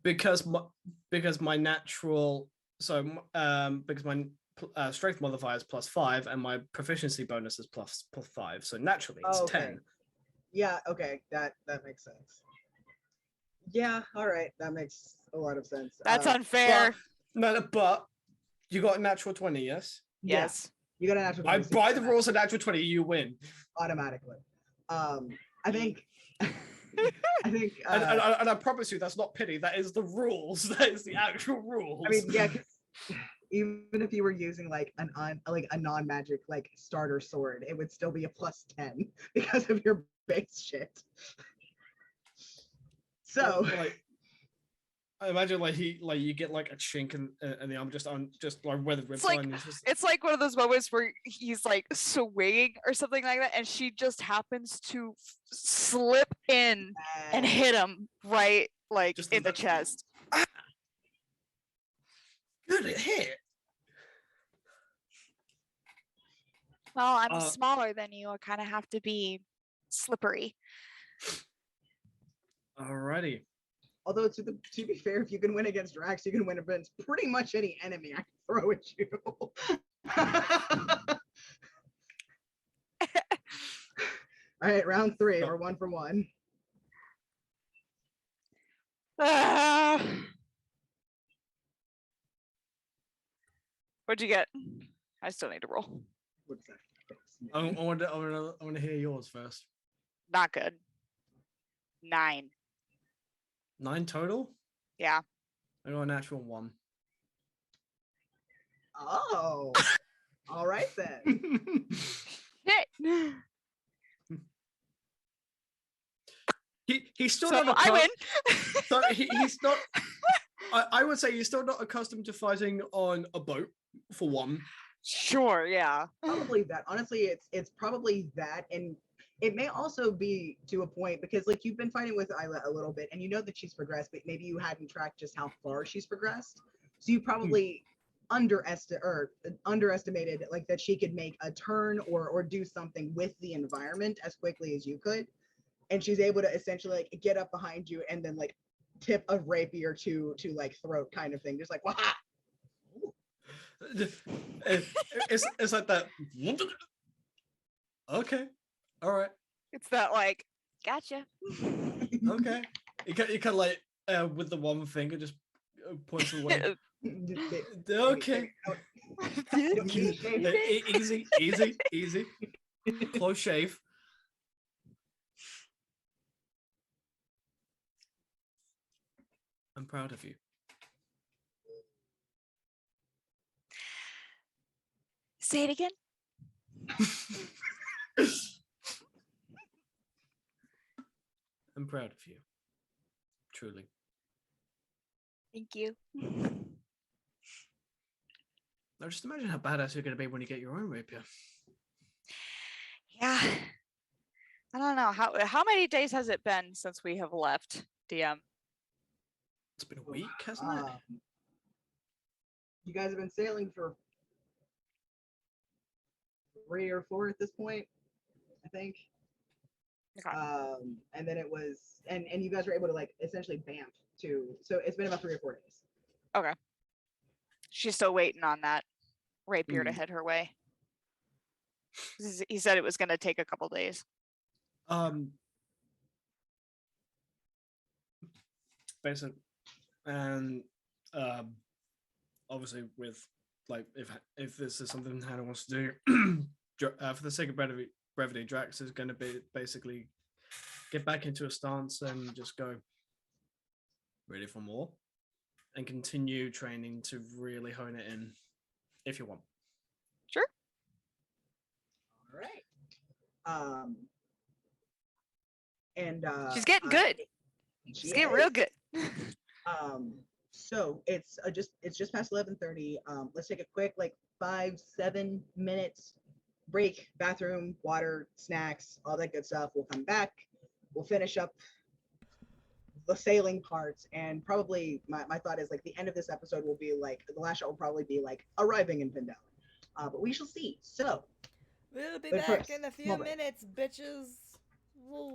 Speaker 5: because my natural because my strength modifier is plus 5 and my proficiency bonus is plus 5, so naturally it's 10.
Speaker 2: Yeah, okay, that makes sense. Yeah, all right, that makes a lot of sense.
Speaker 1: That's unfair.
Speaker 5: But you got a natural 20, yes?
Speaker 1: Yes.
Speaker 2: You got a natural 20.
Speaker 5: By the rules of natural 20, you win.
Speaker 2: Automatically. I think I think
Speaker 5: And I promise you that's not pity, that is the rules. That is the actual rules.
Speaker 2: I mean, yeah, 'cause even if you were using like a non-magic like starter sword, it would still be a plus 10 because of your base shit. So
Speaker 5: like, I imagine you get like a chink in the arm just like where the ribs are, and
Speaker 1: It's like one of those moments where he's like swinging or something like that, and she just happens to slip in and hit him right like
Speaker 5: Just
Speaker 1: in the chest.
Speaker 5: good hit.
Speaker 1: Well, I'm smaller than you. I kind of have to be slippery.
Speaker 5: Alrighty.
Speaker 2: although to be fair, if you can win against Drax, you can win against pretty much any enemy I can throw at you. All right, round 3. We're 1 for 1.
Speaker 1: What'd you get? I still need to roll.
Speaker 2: What's that?
Speaker 5: I want to hear yours first.
Speaker 1: Not good. 9.
Speaker 5: 9 total?
Speaker 1: Yeah.
Speaker 5: I got a natural 1.
Speaker 2: Oh, all right then.
Speaker 1: Shit.
Speaker 5: He's still
Speaker 1: So
Speaker 5: not.
Speaker 1: I win.
Speaker 5: So he's not. I would say he's still not accustomed to fighting on a boat, for one.
Speaker 1: Sure, yeah.
Speaker 2: Probably that. Honestly, it's probably that, and it may also be to a point because like you've been fighting with Isla a little bit, and you know that she's progressed, but maybe you hadn't tracked just how far she's progressed. So you probably underestimated like that she could make a turn or do something with the environment as quickly as you could, and she's able to essentially like get up behind you and then like tip a rapier to like throat kind of thing, just like waha.
Speaker 5: It's like that. Okay, all right,
Speaker 1: It's that like, gotcha.
Speaker 5: okay. You can like with the one finger just points away. Okay. Easy. Close shave. I'm proud of you.
Speaker 1: Say it again.
Speaker 5: I'm proud of you. Truly.
Speaker 1: Thank you.
Speaker 5: Now just imagine how badass you're going to be when you get your own rapier.
Speaker 1: Yeah. I don't know. How many days has it been since we have left, DM?
Speaker 5: It's been a week, hasn't it?
Speaker 2: You guys have been sailing for 3 or 4 at this point, I think.
Speaker 1: Okay.
Speaker 2: And then it was, and you guys were able to like essentially vamp too. So it's been about 3 or 4 days.
Speaker 1: Okay. She's still waiting on that rapier to
Speaker 5: Mm.
Speaker 1: head her way. He said it was going to take a couple days.
Speaker 5: Basic, and obviously with like if this is something Hannah wants to do, for the sake of brevity, Drax is going to be basically get back into a stance and just go ready for more, and continue training to really hone it in, if you want.
Speaker 1: Sure.
Speaker 2: All right. And
Speaker 1: she's getting good. She's getting real good.
Speaker 2: So it's just past 11:30. Let's take a quick like 5-7 minutes break, bathroom, water, snacks, all that good stuff. We'll come back. We'll finish up the sailing parts, and probably my thought is like the end of this episode will be like the last shot will probably be like arriving in Pindell. But we shall see. So
Speaker 3: We'll be
Speaker 2: but
Speaker 3: back
Speaker 2: first,
Speaker 3: in a few
Speaker 2: small break.
Speaker 3: minutes, bitches. We'll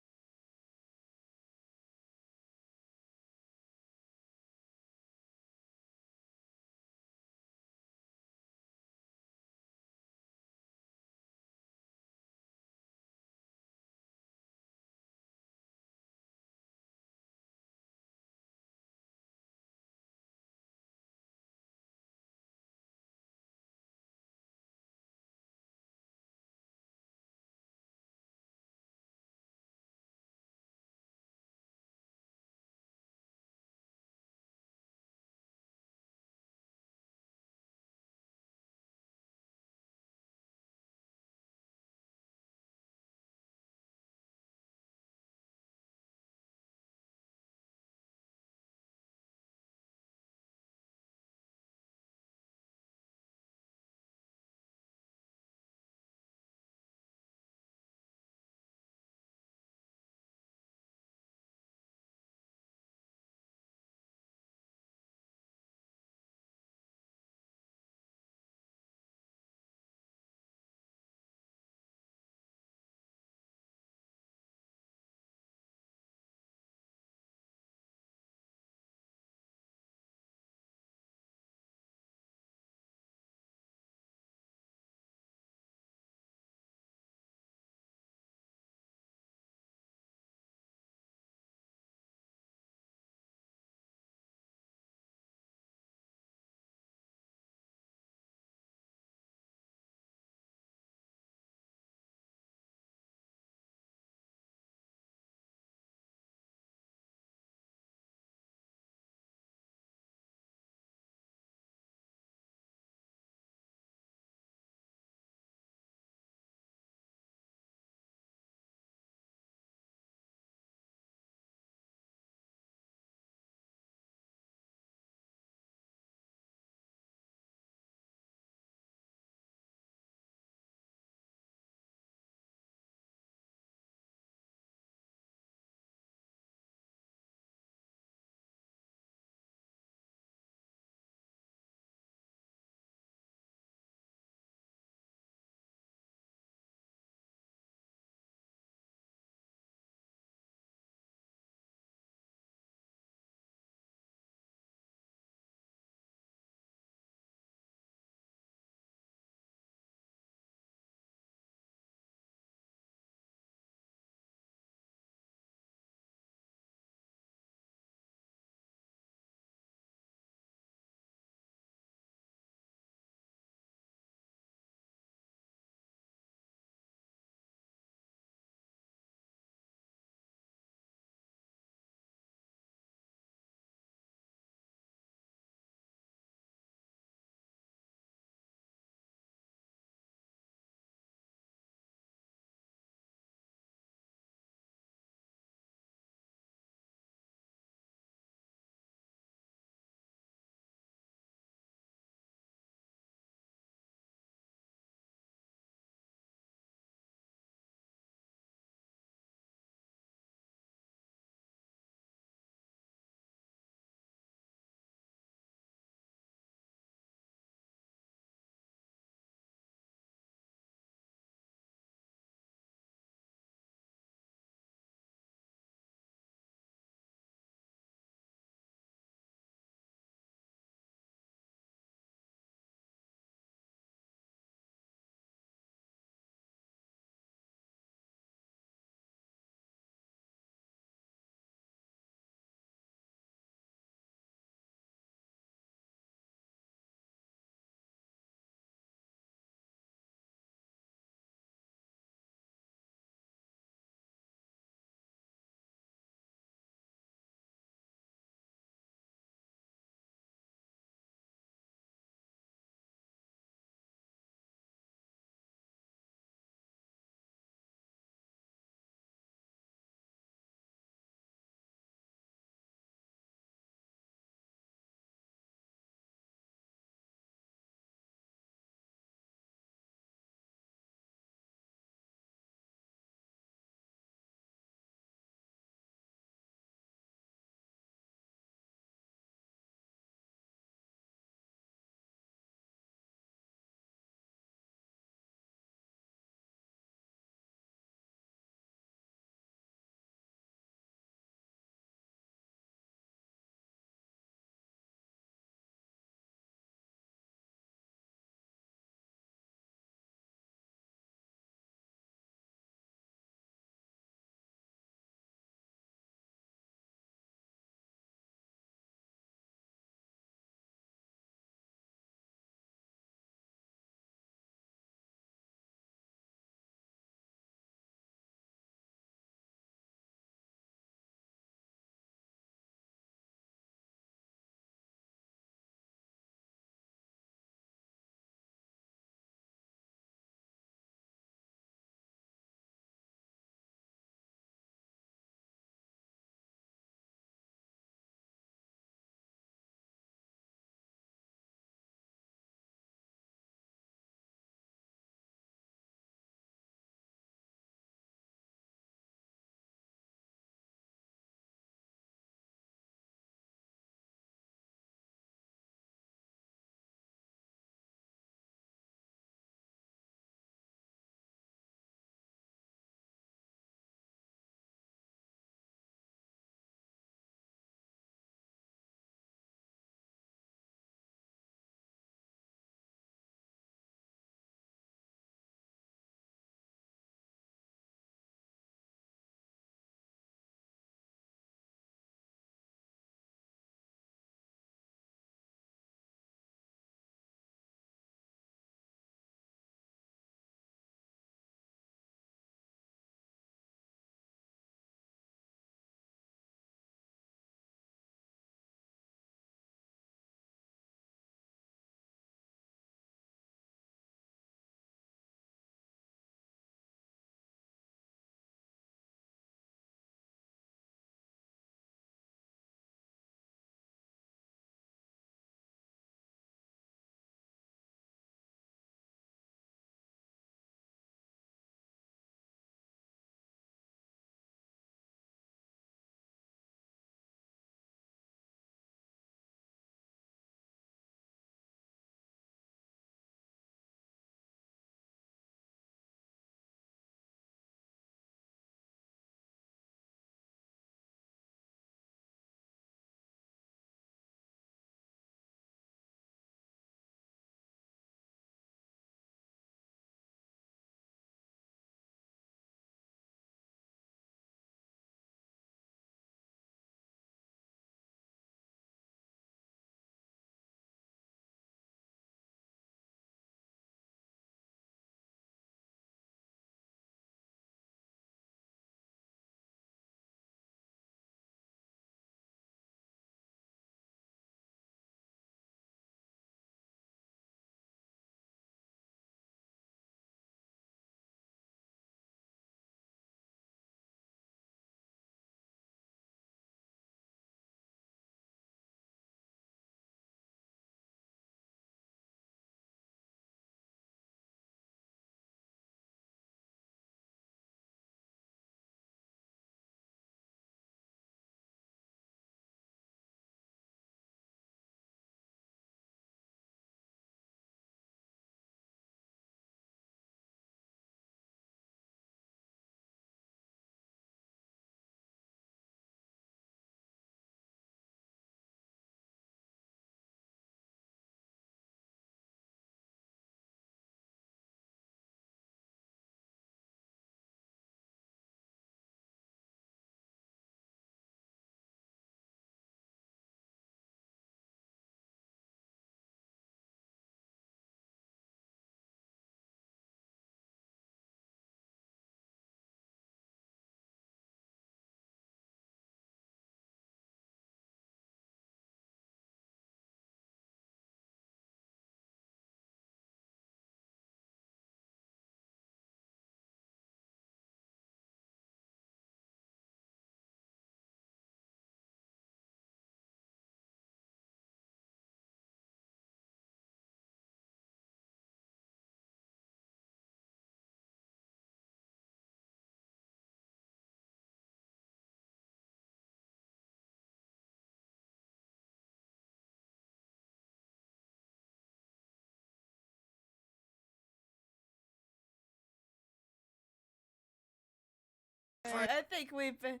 Speaker 3: Alright, I think we've been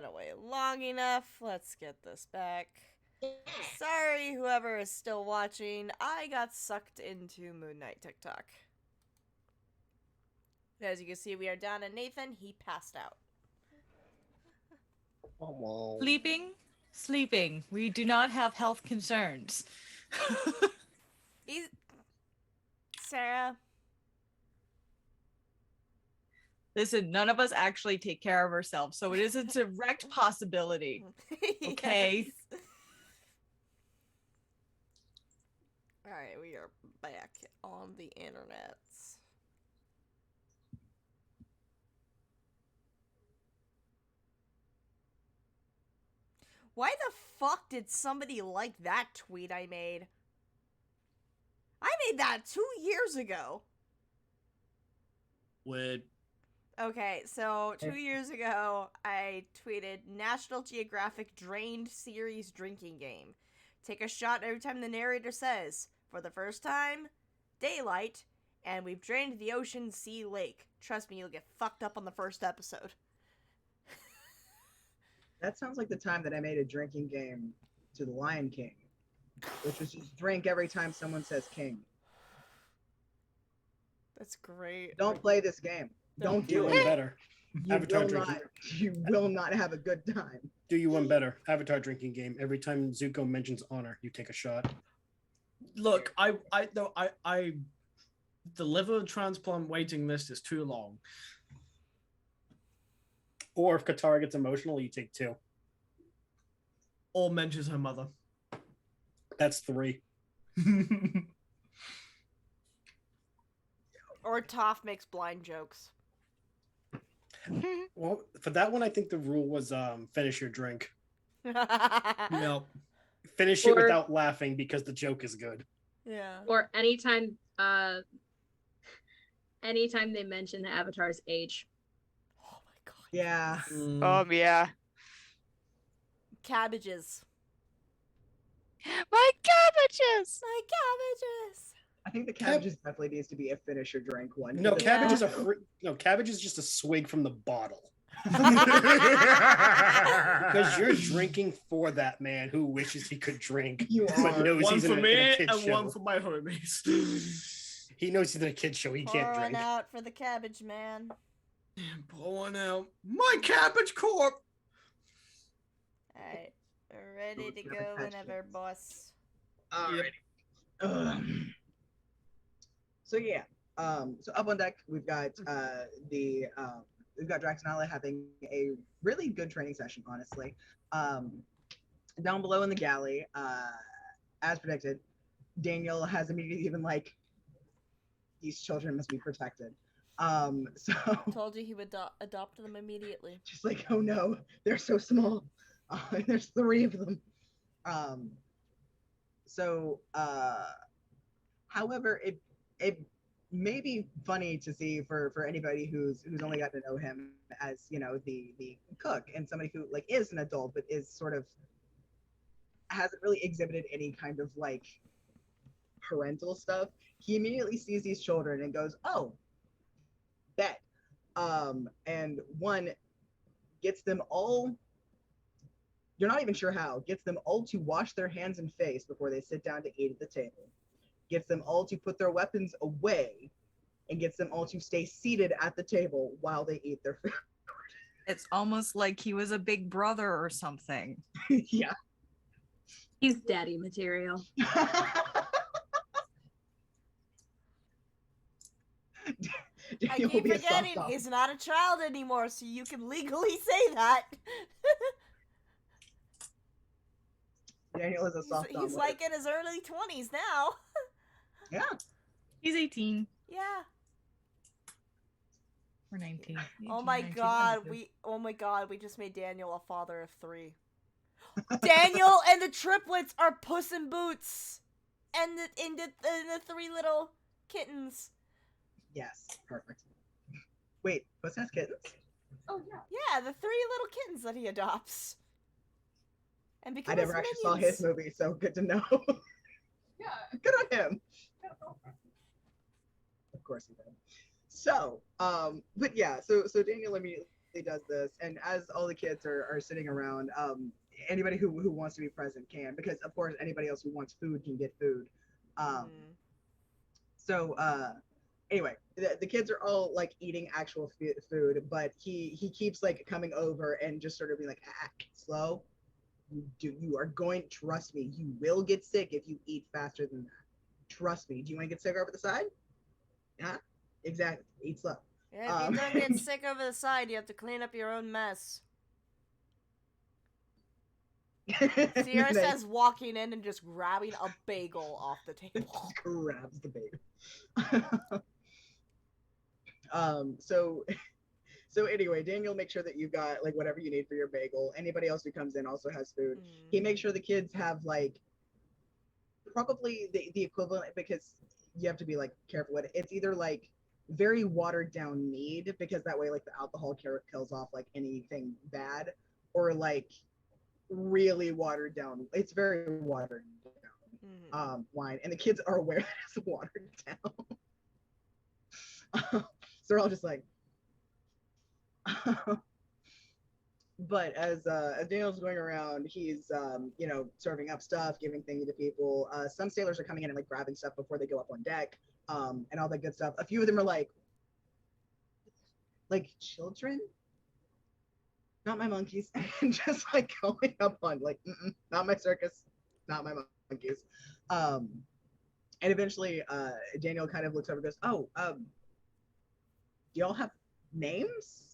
Speaker 3: away long enough. Let's get this back. Sorry, whoever is still watching. I got sucked into Moon Knight TikTok. As you can see, we are down to Nathan. He passed out.
Speaker 7: Sleeping. We do not have health concerns.
Speaker 3: He's Sarah.
Speaker 7: Listen, none of us actually take care of ourselves, so it is a direct possibility. Okay.
Speaker 3: Yes. Alright, we are back on the internet. Why the fuck did somebody like that tweet I made? I made that 2 years ago.
Speaker 5: Weird.
Speaker 3: Okay, so 2 years ago, I tweeted National Geographic drained series drinking game. Take a shot every time the narrator says, for the first time, daylight, and we've drained the ocean, sea, lake. Trust me, you'll get fucked up on the first episode.
Speaker 2: That sounds like the time that I made a drinking game to The Lion King, which was just drink every time someone says king.
Speaker 3: That's great.
Speaker 2: Don't play this game. Don't
Speaker 4: Do
Speaker 2: do
Speaker 4: one
Speaker 2: it.
Speaker 4: better.
Speaker 2: You
Speaker 4: Avatar
Speaker 2: will
Speaker 4: drinking.
Speaker 2: not. You will not have a good time.
Speaker 4: Do you one better. Avatar drinking game. Every time Zuko mentions honor, you take a shot.
Speaker 5: Look, the liver transplant waiting list is too long.
Speaker 4: Or if Katara gets emotional, you take 2.
Speaker 5: Or mentions her mother.
Speaker 4: That's 3.
Speaker 3: Or Toph makes blind jokes.
Speaker 4: Well, for that one, I think the rule was finish your drink.
Speaker 5: No.
Speaker 4: Finish it
Speaker 9: Or-
Speaker 4: without laughing because the joke is good.
Speaker 3: Yeah.
Speaker 9: Or anytime they mention the Avatar's age.
Speaker 3: Oh my god.
Speaker 2: Yeah.
Speaker 1: Yeah.
Speaker 3: Cabbages.
Speaker 1: My cabbages!
Speaker 3: My cabbages!
Speaker 2: I think the cabbages definitely needs to be a finish or drink one.
Speaker 4: No,
Speaker 2: because
Speaker 4: cabbage
Speaker 3: Yeah.
Speaker 4: is cabbage is just a swig from the bottle. Because you're drinking for that man who wishes he could drink,
Speaker 2: You
Speaker 4: but
Speaker 2: are.
Speaker 4: knows
Speaker 5: One
Speaker 4: he's
Speaker 5: for
Speaker 4: in a
Speaker 5: me
Speaker 4: kid
Speaker 5: and
Speaker 4: show.
Speaker 5: one for my homies.
Speaker 4: He knows he's in a kid show. He can't
Speaker 3: Pour one
Speaker 4: drink.
Speaker 3: out for the cabbage man.
Speaker 5: Pour one out. My cabbage corp.
Speaker 3: Alright. We're ready
Speaker 2: Ooh,
Speaker 3: to
Speaker 2: never
Speaker 3: go
Speaker 2: touched
Speaker 3: whenever,
Speaker 2: it.
Speaker 3: boss.
Speaker 2: Alrighty. So yeah. So up on deck, we've got we've got Drax and Ala having a really good training session, honestly. Down below in the galley, as predicted, Daniel has immediately been like, these children must be protected. So
Speaker 3: Told you he would adopt them immediately.
Speaker 2: just like, oh no, they're so small. And there's 3 of them. However, it may be funny to see for anybody who's only gotten to know him as, you know, the cook and somebody who like is an adult but is sort of hasn't really exhibited any kind of like parental stuff. He immediately sees these children and goes, oh, bet. And one gets them all, you're not even sure how, gets them all to wash their hands and face before they sit down to eat at the table. Gets them all to put their weapons away and gets them all to stay seated at the table while they eat their food.
Speaker 7: It's almost like he was a big brother or something.
Speaker 2: Yeah.
Speaker 9: He's daddy material.
Speaker 3: I keep forgetting he's not a child anymore, so you can legally say that.
Speaker 2: Daniel is a soft
Speaker 3: He's like in his early 20s now.
Speaker 2: Yeah.
Speaker 7: He's 18
Speaker 3: Yeah.
Speaker 7: or 19.
Speaker 3: Oh my
Speaker 7: 19,
Speaker 3: god,
Speaker 7: 22.
Speaker 3: we just made Daniel a father of 3. Daniel and the triplets are Puss in Boots. And the 3 little kittens.
Speaker 2: Yes, perfect. Wait, Puss has kittens?
Speaker 9: Oh yeah.
Speaker 3: Yeah, the 3 little kittens that he adopts. And
Speaker 2: I
Speaker 3: become
Speaker 2: never
Speaker 3: his
Speaker 2: actually saw
Speaker 3: minions.
Speaker 2: his movie, so good to know.
Speaker 9: Yeah.
Speaker 2: Good on him. Of course he did. So, but yeah, so Daniel immediately does this, and as all the kids are sitting around, anybody who wants to be present can, because of course anybody else who wants food can get food. So anyway, the kids are all like eating actual food, but he keeps like coming over and just sort of being like, slow. You are going, trust me, you will get sick if you eat faster than that. Trust me. Do you want to get sick over the side? Yeah, exactly. Eat slow.
Speaker 3: Yeah, if you don't get sick over the side, you have to clean up your own mess. Sierra says walking in and just grabbing a bagel off the table.
Speaker 2: Grabs the bagel. So anyway, Daniel makes sure that you got like whatever you need for your bagel. Anybody else who comes in also has food. He makes sure the kids have like probably the equivalent, because you have to be like careful with it. It's either like very watered down mead, because that way like the alcohol kills off like anything bad, or like really watered down. It's very watered down wine, and the kids are aware that it's watered down. So they're all just like. But as Daniel's going around, he's serving up stuff, giving things to people. Some sailors are coming in and like grabbing stuff before they go up on deck, and all that good stuff. A few of them are like children, not my monkeys, and just like going up on like, not my circus, not my monkeys. And eventually, Daniel kind of looks over and goes, "Oh, do y'all have names?"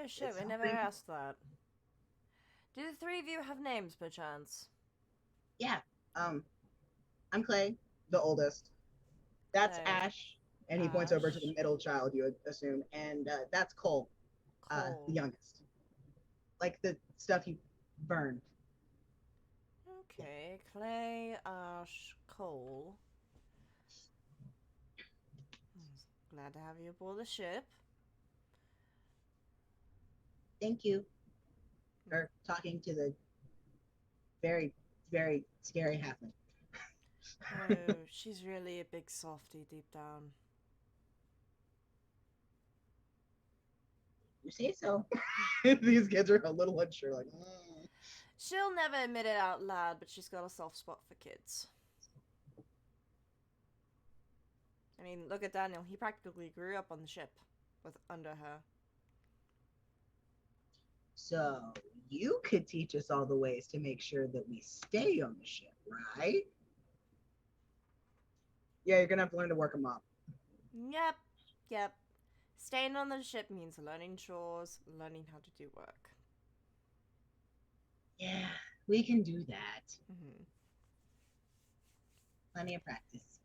Speaker 3: Oh shit, we never asked that. Do the three of you have names, perchance?
Speaker 2: Yeah. I'm Clay, the oldest. That's
Speaker 3: Clay.
Speaker 2: Ash, and he points over to the middle child, you would assume, and that's Cole, the youngest. Like the stuff he burned.
Speaker 3: Okay, Clay, Ash, Cole. Glad to have you aboard the ship.
Speaker 2: Thank you for talking to the very, very scary halfling.
Speaker 3: Oh, she's really a big softie deep down.
Speaker 2: You say so. These kids are a little unsure, like.
Speaker 3: She'll never admit it out loud, but she's got a soft spot for kids. I mean, look at Daniel. He practically grew up on the ship under her.
Speaker 2: So you could teach us all the ways to make sure that we stay on the ship, right? Yeah, you're gonna have to learn to work them up.
Speaker 3: Yep. Staying on the ship means learning chores, learning how to do work.
Speaker 2: Yeah, we can do that. Plenty of practice.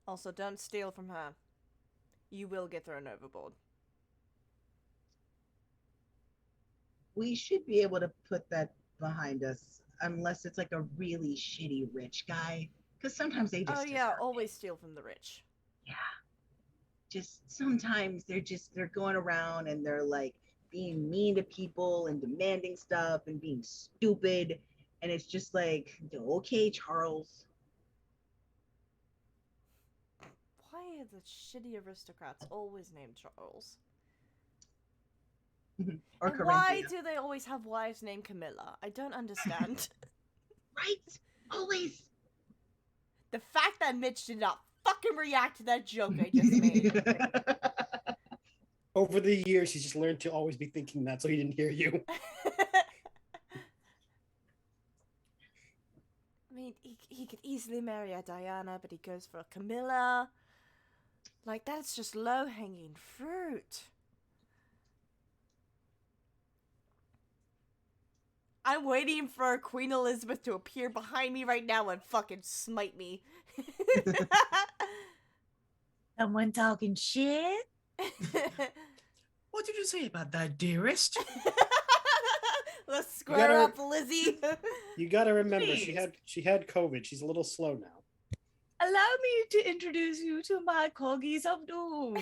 Speaker 3: Also, don't steal from her. You will get thrown overboard.
Speaker 2: We should be able to put that behind us, unless it's like a really shitty rich guy, because sometimes they just
Speaker 3: always steal from the rich.
Speaker 2: Yeah, just sometimes they're going around and they're like being mean to people and demanding stuff and being stupid, and it's just like, okay, Charles.
Speaker 3: Why are the shitty aristocrats always named Charles?
Speaker 2: Or
Speaker 3: and why do they always have wives named Camilla? I don't understand.
Speaker 2: Right? Always.
Speaker 3: The fact that Mitch did not fucking react to that joke I just made.
Speaker 4: Over the years, he's just learned to always be thinking that, so he didn't hear you.
Speaker 3: I mean, he could easily marry a Diana, but he goes for a Camilla. Like, that's just low-hanging fruit. I'm waiting for Queen Elizabeth to appear behind me right now and fucking smite me.
Speaker 7: Someone talking shit?
Speaker 5: What did you say about that, dearest?
Speaker 3: Let's square up, Lizzie.
Speaker 4: You gotta remember, she had COVID. She's a little slow now.
Speaker 7: Allow me to introduce you to my corgis of doom.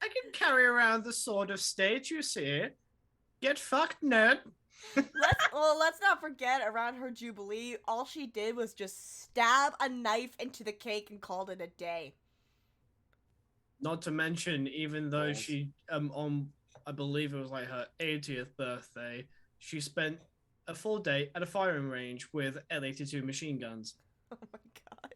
Speaker 5: I can carry around the sword of state, you see. Get fucked, nerd.
Speaker 3: Let's not forget, around her jubilee, all she did was just stab a knife into the cake and called it a day.
Speaker 5: Not to mention, even though
Speaker 4: Balls.
Speaker 5: she on I believe it was like her 80th birthday, she spent a full day at a firing range with L-82 machine guns.
Speaker 3: Oh my god.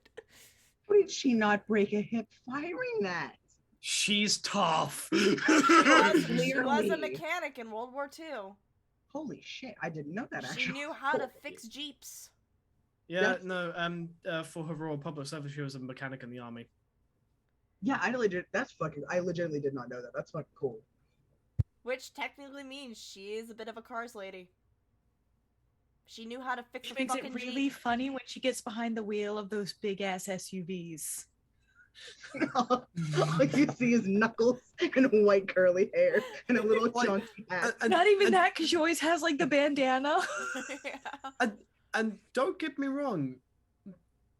Speaker 2: How did she not break a hip firing that?
Speaker 5: She's tough.
Speaker 3: She was a
Speaker 2: Clearly.
Speaker 3: mechanic in World War II.
Speaker 2: Holy shit, I didn't know that actually.
Speaker 3: She knew how to fix Jeeps.
Speaker 5: Yeah, no, for her royal public service, she was a mechanic in the army.
Speaker 2: Yeah, I legitimately did not know that. That's fucking cool.
Speaker 3: Which technically means she is a bit of a cars lady. She knew how to fix
Speaker 7: Which
Speaker 3: a
Speaker 7: makes
Speaker 3: fucking
Speaker 7: it really
Speaker 3: Jeep.
Speaker 7: funny when she gets behind the wheel of those big ass SUVs.
Speaker 2: All you see is knuckles and white curly hair and a little
Speaker 5: Like,
Speaker 2: chunky hat.
Speaker 7: Not even that, because she always has like the bandana.
Speaker 3: Yeah.
Speaker 5: And don't get me wrong,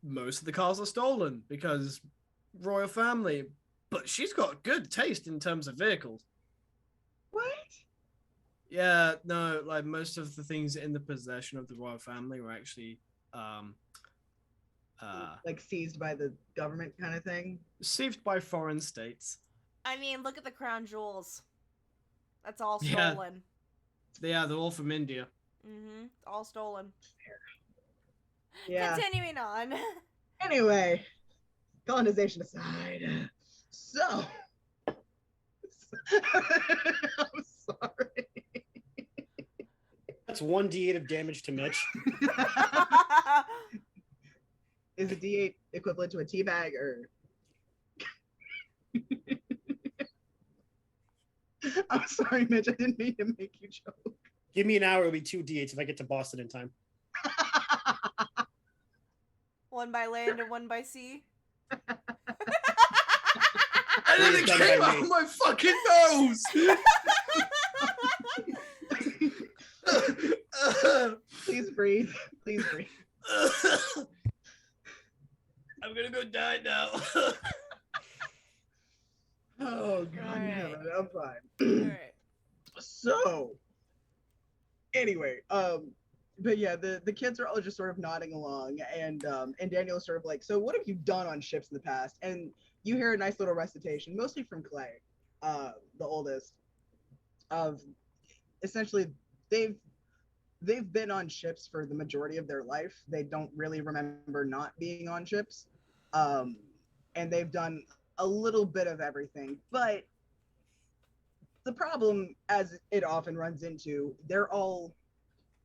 Speaker 5: most of the cars are stolen because royal family, but she's got good taste in terms of vehicles.
Speaker 2: What?
Speaker 5: Yeah, no, like most of the things in the possession of the royal family were actually
Speaker 2: Like seized by the government kind of thing?
Speaker 5: received by foreign states.
Speaker 3: I mean, look at the crown jewels. That's all
Speaker 5: Yeah.
Speaker 3: stolen.
Speaker 5: Yeah, they're all from India.
Speaker 3: Mm-hmm. All stolen.
Speaker 2: Yeah.
Speaker 3: Continuing on.
Speaker 2: Anyway, colonization aside. So I'm sorry.
Speaker 4: That's 1d8 of damage to Mitch.
Speaker 2: Is a D8 equivalent to a teabag or I'm sorry, Mitch, I didn't mean to make you joke.
Speaker 4: Give me an hour, it'll be 2d8s if I get to Boston in time.
Speaker 3: One by land and one by sea.
Speaker 5: And then it
Speaker 4: Done
Speaker 5: came
Speaker 4: by
Speaker 5: out
Speaker 4: me.
Speaker 5: of my fucking nose!
Speaker 2: Please breathe. Please breathe.
Speaker 5: I'm gonna go die now.
Speaker 2: Oh god,
Speaker 3: All right.
Speaker 2: heaven, I'm fine.
Speaker 3: Alright.
Speaker 2: So anyway, but yeah, the kids are all just sort of nodding along, and Daniel's sort of like, so what have you done on ships in the past? And you hear a nice little recitation, mostly from Clay, the oldest, of essentially they've been on ships for the majority of their life. They don't really remember not being on ships, and they've done a little bit of everything, but the problem, as it often runs into, they're all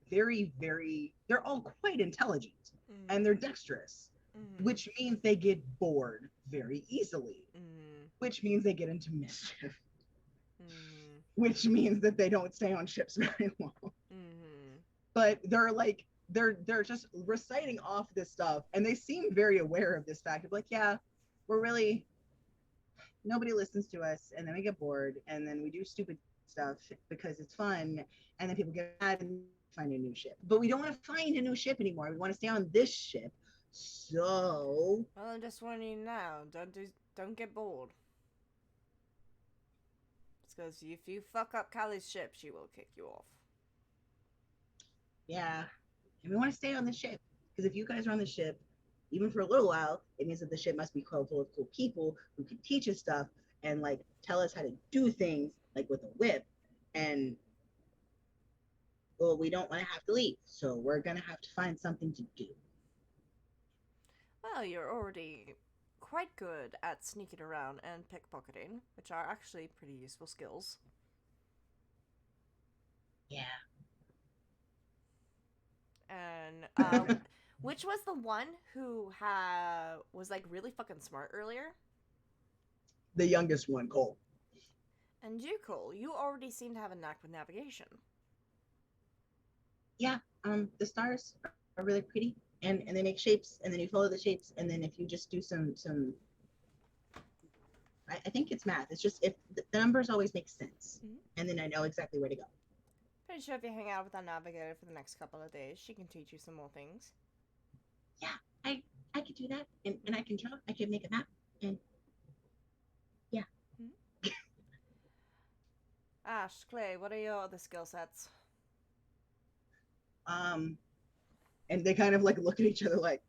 Speaker 2: they're all quite intelligent and they're dexterous, which means they get bored very easily, which means they get into mischief, which means that they don't stay on ships very long. But they're just reciting off this stuff, and they seem very aware of this fact of like, yeah, we're really, nobody listens to us, and then we get bored, and then we do stupid stuff because it's fun, and then people get mad and find a new ship. But we don't want to find a new ship anymore. We want to stay on this ship. So
Speaker 3: Well, I'm just warning you now. Don't get bored. Because if you fuck up Kylie's ship, she will kick you off.
Speaker 2: yeah, and we want to stay on the ship because if you guys are on the ship, even for a little while, it means that the ship must be full of cool people who can teach us stuff and like tell us how to do things, like with a whip. And well, we don't want to have to leave, so we're gonna have to find something to do.
Speaker 3: Well, you're already quite good at sneaking around and pickpocketing, which are actually pretty useful skills.
Speaker 2: Yeah.
Speaker 3: And which was the one who was like really fucking smart earlier?
Speaker 2: The youngest one, Cole.
Speaker 3: And you, Cole, you already seem to have a knack with navigation.
Speaker 2: Yeah, the stars are really pretty, and they make shapes, and then you follow the shapes, and then if you just do some I think it's math. It's just if the numbers always make sense, and then I know exactly where to go.
Speaker 3: Pretty sure if you hang out with that navigator for the next couple of days, she can teach you some more things.
Speaker 2: Yeah, I could do that, and I can draw. I can make a map, and yeah.
Speaker 3: Ash, Clay, what are your other skill sets?
Speaker 2: And they kind of like look at each other like,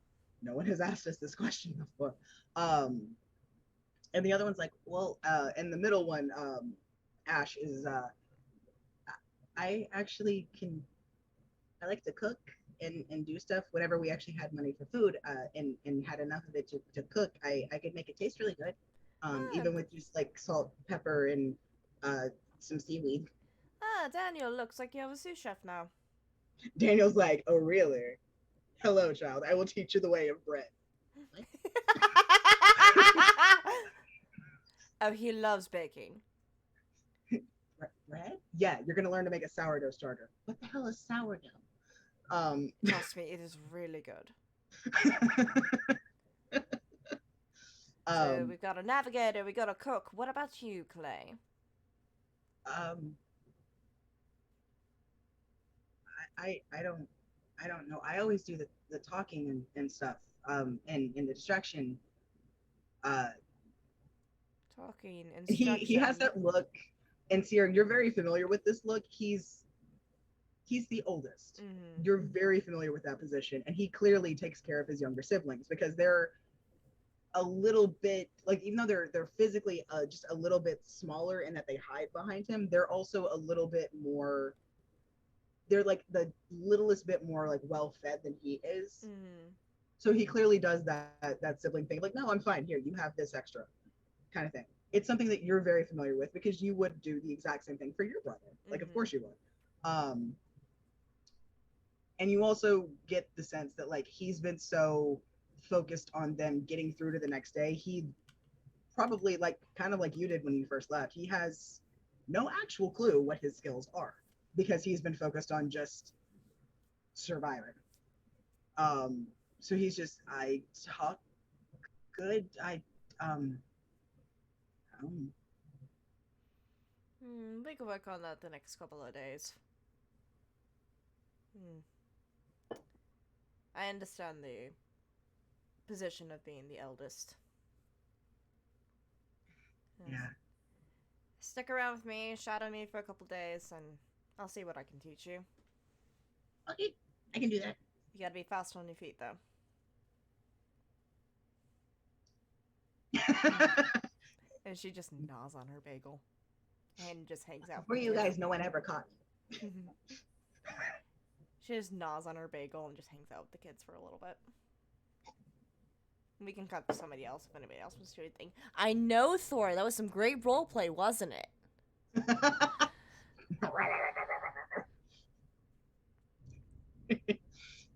Speaker 2: no one has asked us this question before. And the other one's like, well, and the middle one, Ash is, I actually I like to cook and do stuff whenever we actually had money for food, and had enough of it to cook. I could make it taste really good, even with just like salt, pepper, and some seaweed.
Speaker 3: Daniel, looks like you have a sous chef now.
Speaker 2: Daniel's like, oh, really? Hello, child. I will teach you the way of bread.
Speaker 3: Oh, he loves baking.
Speaker 2: Bread? Yeah, you're gonna learn to make a sourdough starter. What the hell is sourdough?
Speaker 3: Trust me, it is really good. So we've got a navigator, we got a cook. What about you, Clay?
Speaker 2: I don't know. I always do the talking and stuff. And the distraction.
Speaker 3: Talking,
Speaker 2: He has that look, and Sierra, you're very familiar with this look. He's the oldest.
Speaker 3: Mm-hmm.
Speaker 2: You're very familiar with that position, and he clearly takes care of his younger siblings because they're a little bit like, even though they're physically just a little bit smaller and that they hide behind him, they're also a little bit more, they're like the littlest bit more like well fed than he is.
Speaker 3: Mm-hmm.
Speaker 2: So he clearly does that sibling thing, like, no, I'm fine, here, you have this extra kind of thing. It's something that you're very familiar with because you would do the exact same thing for your brother, like, of course you would. And you also get the sense that like he's been so focused on them getting through to the next day, he probably, like, kind of like you did when you first left, he has no actual clue what his skills are because he's been focused on just surviving. So he's just, I talk good,
Speaker 3: We can work on that the next couple of days. I understand the position of being the eldest.
Speaker 2: Yeah.
Speaker 3: Stick around with me, shadow me for a couple days, and I'll see what I can teach you.
Speaker 2: Okay, I can do that.
Speaker 3: You gotta be fast on your feet, though. And she just gnaws on her bagel. And just hangs out.
Speaker 2: For you guys, no one ever caught me.
Speaker 3: She just gnaws on her bagel and just hangs out with the kids for a little bit. We can cut to somebody else if anybody else wants to do anything. I know, Thor. That was some great roleplay, wasn't it?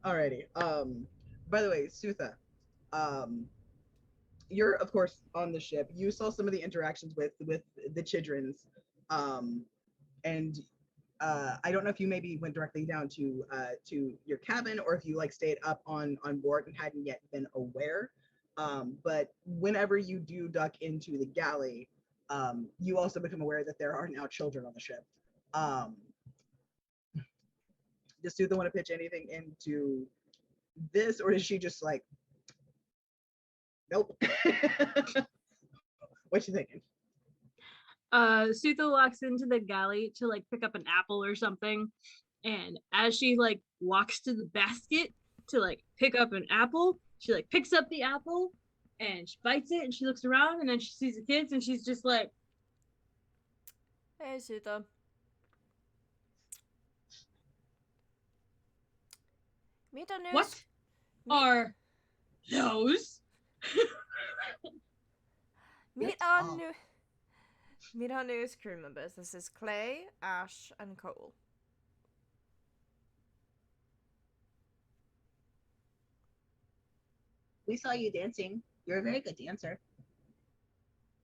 Speaker 2: Alrighty. By the way, Sutha, you're of course on the ship. You saw some of the interactions with the Chidrins, and I don't know if you maybe went directly down to your cabin or if you like stayed up on board and hadn't yet been aware. But whenever you do duck into the galley, you also become aware that there are now children on the ship. Does Sutha want to pitch anything into this, or is she just like, nope? What you thinking?
Speaker 9: Sutha walks into the galley to like pick up an apple or something, and as she like walks to the basket to like pick up an apple, she like picks up the apple and she bites it and she looks around and then she sees the kids and she's just like,
Speaker 3: hey, Sutha. Meet our news.
Speaker 9: What are those?
Speaker 3: Meet our newest crew members. This is Clay, Ash, and Cole.
Speaker 2: We saw you dancing. You're a very good dancer.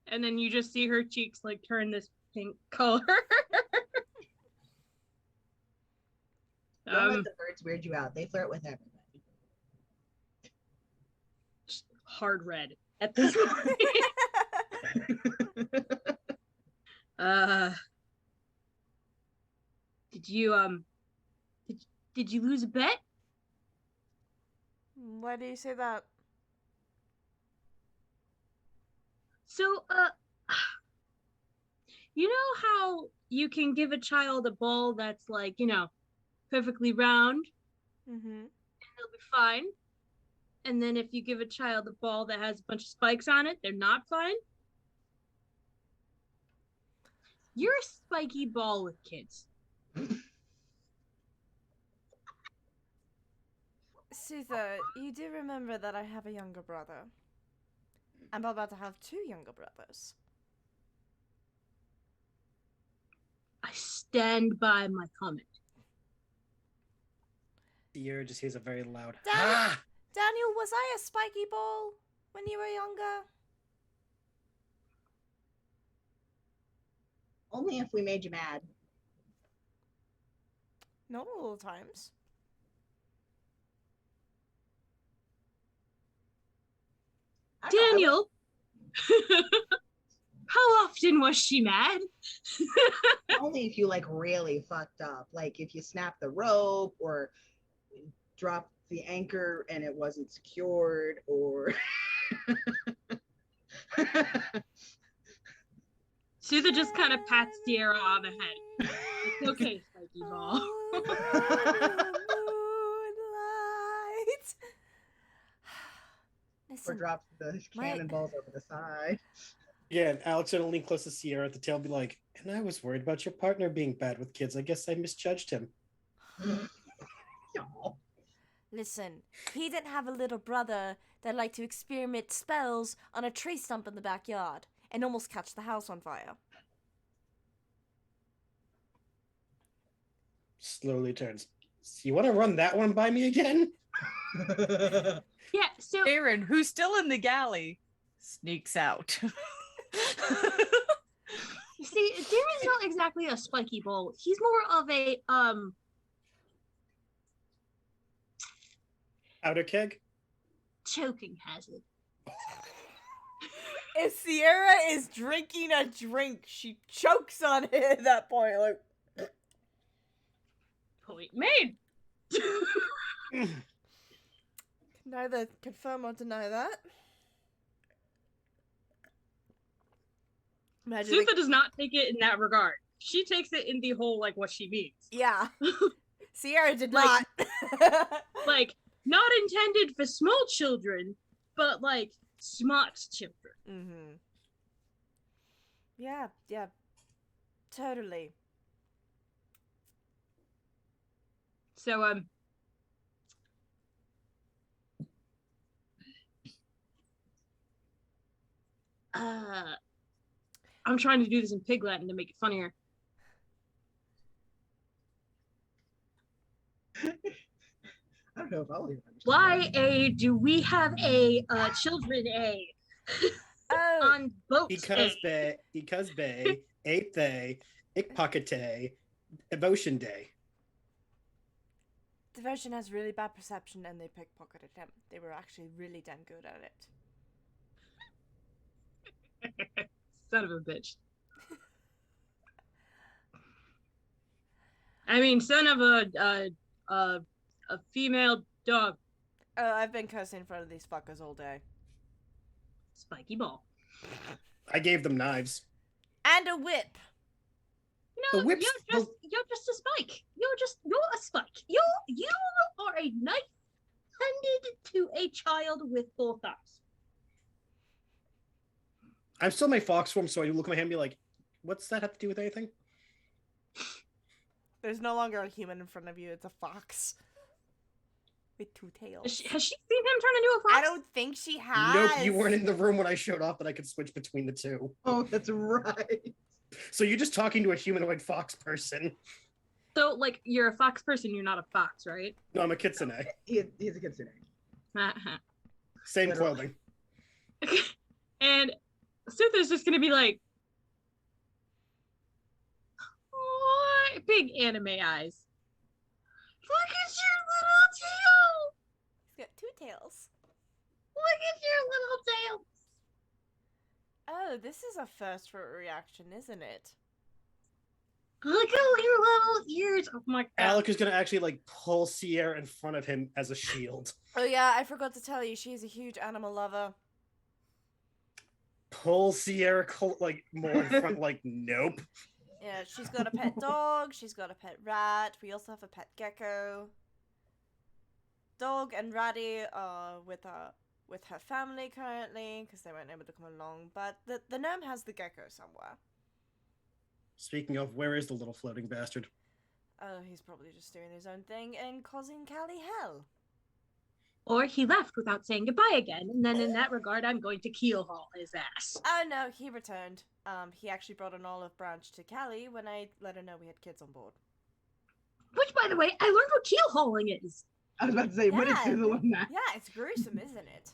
Speaker 9: And then you just see her cheeks like turn this pink color.
Speaker 2: Don't let the birds weird you out. They flirt with everybody.
Speaker 9: Hard red at this point. Did you lose a bet?
Speaker 3: Why do you say that?
Speaker 9: So, you know how you can give a child a ball that's like, perfectly round,
Speaker 3: Mm-hmm.
Speaker 9: They'll be fine. And then if you give a child a ball that has a bunch of spikes on it, they're not fine. You're a spiky ball with kids.
Speaker 3: Suther, you do remember that I have a younger brother. I'm about to have 2 younger brothers.
Speaker 9: I stand by my comment.
Speaker 4: Sierra just hears a very loud
Speaker 3: Daniel, Daniel, was I a spiky ball when you were younger?
Speaker 2: Only if we made you mad.
Speaker 3: Not all the times.
Speaker 9: Daniel, how often was she mad?
Speaker 2: Only if you like really fucked up, like if you snapped the rope or dropped the anchor and it wasn't secured, or
Speaker 9: Suther just kind of pats Sierra on the head. It's okay, spiky ball.
Speaker 2: or dropped the cannonballs over the side.
Speaker 4: Yeah, and Alex gonna lean close to Sierra at the tail and be like, and I was worried about your partner being bad with kids. I guess I misjudged him.
Speaker 3: Listen, he didn't have a little brother that liked to experiment spells on a tree stump in the backyard and almost catch the house on fire.
Speaker 4: Slowly turns. So you want to run that one by me again?
Speaker 9: Yeah, so
Speaker 7: Aaron, who's still in the galley, sneaks out.
Speaker 9: you see, Darren's not exactly a spiky ball. He's more of a
Speaker 4: Outer keg?
Speaker 9: choking hazard.
Speaker 3: If Sierra is drinking a drink, she chokes on it at that point. Like,
Speaker 9: Point made.
Speaker 3: neither confirm or deny that. Imagine
Speaker 9: Suther does not take it in that regard. She takes it in the whole, like, what she means.
Speaker 3: Yeah. Sierra did
Speaker 9: Like-
Speaker 3: not.
Speaker 9: Like, not intended for small children, but, like, smart children.
Speaker 3: Mm-hmm. Yeah. Totally.
Speaker 9: So, I'm trying to do this in Pig Latin to make it funnier.
Speaker 2: I don't know if I'll even understand.
Speaker 9: Why do we have a children A
Speaker 3: Oh,
Speaker 9: on boat
Speaker 4: Because
Speaker 9: A?
Speaker 4: bay, eighth day, ikpockete, devotion day.
Speaker 3: Devotion has really bad perception and they pickpocketed him. They were actually really damn good at it.
Speaker 9: Son of a bitch. I mean, son of a female dog.
Speaker 3: Oh, I've been cursing in front of these fuckers all day.
Speaker 9: Spiky ball.
Speaker 4: I gave them knives.
Speaker 3: And a whip.
Speaker 9: No,
Speaker 4: The whip's
Speaker 9: you're just a spike. You're a spike. You are a knife handed to a child with both arms.
Speaker 4: I'm still in my fox form, so I look at my hand and be like, what's that have to do with anything?
Speaker 3: There's no longer a human in front of you, it's a fox. With 2 tails.
Speaker 9: Has she seen him turn into a fox?
Speaker 3: I don't think she has.
Speaker 4: Nope, you weren't in the room when I showed off that I could switch between the two.
Speaker 2: Oh, that's right.
Speaker 4: So you're just talking to a humanoid fox person.
Speaker 9: So, like, you're a fox person, you're not a fox, right?
Speaker 4: No, I'm a kitsune.
Speaker 2: He's a kitsune.
Speaker 4: Same
Speaker 2: Literally.
Speaker 4: clothing.
Speaker 9: And Suther's just gonna be like, what? Big anime eyes. Look at your little tail!
Speaker 3: He's got 2 tails.
Speaker 9: Look at your little tail!
Speaker 3: Oh, this is a first for a reaction, isn't it?
Speaker 9: Look at your little ears! Oh my god.
Speaker 4: Alec is gonna actually like pull Sierra in front of him as a shield.
Speaker 3: Oh yeah, I forgot to tell you, she's a huge animal lover.
Speaker 4: Pull Sierra like more in front, like nope.
Speaker 3: Yeah, she's got a pet dog, she's got a pet rat, we also have a pet gecko. Dog and Ratty are with her family currently because they weren't able to come along. But the gnome has the gecko somewhere.
Speaker 4: Speaking of, where is the little floating bastard?
Speaker 3: Oh, he's probably just doing his own thing and causing Callie hell.
Speaker 9: Or he left without saying goodbye again, and then in that regard, I'm going to keelhaul his ass.
Speaker 3: Oh no, he returned. He actually brought an olive branch to Callie when I let her know we had kids on board.
Speaker 9: Which, by the way, I learned what keelhauling is.
Speaker 2: I was about to say, what is
Speaker 3: Yeah.
Speaker 2: the one that?
Speaker 3: Yeah, it's gruesome, isn't it?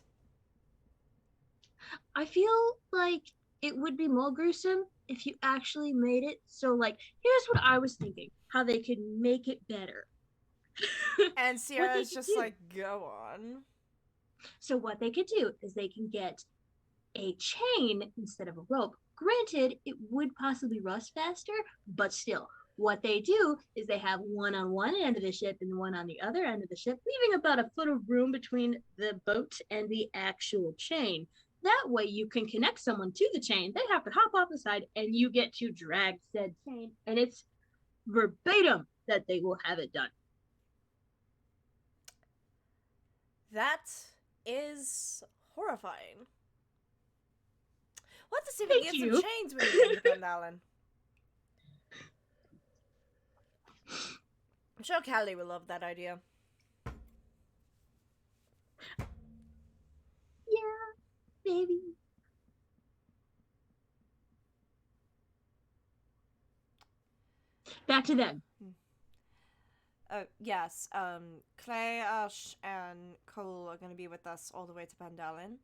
Speaker 9: I feel like it would be more gruesome if you actually made it. So, like, here's what I was thinking: how they could make it better.
Speaker 3: And
Speaker 9: What
Speaker 3: Sierra's
Speaker 9: they
Speaker 3: just
Speaker 9: could do.
Speaker 3: like, go on.
Speaker 9: So what they could do is they can get a chain instead of a rope. Granted, it would possibly rust faster, but still, what they do is they have one on one end of the ship and one on the other end of the ship, leaving about a foot of room between the boat and the actual chain. That way you can connect someone to the chain. They have to hop off the side and you get to drag said chain. And it's verbatim that they will have it done.
Speaker 3: That is horrifying. What to see if we can
Speaker 9: Thank
Speaker 3: get
Speaker 9: you.
Speaker 3: some chains when you get to Alan? I'm sure Callie will love that idea.
Speaker 9: Yeah, baby. Back to them.
Speaker 3: Yes, Clay, Ash, and Cole are going to be with us all the way to Pandalin.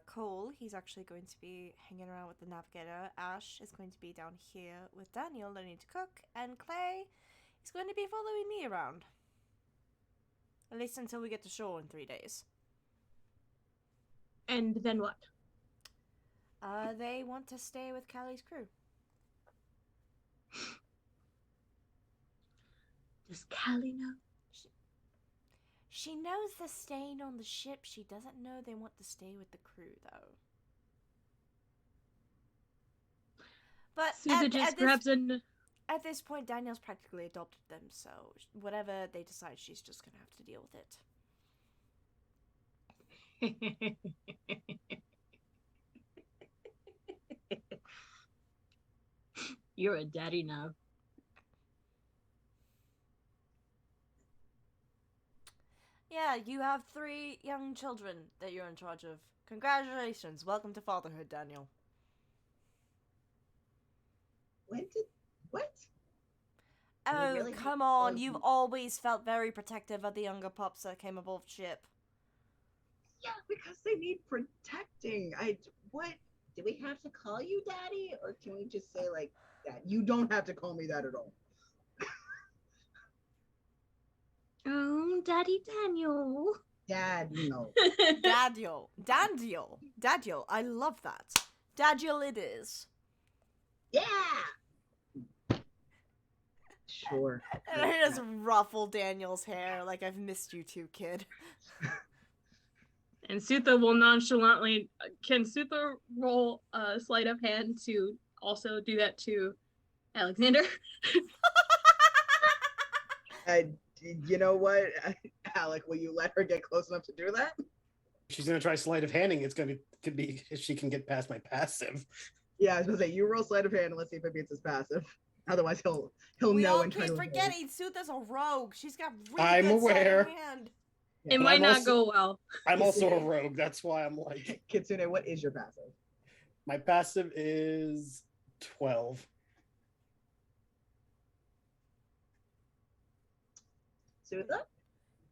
Speaker 3: Cole, he's actually going to be hanging around with the navigator. Ash is going to be down here with Daniel learning to cook. And Clay is going to be following me around. At least until we get to shore in 3 days.
Speaker 9: And then what?
Speaker 3: They want to stay with Callie's crew.
Speaker 9: Does Callie know?
Speaker 3: She knows they're staying on the ship. She doesn't know they want to stay with the crew, though. But
Speaker 9: Suda just grabs
Speaker 3: at this point, Daniel's practically adopted them, so whatever they decide, she's just gonna have to deal with it.
Speaker 9: You're a daddy now.
Speaker 3: Yeah, you have 3 young children that you're in charge of. Congratulations. Welcome to fatherhood, Daniel.
Speaker 2: What?
Speaker 3: Oh,
Speaker 2: really
Speaker 3: come
Speaker 2: need
Speaker 3: on.
Speaker 2: to-
Speaker 3: You've always felt very protective of the younger pups that came aboard ship.
Speaker 2: Yeah, because they need protecting. What? Do we have to call you daddy? Or can we just say, like, dad? You don't have to call me that at all.
Speaker 9: Oh, Daddy Daniel.
Speaker 2: Dad, no.
Speaker 3: Dadiel. Dadiel. I love that. Dadiel it is.
Speaker 2: Yeah! Sure.
Speaker 3: And I just ruffle Daniel's hair like I've missed you too, kid.
Speaker 9: And Sutha will nonchalantly. Can Sutha roll a sleight of hand to also do that to Alexander?
Speaker 2: You know what, Alec? Will you let her get close enough to do that?
Speaker 4: She's gonna try sleight of handing. It's gonna be if she can get past my passive.
Speaker 2: Yeah, I was gonna say you roll sleight of hand and let's see if it beats his passive. Otherwise, he'll
Speaker 3: We
Speaker 2: know
Speaker 3: all
Speaker 2: and try
Speaker 3: keep
Speaker 2: to avoid.
Speaker 3: forgetting Sutha's a rogue. She's got really
Speaker 4: I'm
Speaker 3: good sleight of
Speaker 4: aware.
Speaker 3: hand.
Speaker 2: Yeah,
Speaker 9: It
Speaker 2: but
Speaker 9: might
Speaker 4: I'm
Speaker 9: not
Speaker 4: also-
Speaker 9: go well.
Speaker 4: I'm also a rogue. That's why I'm like,
Speaker 2: Kitsune, what is your passive?
Speaker 4: my passive is 12.
Speaker 2: Sutha?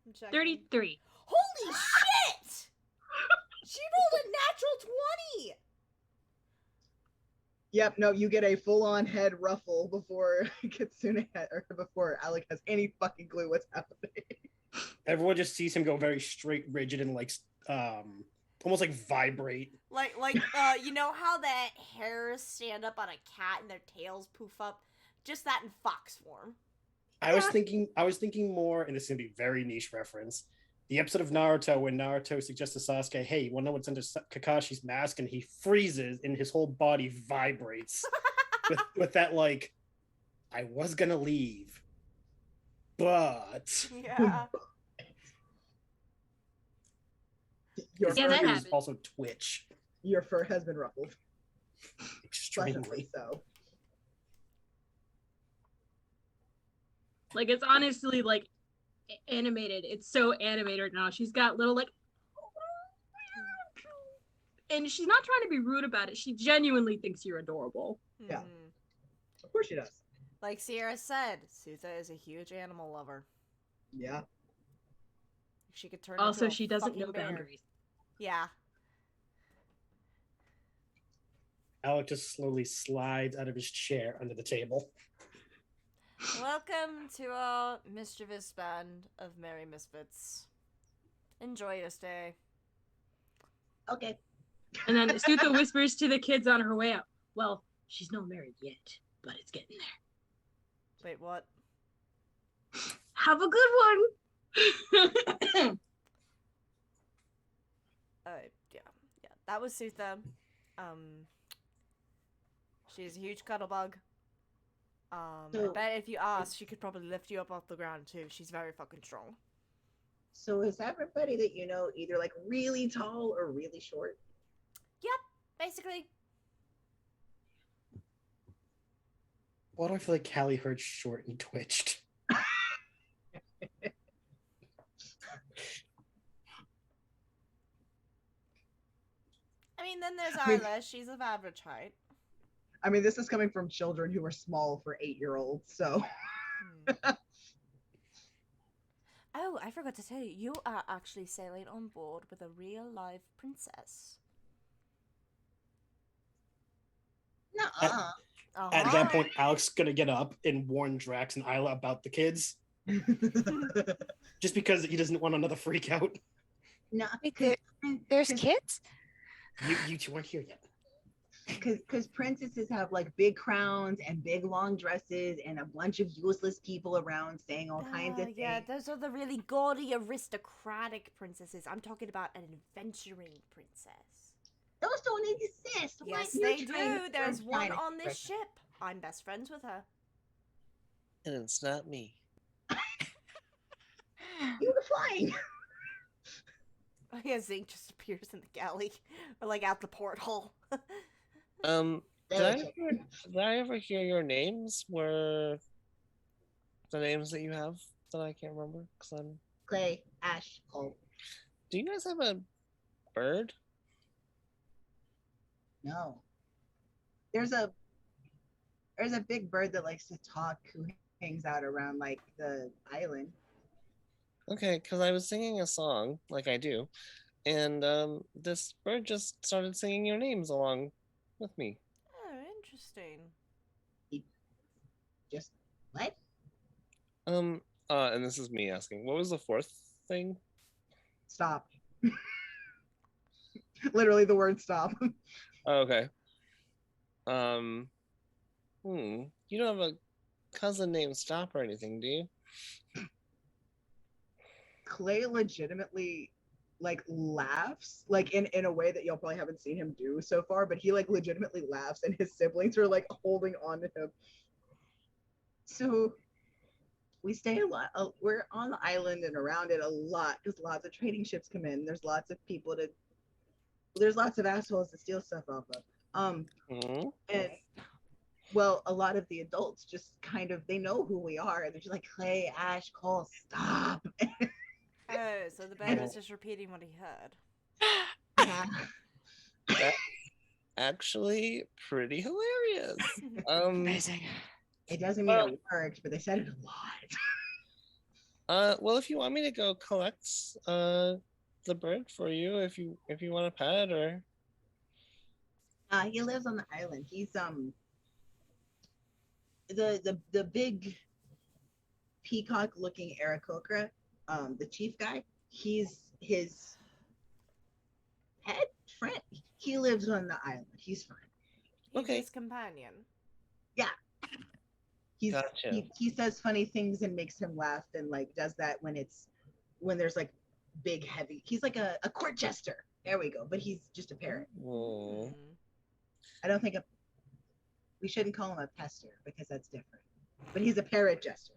Speaker 3: I'm checking.
Speaker 9: 33.
Speaker 3: Holy shit! She rolled a natural 20!
Speaker 2: Yep, no, you get a full-on head ruffle before Kitsune or before Alec has any fucking clue what's happening.
Speaker 4: Everyone just sees him go very straight, rigid, and like almost like vibrate.
Speaker 3: Like, you know how that hairs stand up on a cat and their tails poof up? Just that in fox form.
Speaker 4: I was thinking more, and this is gonna be a very niche reference. The episode of Naruto when Naruto suggests to Sasuke, "Hey, you wanna know what's under Kakashi's mask?" and he freezes, and his whole body vibrates with that like, I was gonna leave, but
Speaker 3: Yeah.
Speaker 2: Your
Speaker 4: His
Speaker 9: Yeah, that
Speaker 2: fur,
Speaker 4: ears
Speaker 9: happened.
Speaker 4: also twitch
Speaker 2: your fur has been ruffled.
Speaker 4: extremely.
Speaker 2: Pleasantly so.
Speaker 9: Like it's honestly like animated. It's so animated now. She's got little like, and she's not trying to be rude about it. She genuinely thinks you're adorable.
Speaker 2: Yeah.
Speaker 3: Mhm.
Speaker 2: Of course she does.
Speaker 3: Like Sierra said, Sutha is a huge animal lover.
Speaker 2: Yeah.
Speaker 3: She could turn
Speaker 9: Also,
Speaker 3: into a
Speaker 9: she doesn't
Speaker 3: fucking
Speaker 9: know
Speaker 3: bear.
Speaker 9: boundaries.
Speaker 3: Yeah.
Speaker 4: Alec just slowly slides out of his chair under the table.
Speaker 3: Welcome to our mischievous band of merry misfits. Enjoy your stay.
Speaker 2: Okay.
Speaker 9: And then Sutha whispers to the kids on her way out, well, she's not married yet, but it's getting there.
Speaker 3: Wait, what?
Speaker 9: Have a good one.
Speaker 3: Yeah. That was Sutha. She's a huge cuddle bug. I
Speaker 2: So-
Speaker 3: bet if you asked, she could probably lift you up off the ground too. She's very fucking strong.
Speaker 2: So is everybody that you know either like really tall or really short?
Speaker 3: Yep, basically.
Speaker 4: Why do I feel like Callie heard short and twitched?
Speaker 3: I mean, then there's
Speaker 2: I mean-
Speaker 3: Isla. She's of average height.
Speaker 2: I mean, this is coming from children who are small for 8-year-olds, so
Speaker 3: Oh, I forgot to tell you, you are actually sailing on board with a real live princess.
Speaker 2: nuh-uh.
Speaker 4: At that point, Alec's gonna get up and warn Drax and Isla about the kids, just because he doesn't want another freak out.
Speaker 2: No,
Speaker 1: Wait, there's kids?
Speaker 4: You two aren't here yet.
Speaker 2: because princesses have like big crowns and big long dresses and a bunch of useless people around saying all kinds of things.
Speaker 3: Yeah, those are the really gaudy, aristocratic princesses. I'm talking about an adventuring princess.
Speaker 2: Those don't exist. Why
Speaker 3: Yes,
Speaker 2: you're
Speaker 3: they
Speaker 2: trying
Speaker 3: do.
Speaker 2: to
Speaker 3: There's one
Speaker 2: shine
Speaker 3: on
Speaker 2: it.
Speaker 3: this ship. I'm best friends with her.
Speaker 8: And it's not me.
Speaker 2: You were flying.
Speaker 3: Oh yeah, Zink just appears in the galley, or like out the porthole.
Speaker 8: Did I ever hear your names? Were the names that you have that I can't remember? Cause I'm.
Speaker 2: Clay, Ash, Cole.
Speaker 8: Do you guys have a bird?
Speaker 2: No. There's a big bird that likes to talk who hangs out around like the island.
Speaker 8: Okay, because I was singing a song like I do, and this bird just started singing your names along with me.
Speaker 3: Oh, interesting.
Speaker 2: Just what?
Speaker 8: And this is me asking, what was the fourth thing?
Speaker 2: Stop. Literally the word stop.
Speaker 8: Oh, okay. You don't have a cousin named Stop or anything, do you?
Speaker 2: Clay legitimately like laughs like in a way that y'all probably haven't seen him do so far, but he like legitimately laughs and his siblings are like holding on to him. So we stay a lot. We're on the island and around it a lot because lots of trading ships come in. There's lots of people to. There's lots of assholes to steal stuff off of. And well, a lot of the adults just kind of they know who we are and they're just like Clay, Ash, Cole, stop.
Speaker 3: Oh, so the bear was just repeating what he heard.
Speaker 2: Yeah.
Speaker 8: That's actually pretty hilarious.
Speaker 1: Amazing.
Speaker 2: It doesn't mean it worked, but they said it a lot.
Speaker 8: Well, if you want me to go collect the bird for you, if you want a pet or
Speaker 2: He lives on the island. He's the big peacock looking Aarakocra, the chief guy. He's his pet friend. He lives on the island. He's fine.
Speaker 3: He's
Speaker 8: Okay.
Speaker 3: his companion.
Speaker 8: Gotcha.
Speaker 2: He says funny things and makes him laugh and like does that when there's like big heavy. He's like a court jester. There we go. But he's just a parrot.
Speaker 8: Oh.
Speaker 2: I don't think we shouldn't call him a pester because that's different. But he's a parrot jester.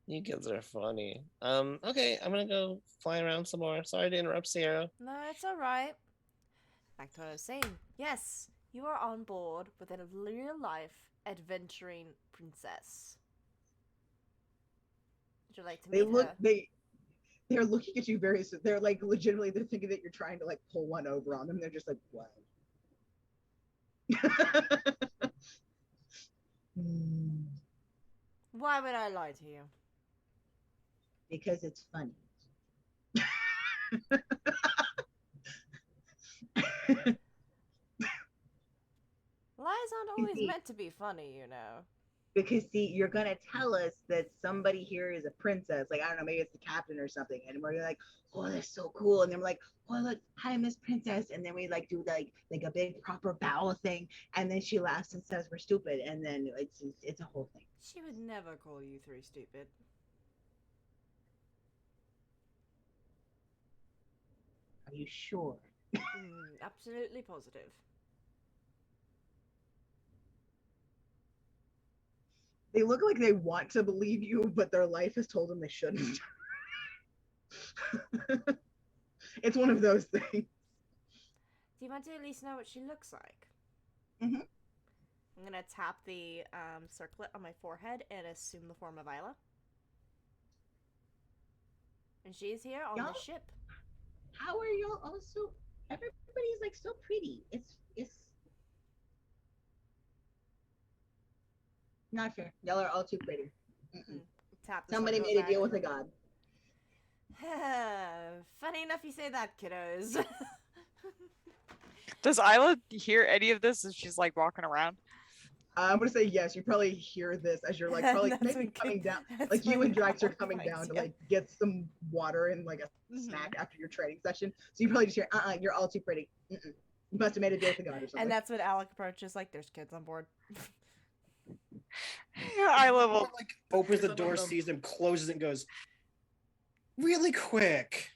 Speaker 8: You kids are funny. Okay, I'm gonna go fly around some more. Sorry to interrupt, Sierra.
Speaker 3: No, it's alright. Back to what I was saying. Yes, you are on board with a real-life adventuring princess. Would you like to meet her?
Speaker 2: They're looking at you they're like legitimately they're thinking that you're trying to like pull one over on them. They're just like, what?
Speaker 3: Why would I lie to you?
Speaker 2: Because it's funny.
Speaker 3: Lies aren't always meant to be funny, you know.
Speaker 2: Because see, you're gonna tell us that somebody here is a princess, like I don't know, maybe it's the captain or something, and we're like, oh, that's so cool, and then we're like, oh look, hi Miss Princess, and then we like do like a big proper bow thing, and then she laughs and says we're stupid, and then it's a whole thing.
Speaker 3: She would never call you three stupid.
Speaker 2: Are you sure?
Speaker 3: Absolutely positive.
Speaker 2: They look like they want to believe you, but their life has told them they shouldn't. It's one of those things.
Speaker 3: Do you want to at least know what she looks like?
Speaker 2: Mm-hmm.
Speaker 3: I'm gonna tap the circlet on my forehead and assume the form of Isla. And she's here on the ship.
Speaker 2: How are y'all also? Everybody's like so pretty. It's not fair. Y'all are all too pretty. Somebody made a deal with a god.
Speaker 3: Funny enough you say that, kiddos.
Speaker 1: Does Isla hear any of this as she's like walking around?
Speaker 2: I'm gonna say yes. You probably hear this as you're like probably maybe coming down. Like you and Drax are coming down to like get some water and like a snack after your training session. So you probably just hear, you're all too pretty. You must have made a deal with the god or something.
Speaker 3: And that's when Alec approaches, like, there's kids on board.
Speaker 1: Isla will
Speaker 4: like opens the door, sees them, closes it, and goes, really quick.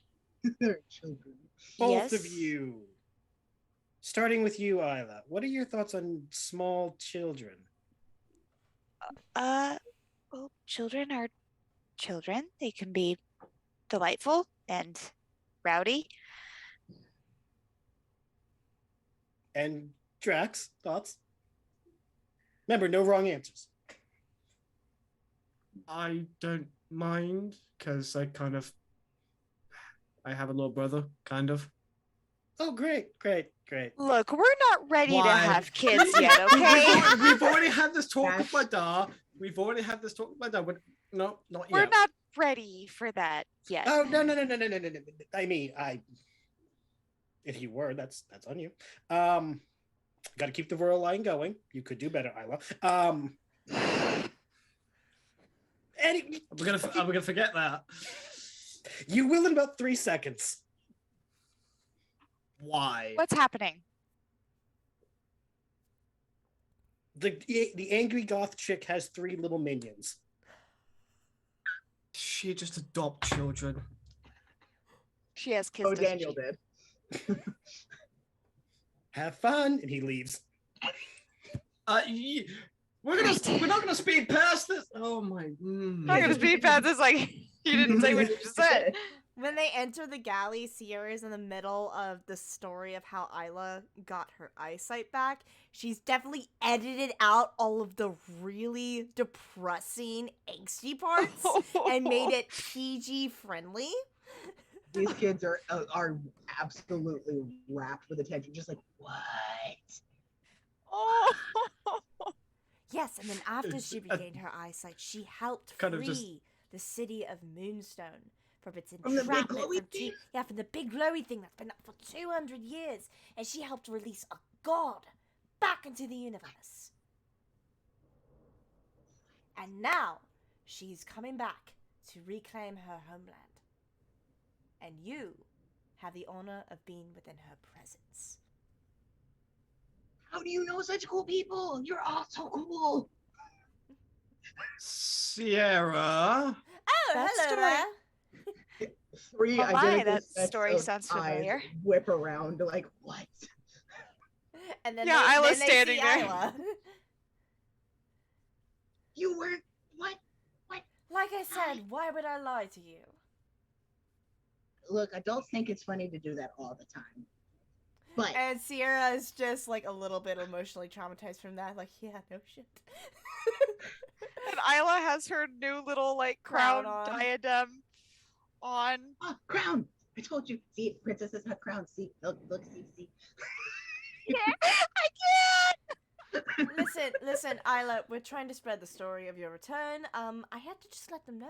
Speaker 2: They're children.
Speaker 4: Both of you. Starting with you, Isla. What are your thoughts on small children?
Speaker 1: Well, children are children. They can be delightful and rowdy.
Speaker 4: And Drax, thoughts? Remember, no wrong answers.
Speaker 5: I don't mind because I have a little brother, kind of.
Speaker 4: Oh, great.
Speaker 1: Look, we're not ready to have kids yet, okay?
Speaker 5: We've already had this talk with my dad. But no, not yet.
Speaker 1: We're not ready for that yet.
Speaker 4: Oh, no. I mean, if you were, that's on you. Got to keep the royal line going. You could do better, Isla.
Speaker 5: We're gonna forget that.
Speaker 4: You will in about 3 seconds.
Speaker 5: Why?
Speaker 1: What's happening?
Speaker 4: The angry goth chick has 3 little minions.
Speaker 5: She just adopt children.
Speaker 1: She has kids.
Speaker 2: Daniel did.
Speaker 4: Have fun, and he leaves.
Speaker 5: We're not gonna speed past this. Oh my!
Speaker 1: Not gonna speed past this. Like you didn't say what you just said.
Speaker 3: When they enter the galley, Sierra's in the middle of the story of how Isla got her eyesight back. She's definitely edited out all of the really depressing, angsty parts and made it PG friendly.
Speaker 2: These kids are absolutely wrapped with attention, just like, what?
Speaker 1: Oh.
Speaker 3: Yes, and then after she regained her eyesight, she helped free the city of Moonstone from its entrapment from the big glowy thing that's been up for 200 years, and she helped release a god back into the universe. And now she's coming back to reclaim her homeland. And you have the honor of being within her presence.
Speaker 2: How do you know such cool people? You're all so cool.
Speaker 5: Sierra.
Speaker 3: Oh, hello there.
Speaker 2: 3
Speaker 1: that story sounds familiar.
Speaker 2: Whip around like, what?
Speaker 3: And then
Speaker 1: Isla's
Speaker 3: they
Speaker 1: standing
Speaker 3: see
Speaker 1: there.
Speaker 3: Isla.
Speaker 2: You weren't what?
Speaker 3: Like I said, why would I lie to you?
Speaker 2: Look, adults think it's funny to do that all the time. But
Speaker 3: And Sierra is just like a little bit emotionally traumatized from that. Like, yeah, no shit.
Speaker 1: And Isla has her new little like crown diadem on.
Speaker 2: Oh, crown! I told you. See, princesses have crowns. See, look, see.
Speaker 1: I can't.
Speaker 3: Listen, Isla, we're trying to spread the story of your return. I had to just let them know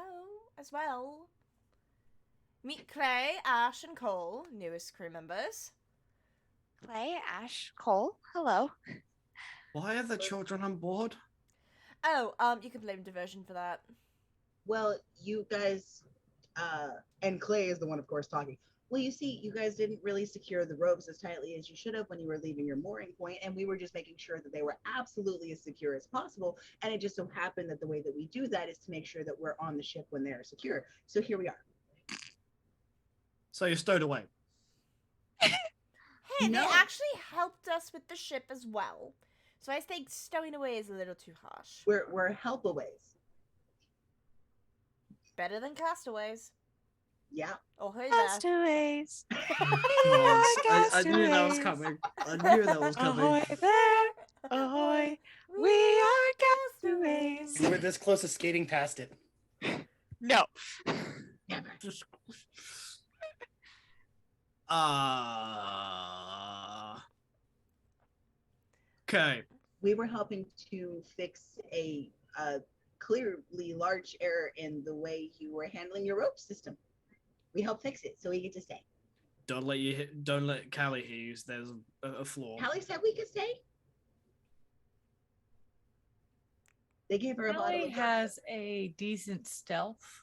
Speaker 3: as well. Meet Clay, Ash, and Cole, newest crew members.
Speaker 1: Clay, Ash, Cole, hello.
Speaker 5: Why are the children on board?
Speaker 3: Oh, you can blame diversion for that.
Speaker 2: Well, you guys, and Clay is the one, of course, talking. Well, you see, you guys didn't really secure the ropes as tightly as you should have when you were leaving your mooring point, and we were just making sure that they were absolutely as secure as possible. And it just so happened that the way that we do that is to make sure that we're on the ship when they're secure. So here we are.
Speaker 5: So you're stowed away.
Speaker 3: Hey,
Speaker 2: No.
Speaker 3: they actually helped us with the ship as well. So I think stowing away is a little too harsh.
Speaker 2: We're helpaways.
Speaker 3: Better than castaways.
Speaker 2: Yeah.
Speaker 3: Oh, hey there.
Speaker 1: Castaways.
Speaker 5: I knew that was coming. I knew that was coming.
Speaker 1: Ahoy there, ahoy, we are castaways.
Speaker 4: We were this close to skating past it.
Speaker 1: No.
Speaker 2: Never.
Speaker 5: Okay.
Speaker 2: We were helping to fix a clearly large error in the way you were handling your rope system. We helped fix it, so we get to stay.
Speaker 5: Don't let Callie hear you. There's a flaw.
Speaker 2: Callie said we could stay. They gave her a bottle
Speaker 7: Callie
Speaker 2: of
Speaker 7: has a decent stealth.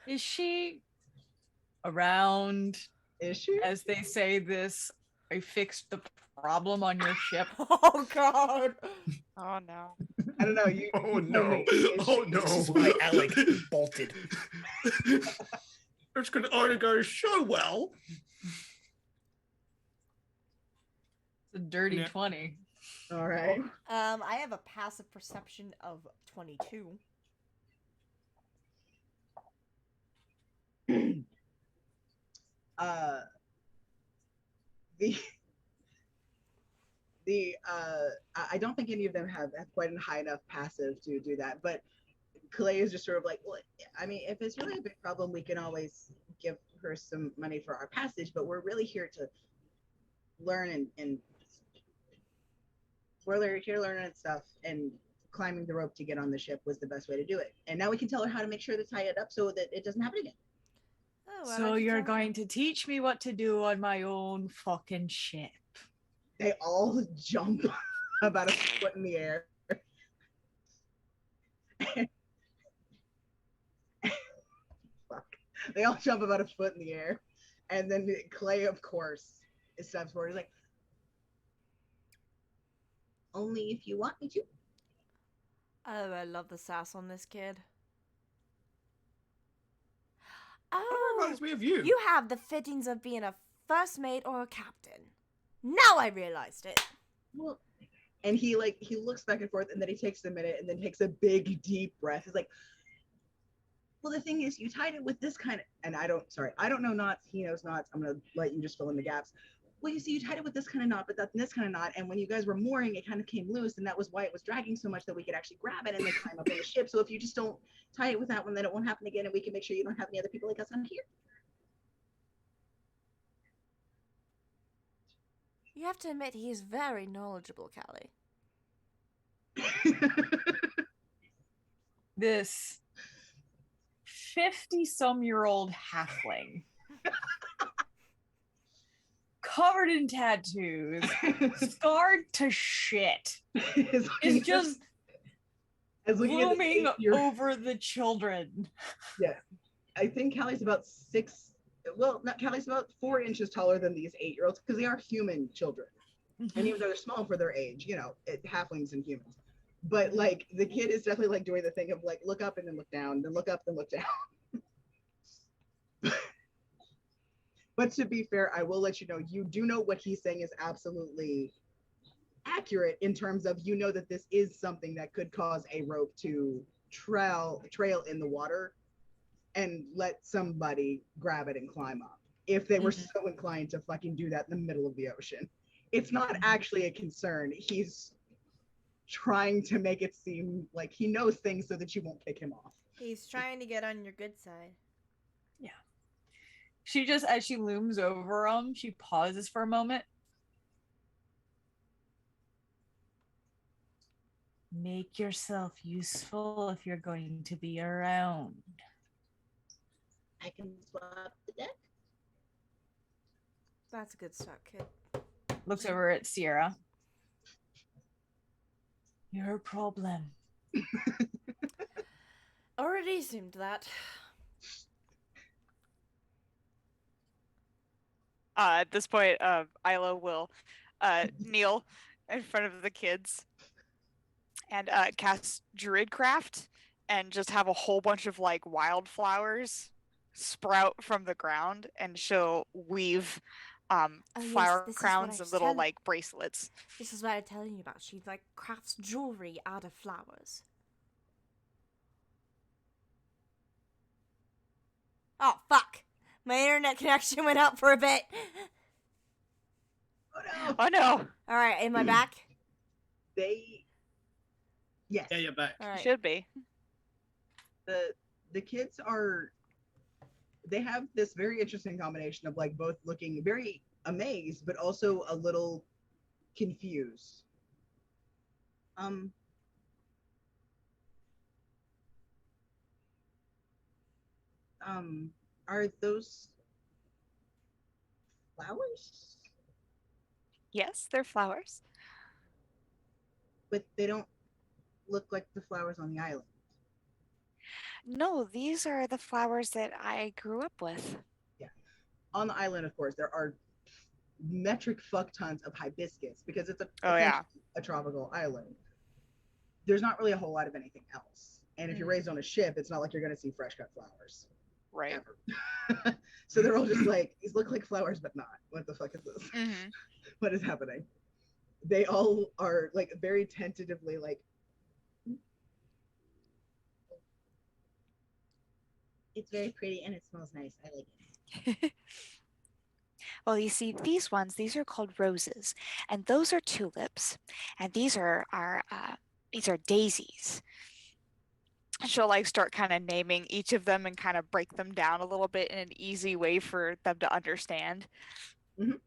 Speaker 7: Is she around?
Speaker 2: Is she?
Speaker 7: As they say this, I fixed the problem on your ship.
Speaker 3: Oh god.
Speaker 1: Oh no.
Speaker 2: I don't know. You.
Speaker 5: Oh no! Oh no!
Speaker 4: This is why Alec bolted.
Speaker 5: It's gonna only go so well.
Speaker 7: It's a dirty
Speaker 5: Yeah.
Speaker 7: 20.
Speaker 2: All right.
Speaker 3: I have a passive perception of 22.
Speaker 2: I don't think any of them have quite a high enough passive to do that, but Clay is just sort of like, well, I mean, if it's really a big problem, we can always give her some money for our passage, but we're really here to learn and we're here learning stuff, and climbing the rope to get on the ship was the best way to do it. And now we can tell her how to make sure to tie it up so that it doesn't happen again.
Speaker 3: Oh, why
Speaker 7: So
Speaker 3: don't you
Speaker 7: you're
Speaker 3: tell her?
Speaker 7: going to teach me what to do on my own fucking ship.
Speaker 2: They all jump about a foot in the air. Fuck. They all jump about a foot in the air. And then Clay, of course, steps forward. He's like, only if you want me to.
Speaker 3: Oh, I love the sass on this kid.
Speaker 5: That
Speaker 3: Oh,
Speaker 5: reminds me of you.
Speaker 3: you have the fittings of being a first mate or a captain. Now I realized it.
Speaker 2: Well, and he looks back and forth, and then he takes a minute and then takes a big deep breath. He's like, well, the thing is, you tied it with this kind of, and I don't know knots. He knows knots. I'm gonna let you just fill in the gaps. Well, you see, you tied it with this kind of knot, but that's this kind of knot. And when you guys were mooring, it kind of came loose, and that was why it was dragging so much that we could actually grab it and then climb up on the ship. So if you just don't tie it with that one, then it won't happen again, and we can make sure you don't have any other people like us on here.
Speaker 3: You have to admit, he is very knowledgeable, Callie.
Speaker 7: This 50-some-year-old halfling covered in tattoos, scarred to shit, is just looming over the children.
Speaker 2: Yeah, I think Callie's about 6. Well, not Callie's about 4 inches taller than these 8-year-olds because they are human children, and even though they're small for their age, halflings and humans. But like the kid is definitely like doing the thing of like look up and then look down, then look up then look down. But to be fair, I will let you know, you do know what he's saying is absolutely accurate in terms of, that this is something that could cause a rope to trail in the water and let somebody grab it and climb up if they were so inclined to fucking do that in the middle of the ocean. It's not actually a concern. He's trying to make it seem like he knows things so that you won't pick him off.
Speaker 3: He's trying to get on your good side.
Speaker 7: Yeah. She just, as she looms over him, she pauses for a moment. Make yourself useful if you're going to be around.
Speaker 2: I can swap the deck.
Speaker 3: That's a good start, kid.
Speaker 7: Looks over at Sierra. Your problem.
Speaker 3: Already assumed that.
Speaker 1: At this point, Isla will kneel in front of the kids and cast Druidcraft and just have a whole bunch of like wildflowers sprout from the ground, and she'll weave flower crowns and little like bracelets.
Speaker 3: This is what I'm telling you about. She like crafts jewelry out of flowers. Oh fuck! My internet connection went out for a bit.
Speaker 1: Oh no!
Speaker 3: All right, am I back?
Speaker 2: Yes.
Speaker 5: Yeah, you're back.
Speaker 3: All right.
Speaker 1: Should be.
Speaker 2: The kids they have this very interesting combination of like both looking very amazed but also a little confused. Are those flowers?
Speaker 1: Yes, they're flowers.
Speaker 2: But they don't look like the flowers on the island.
Speaker 1: No, these are the flowers that I grew up with.
Speaker 2: Yeah. On the island, of course, there are metric fuck tons of hibiscus because it's a tropical island. There's not really a whole lot of anything else. And if you're raised on a ship, it's not like you're going to see fresh cut flowers.
Speaker 1: Right.
Speaker 2: Ever. So they're all just like, these look like flowers, but not. What the fuck is this?
Speaker 1: Mm-hmm.
Speaker 2: What is happening? They all are like very tentatively like, it's very pretty and it smells nice. I like it.
Speaker 1: Well, you see, these are called roses, and those are tulips, and these are daisies. She'll like start kind of naming each of them and kind of break them down a little bit in an easy way for them to understand.
Speaker 2: Mm-hmm.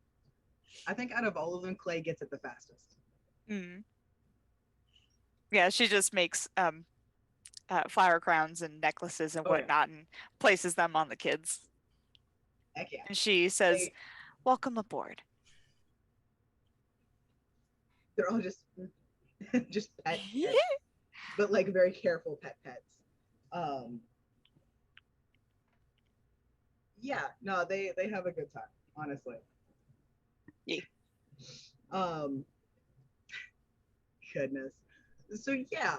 Speaker 2: I think out of all of them, Clay gets it the fastest.
Speaker 1: Mm. Yeah, she just makes flower crowns and necklaces and whatnot and places them on the kids.
Speaker 2: Heck yeah.
Speaker 1: And she says, "Welcome aboard."
Speaker 2: They're all just pets, but like very careful pets. Yeah, no, they have a good time, honestly.
Speaker 1: Yeah.
Speaker 2: Goodness. So yeah,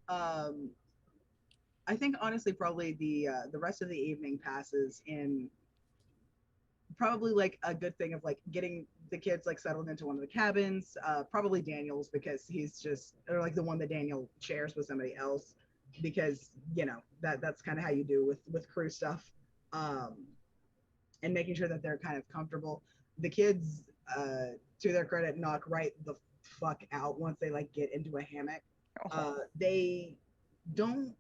Speaker 2: I think honestly probably the rest of the evening passes in probably like a good thing of like getting the kids like settled into one of the cabins, probably Daniel's because he's just, or like the one that Daniel shares with somebody else, because you know that's kind of how you do with crew stuff, and making sure that they're kind of comfortable. The kids, to their credit, knock right the fuck out once they like get into a hammock. They don't,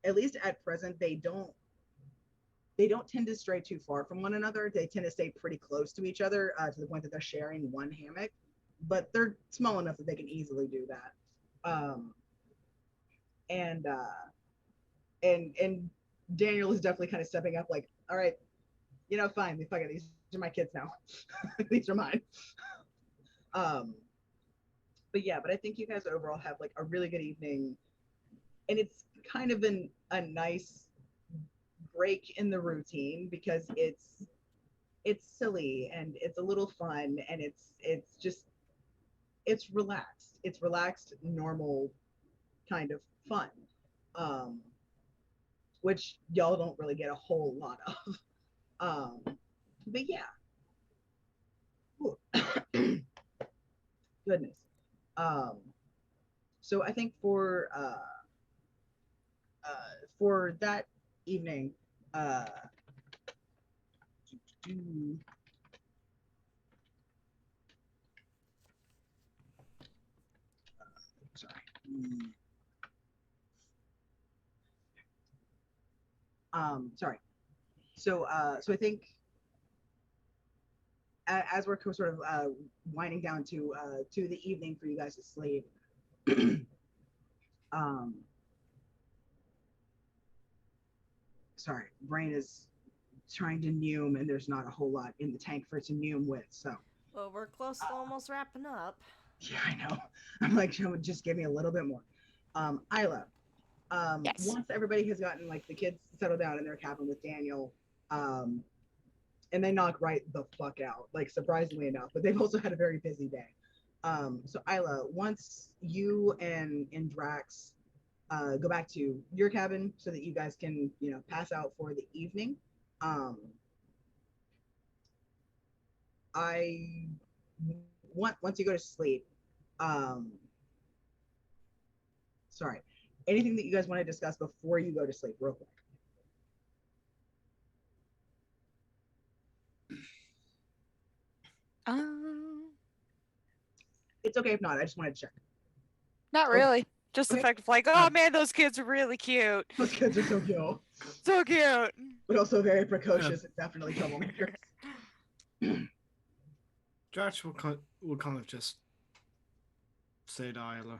Speaker 2: at least at present, they don't tend to stray too far from one another. They tend to stay pretty close to each other, to the point that they're sharing one hammock, but they're small enough that they can easily do that. And Daniel is definitely kind of stepping up, like, all right, you know, fine, fuck it, these are my kids now. These are mine. But yeah, but I think you guys overall have like a really good evening, and it's kind of a nice break in the routine because it's silly and it's a little fun and it's relaxed normal kind of fun, which y'all don't really get a whole lot of, but yeah. Goodness. So I think for for that evening, sorry. Sorry. So I think as we're sort of winding down to the evening for you guys to sleep, sorry, brain is trying to Noom, and there's not a whole lot in the tank for it to Noom with. So
Speaker 3: Well, we're close to almost wrapping up.
Speaker 2: yeah, I know. I'm like, just give me a little bit more. Isla,
Speaker 1: Yes.
Speaker 2: once everybody has gotten like the kids settled down in their cabin with Daniel, and they knock right the fuck out, like surprisingly enough, but they've also had a very busy day. So Isla, once you and Drax go back to your cabin so that you guys can, pass out for the evening. I once you go to sleep, sorry, anything that you guys want to discuss before you go to sleep, real quick. It's okay if not. I just wanted to check.
Speaker 1: Not really. Just the
Speaker 2: Okay.
Speaker 1: fact of like, oh man, those kids are really cute.
Speaker 2: Those kids are so cute.
Speaker 1: So cute.
Speaker 2: But also very precocious and definitely troublemakers.
Speaker 5: Drax will kind of just say to Isla,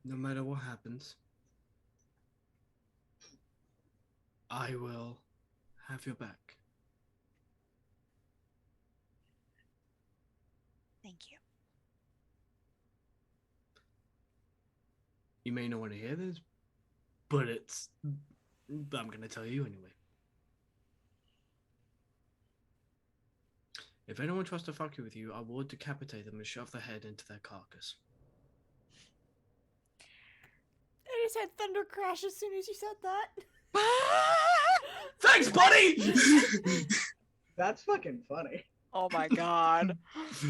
Speaker 5: no matter what happens, I will have your back.
Speaker 1: Thank you.
Speaker 5: You may not want to hear this, but I'm going to tell you anyway. If anyone tries to fuck you with you, I will decapitate them and shove their head into their carcass.
Speaker 3: I just had thunder crash as soon as you said that.
Speaker 5: Thanks, buddy!
Speaker 2: That's fucking funny.
Speaker 1: Oh my god.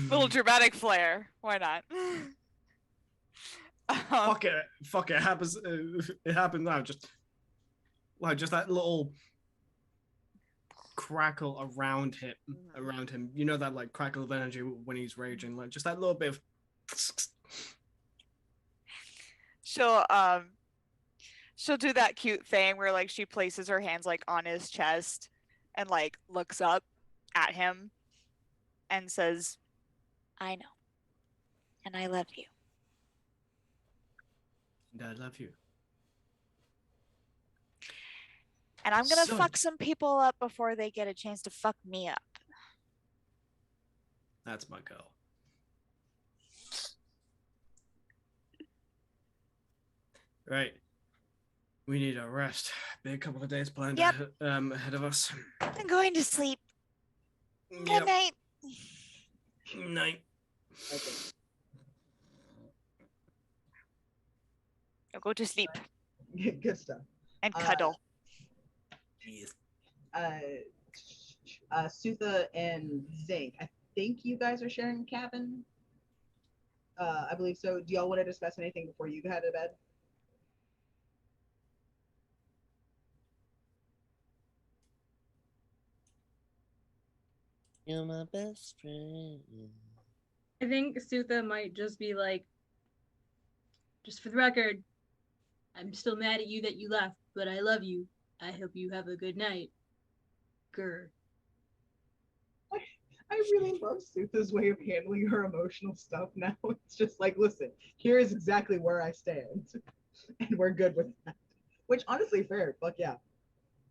Speaker 1: Little dramatic flair. Why not?
Speaker 5: Fuck it. It happens. It happens now. Just that little crackle around him. You know that like crackle of energy when he's raging. Like just that little bit of.
Speaker 1: She'll do that cute thing where like she places her hands like on his chest and like looks up at him and says, I know. And I love you.
Speaker 5: And I love you.
Speaker 1: And I'm gonna fuck some people up before they get a chance to fuck me up.
Speaker 5: That's my girl. Right. We need a rest. Be a couple of days planned ahead of us.
Speaker 1: I'm going to sleep.
Speaker 5: Yep.
Speaker 1: Good night.
Speaker 5: Night.
Speaker 2: Okay.
Speaker 1: I'll go to sleep.
Speaker 2: Good stuff.
Speaker 1: And cuddle.
Speaker 5: Yes.
Speaker 2: Sutha and Zink, I think you guys are sharing a cabin. I believe so. Do y'all want to discuss anything before you head to bed?
Speaker 10: You're my best friend.
Speaker 9: I think Sutha might just be like, just for the record, I'm still mad at you that you left, but I love you. I hope you have a good night. Grr.
Speaker 2: I really love Sutha's way of handling her emotional stuff now. It's just like, listen, here's exactly where I stand. And we're good with that. Which, honestly, fair. Fuck yeah.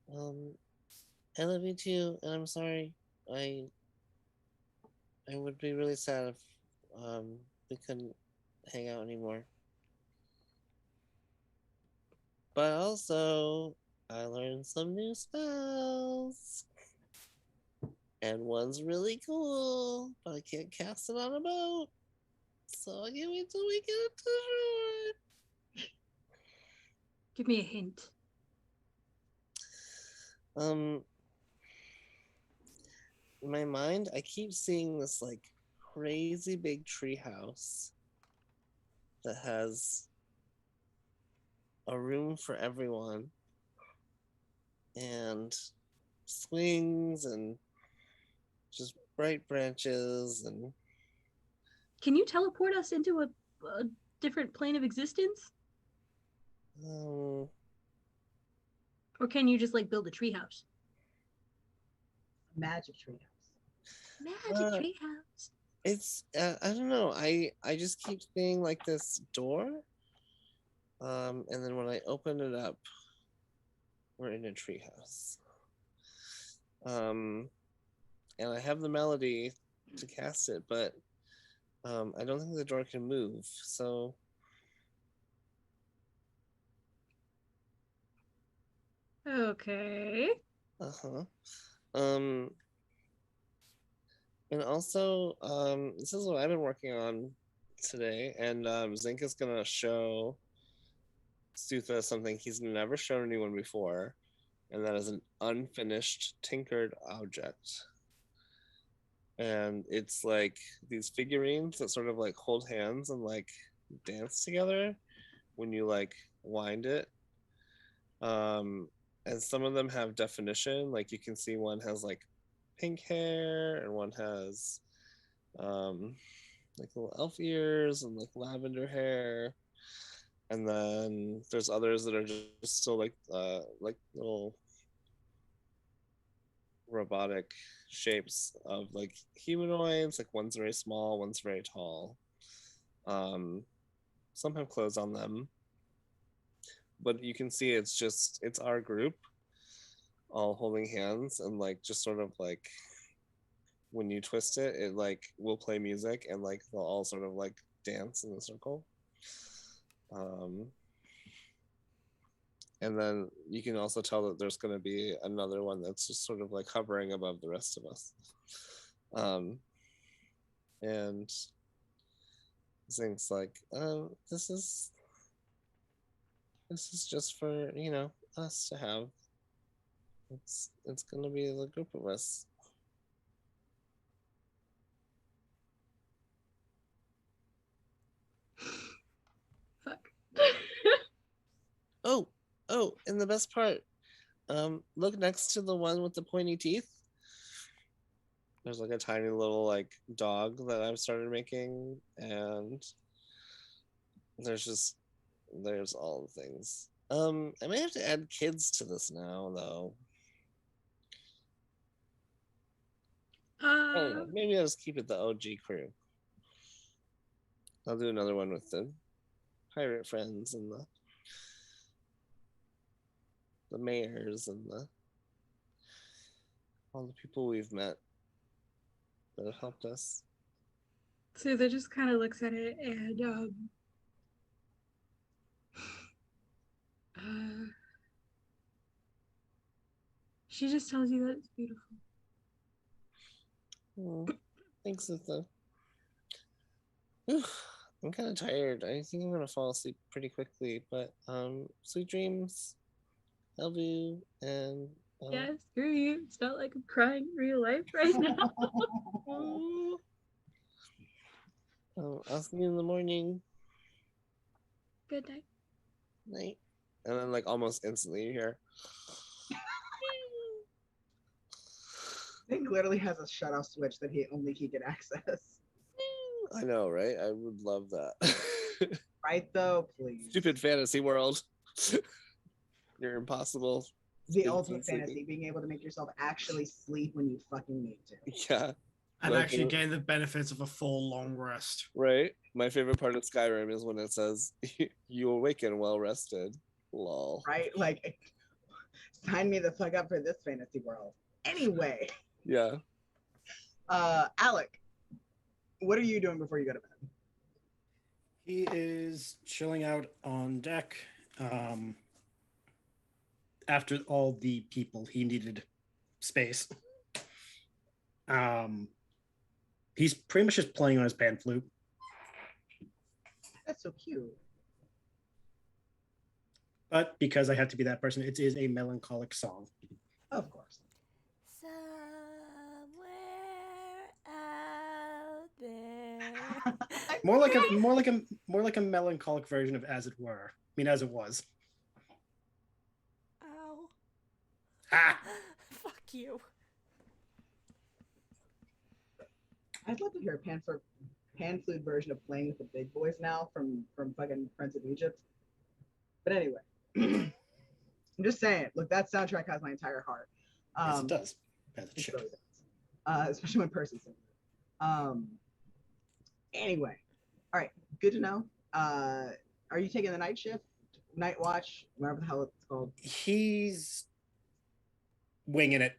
Speaker 10: I love you too, and I'm sorry. I would be really sad if we couldn't hang out anymore. But also, I learned some new spells. And one's really cool, but I can't cast it on a boat. So I can't wait till we get it to shore.
Speaker 9: Give me a hint.
Speaker 10: In my mind, I keep seeing this like crazy big tree house that has a room for everyone and swings and just bright branches and
Speaker 9: Can you teleport us into a different plane of existence?
Speaker 10: um,
Speaker 9: Or can you just like build a treehouse?
Speaker 2: Magic treehouse.
Speaker 9: Magic treehouse.
Speaker 10: it's I don't know. I just keep seeing like this door, and then when I open it up, we're in a treehouse. And I have the melody to cast it, but I don't think the door can move. So
Speaker 9: Okay.
Speaker 10: uh-huh. Um, and also, this is what I've been working on today, and Zink is gonna show Sutha something he's never shown anyone before, and that is an unfinished tinkered object. And it's like these figurines that sort of like hold hands and like dance together when you like wind it. And some of them have definition, like you can see one has like pink hair and one has like little elf ears and like lavender hair, and then there's others that are just still like little robotic shapes of like humanoids. Like one's very small, one's very tall. Some have clothes on them, but you can see it's our group all holding hands, and like just sort of like when you twist it, it like will play music and like they'll all sort of like dance in a circle. And then you can also tell that there's going to be another one that's just sort of like hovering above the rest of us. And things like, this is just for, you know, us to have. It's going to be the group of us.
Speaker 9: Fuck.
Speaker 10: Oh, and the best part, look next to the one with the pointy teeth. There's like a tiny little like dog that I've started making, and there's all the things. I may have to add kids to this now, though. Oh, maybe I'll just keep it the OG crew. I'll do another one with the pirate friends and the mayors and all the people we've met that have helped us.
Speaker 9: So they just kind of looks at it and she just tells you that it's beautiful.
Speaker 10: Oh, thanks, Sitha. I'm kind of tired. I think I'm gonna fall asleep pretty quickly, but sweet dreams. Love you, and
Speaker 9: Yeah, screw you. It's not like I'm crying in real life right now.
Speaker 10: I'll see you in the morning.
Speaker 9: Good night.
Speaker 10: Night. And then like almost instantly you hear
Speaker 2: Nick literally has a shut off switch that only he can access.
Speaker 10: I know, right? I would love that.
Speaker 2: Right though, please.
Speaker 10: Stupid fantasy world. You're impossible.
Speaker 2: The ultimate fantasy, being able to make yourself actually sleep when you fucking need to.
Speaker 10: Yeah.
Speaker 5: And actually gain the benefits of a full long rest.
Speaker 10: Right? My favorite part of Skyrim is when it says you awaken well rested. Lol.
Speaker 2: Right? Like, sign me the fuck up for this fantasy world. Anyway.
Speaker 10: Yeah.
Speaker 2: Alec, what are you doing before you go to bed?
Speaker 4: He is chilling out on deck. After all the people, he needed space. He's pretty much just playing on his pan flute.
Speaker 2: That's so cute.
Speaker 4: But because I have to be that person, it is a melancholic song.
Speaker 2: Of course.
Speaker 3: Somewhere out there.
Speaker 4: more like a melancholic version of As It Were. I mean, As It Was.
Speaker 3: Ow.
Speaker 4: Ah!
Speaker 3: Fuck you.
Speaker 2: I'd love to hear a pan flute version of Playing with the Big Boys now from fucking Prince of Egypt. But anyway, I'm just saying. Look, that soundtrack has my entire heart.
Speaker 4: Yes, it does. As it
Speaker 2: It
Speaker 4: should.
Speaker 2: really does. Especially when Percy sings it. Anyway, all right, good to know. Are you taking the night shift, night watch, whatever the hell it's called?
Speaker 4: He's winging it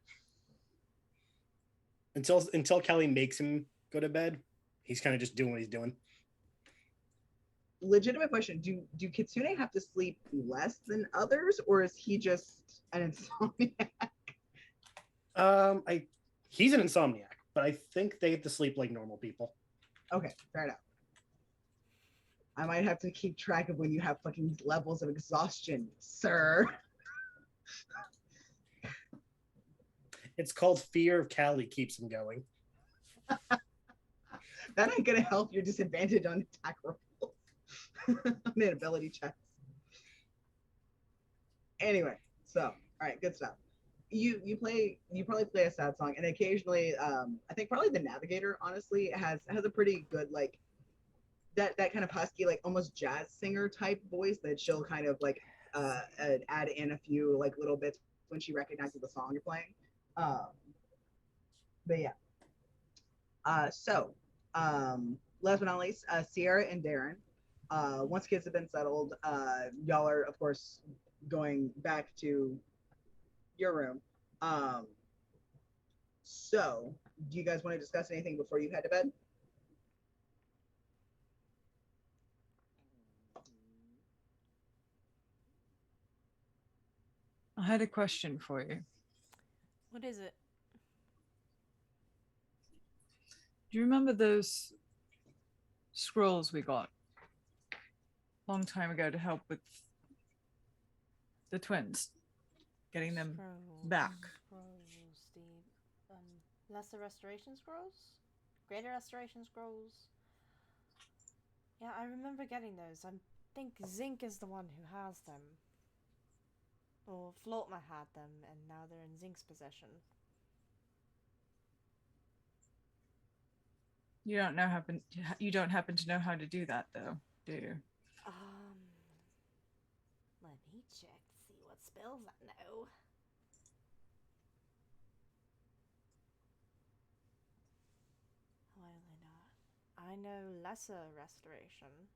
Speaker 4: until Kelly makes him go to bed. He's kind of just doing what he's doing.
Speaker 2: Legitimate question: Do Kitsune have to sleep less than others, or is he just an insomniac?
Speaker 4: He's an insomniac, but I think they have to sleep like normal people.
Speaker 2: Okay, fair enough. I might have to keep track of when you have fucking levels of exhaustion, sir.
Speaker 4: It's called fear of Callie keeps him going.
Speaker 2: That ain't gonna help your disadvantage on attack rolls. On the ability checks. Anyway, so all right, good stuff. You probably play a sad song, and occasionally, I think probably the Navigator honestly has a pretty good like that kind of husky, like almost jazz singer type voice that she'll kind of like add in a few like little bits when she recognizes the song you're playing. But yeah. Last but not least, Sierra and Darren. Once kids have been settled, y'all are of course going back to your room. So do you guys want to discuss anything before you head to bed?
Speaker 7: I had a question for you.
Speaker 3: What is it?
Speaker 7: Do you remember those scrolls we got a long time ago to help with the twins? Getting them back.
Speaker 3: Scrolls, the lesser restoration scrolls? Greater restoration scrolls? Yeah, I remember getting those. I think Zinc is the one who has them. Or Floatma had them, and now they're in Zinc's possession.
Speaker 7: You don't happen to know how to do that, though, do you?
Speaker 3: Let me check to see what spells I know. Why do not? I know lesser restoration.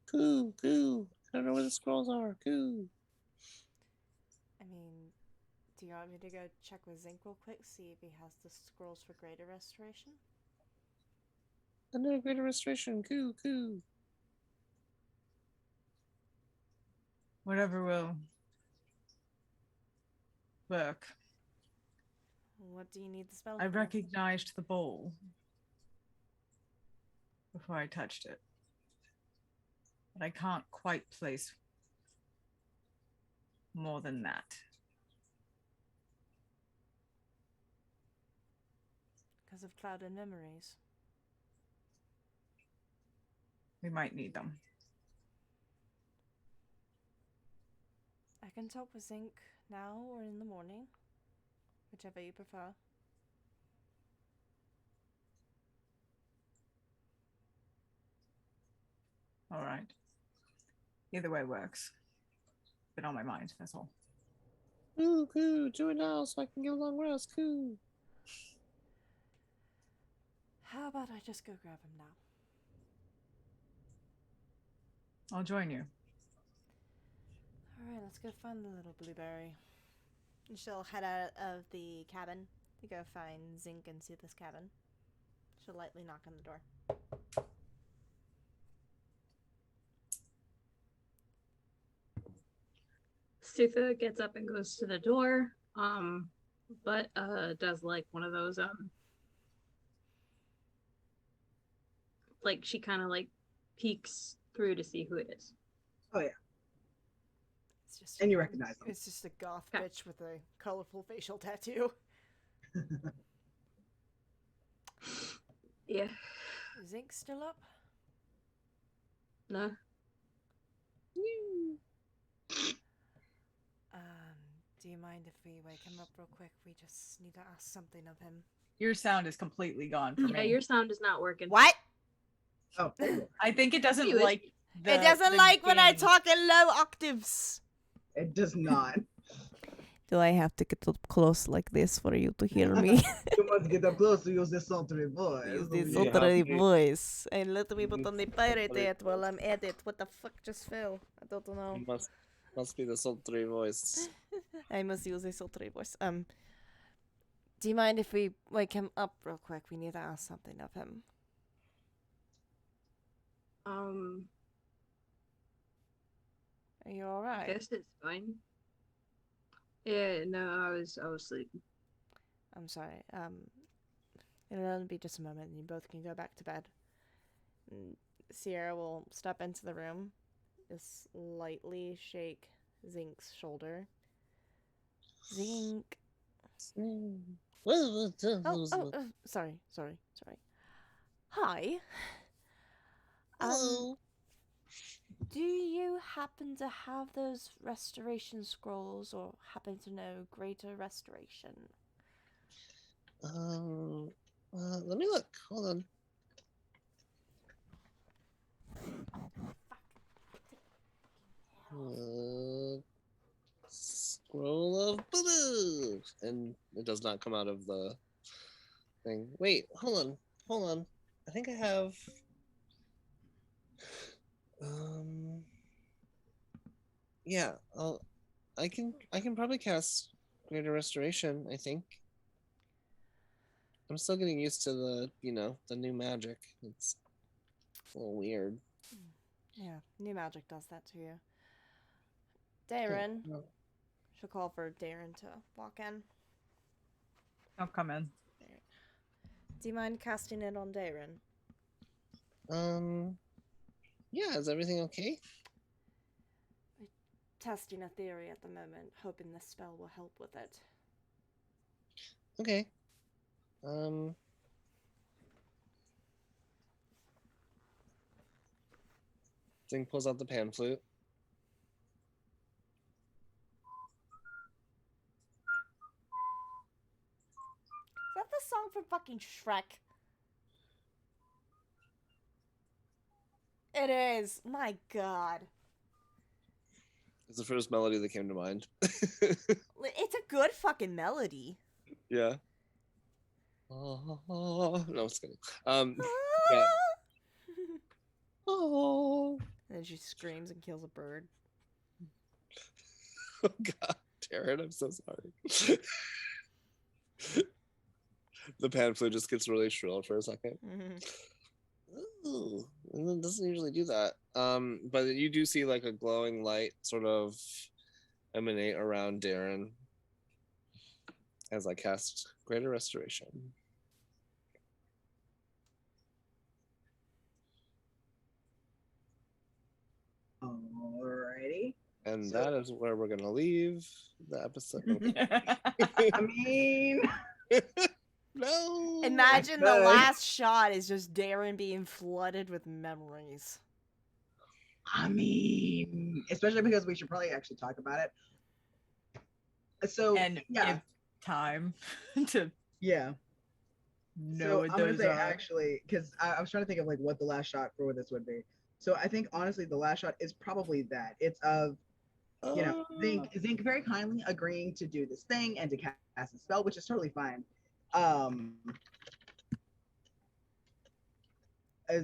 Speaker 10: Coo, coo. I don't know where the scrolls are. Coo.
Speaker 3: I mean, do you want me to go check with Zinc real quick, see if he has the scrolls for greater restoration?
Speaker 10: I know greater restoration. Coo, coo.
Speaker 7: Whatever will work.
Speaker 3: What do you need the spell
Speaker 7: I
Speaker 3: for?
Speaker 7: recognized the bowl before I touched it. But I can't quite place more than that.
Speaker 3: Because of clouded memories.
Speaker 7: We might need them.
Speaker 3: I can talk with Zinc now or in the morning, whichever you prefer.
Speaker 7: All right. Either way works. Been on my mind, that's all.
Speaker 10: Coo, coo. Do it now so I can get a long rest. Coo.
Speaker 3: How about I just go grab him now?
Speaker 7: I'll join you.
Speaker 3: Alright, let's go find the little blueberry. And she'll head out of the cabin to go find Zinc and Sutha's cabin. She'll lightly knock on the door.
Speaker 9: Sutha gets up and goes to the door, but does like one of those like she kind of like peeks through to see who it is.
Speaker 2: Oh yeah.
Speaker 3: It's just
Speaker 2: And you recognize them.
Speaker 3: It's just a goth
Speaker 9: Okay.
Speaker 3: bitch with a colorful facial tattoo.
Speaker 9: Yeah.
Speaker 3: Is Ink still up?
Speaker 9: No.
Speaker 3: Do you mind if we wake him up real quick? We just need to ask something of him.
Speaker 7: Your sound is completely gone for
Speaker 9: Yeah,
Speaker 7: me.
Speaker 9: your sound is not working.
Speaker 3: What?
Speaker 2: Oh, there you are.
Speaker 7: I think it doesn't
Speaker 9: Anyways.
Speaker 7: like.
Speaker 3: It doesn't like when I
Speaker 7: game.
Speaker 3: talk in low octaves.
Speaker 2: It does not.
Speaker 3: Do I have to get up close like this for you to hear me?
Speaker 2: You must get up close to use the sultry voice.
Speaker 3: Use this
Speaker 8: Yeah.
Speaker 3: sultry voice. And let me put
Speaker 8: Mhm.
Speaker 3: on the pirate
Speaker 8: Sultry
Speaker 3: hat while I'm at it. What the fuck just fell? I don't know.
Speaker 8: Must be the sultry voice.
Speaker 3: I must use a sultry voice. Do you mind if we wake him up real quick? We need to ask something of him. Are you
Speaker 9: I
Speaker 3: alright?
Speaker 9: guess it's fine. Yeah, no, I was sleeping.
Speaker 3: I'm sorry. It'll only be just a moment and you both can go back to bed. And Sierra will step into the room, just lightly shake Zink's shoulder. Zink. Sorry. Hi.
Speaker 10: Hello.
Speaker 3: Do you happen to have those restoration scrolls or happen to know greater restoration?
Speaker 10: Let me look. Hold on. Scroll of boo, and it does not come out of the thing. Wait, hold on. I think I have. Yeah, I can probably cast Greater Restoration. I think. I'm still getting used to the new magic. It's a little weird.
Speaker 3: Yeah, new magic does that to you. Darren.
Speaker 10: No.
Speaker 3: She'll call for Darren to walk in.
Speaker 7: I'll come in.
Speaker 3: Do you mind casting it on Darren?
Speaker 10: Yeah, is everything okay?
Speaker 3: We're testing a theory at the moment, hoping this spell will help with it.
Speaker 10: Okay. Zing pulls out the pan flute.
Speaker 3: Is that the song from fucking Shrek? It is. My god.
Speaker 10: It's the first melody that came to mind.
Speaker 3: It's a good fucking melody.
Speaker 10: Yeah. Oh, no, I'm just kidding. Yeah. Oh.
Speaker 3: And then she screams and kills a bird.
Speaker 10: Oh God, Darren, I'm so sorry. The pan flute just gets really shrill for a second. Ooh, and it doesn't usually do that. But you do see like a glowing light sort of emanate around Darren as I cast Greater Restoration.
Speaker 2: Alrighty.
Speaker 10: And
Speaker 2: So-
Speaker 10: that is where we're gonna leave the episode.
Speaker 2: I mean,
Speaker 10: No.
Speaker 3: Imagine the
Speaker 2: Good.
Speaker 3: last shot is just Darren being flooded with memories.
Speaker 2: especially because we should probably actually talk about it. So
Speaker 7: And
Speaker 2: yeah,
Speaker 7: give time to
Speaker 2: yeah.
Speaker 7: know
Speaker 2: So
Speaker 7: what
Speaker 2: I'm gonna
Speaker 7: those
Speaker 2: say
Speaker 7: are.
Speaker 2: actually, because I was trying to think of like what the last shot for this would be. So I think honestly the last shot is probably that. It's of Zink very kindly agreeing to do this thing and to cast a spell, which is totally fine. And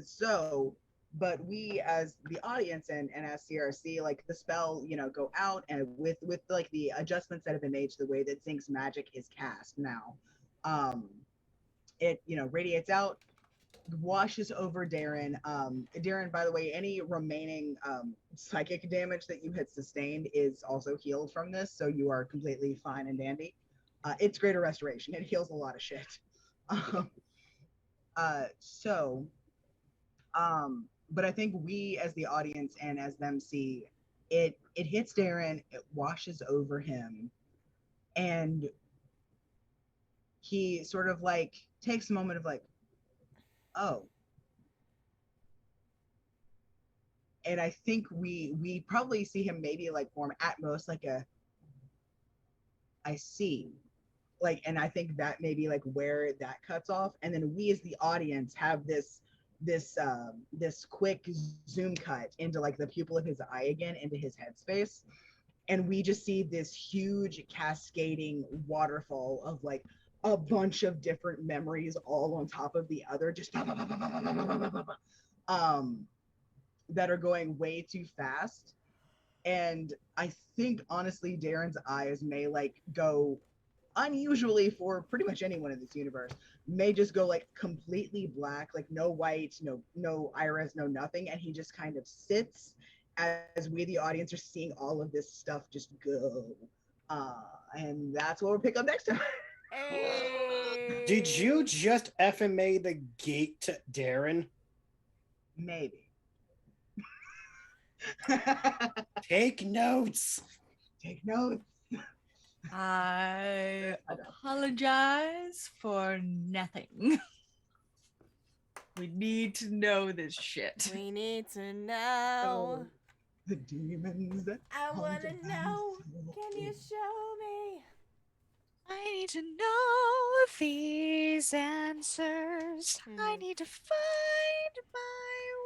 Speaker 2: so, but we as the audience and as CRC, like the spell, go out and with like the adjustments that have been made to the way that Zink's magic is cast now. It radiates out, washes over Darren. Darren, by the way, any remaining psychic damage that you had sustained is also healed from this, so you are completely fine and dandy. It's Greater Restoration. It heals a lot of shit. But I think we as the audience and as them see it hits Darren, it washes over him, and he sort of like takes a moment of like, oh. And I think we probably see him maybe like form at most like a I see. Like, and I think that maybe like where that cuts off. And then we as the audience have this quick zoom cut into like the pupil of his eye again, into his headspace. And we just see this huge cascading waterfall of like a bunch of different memories all on top of the other, just that are going way too fast. And I think honestly, Darren's eyes may like go unusually for pretty much anyone in this universe, may just go like completely black, like no white, no iris, no nothing, and he just kind of sits as we the audience are seeing all of this stuff just go. And that's what we'll pick up next time.
Speaker 3: Hey.
Speaker 4: Did you just FMA the gate to Darren?
Speaker 2: Maybe.
Speaker 4: Take notes.
Speaker 2: Take notes.
Speaker 7: I apologize for nothing. We need to know this shit.
Speaker 3: We need to know.
Speaker 2: The demons that
Speaker 3: I want to
Speaker 2: haunt
Speaker 3: know.
Speaker 2: my
Speaker 3: Can you
Speaker 2: soul.
Speaker 3: show me?
Speaker 1: I need to know these answers. I need to find my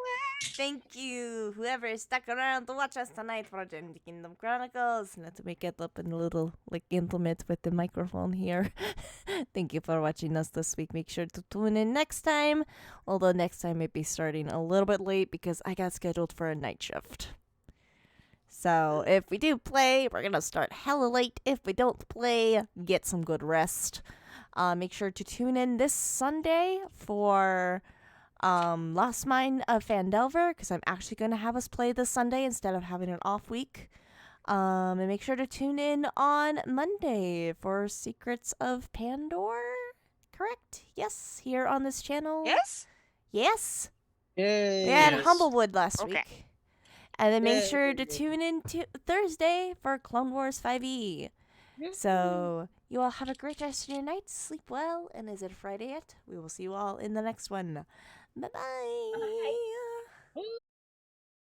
Speaker 1: way.
Speaker 3: Thank you, whoever stuck around to watch us tonight for the Kingdom Chronicles. Let me get up in a little like intimate with the microphone here. Thank you for watching us this week. Make sure to tune in next time. Although next time may be starting a little bit late because I got scheduled for a night shift. So if we do play, we're gonna start hella late. If we don't play, get some good rest. Make sure to tune in this Sunday for Lost Mine of Fandelver, because I'm actually gonna have us play this Sunday instead of having an off week. And make sure to tune in on Monday for Secrets of Pandora. Correct? Yes, here on this channel.
Speaker 1: Yes?
Speaker 3: Yes.
Speaker 10: Yay!
Speaker 3: We had
Speaker 5: Yes.
Speaker 3: Humblewood last
Speaker 1: Okay.
Speaker 3: week. And then make
Speaker 10: Yay.
Speaker 3: sure to tune in to Thursday for Clone Wars 5e. So, you all have a great rest of your night. Sleep well. And is it Friday yet? We will see you all in the next one. Bye-bye.
Speaker 9: Bye.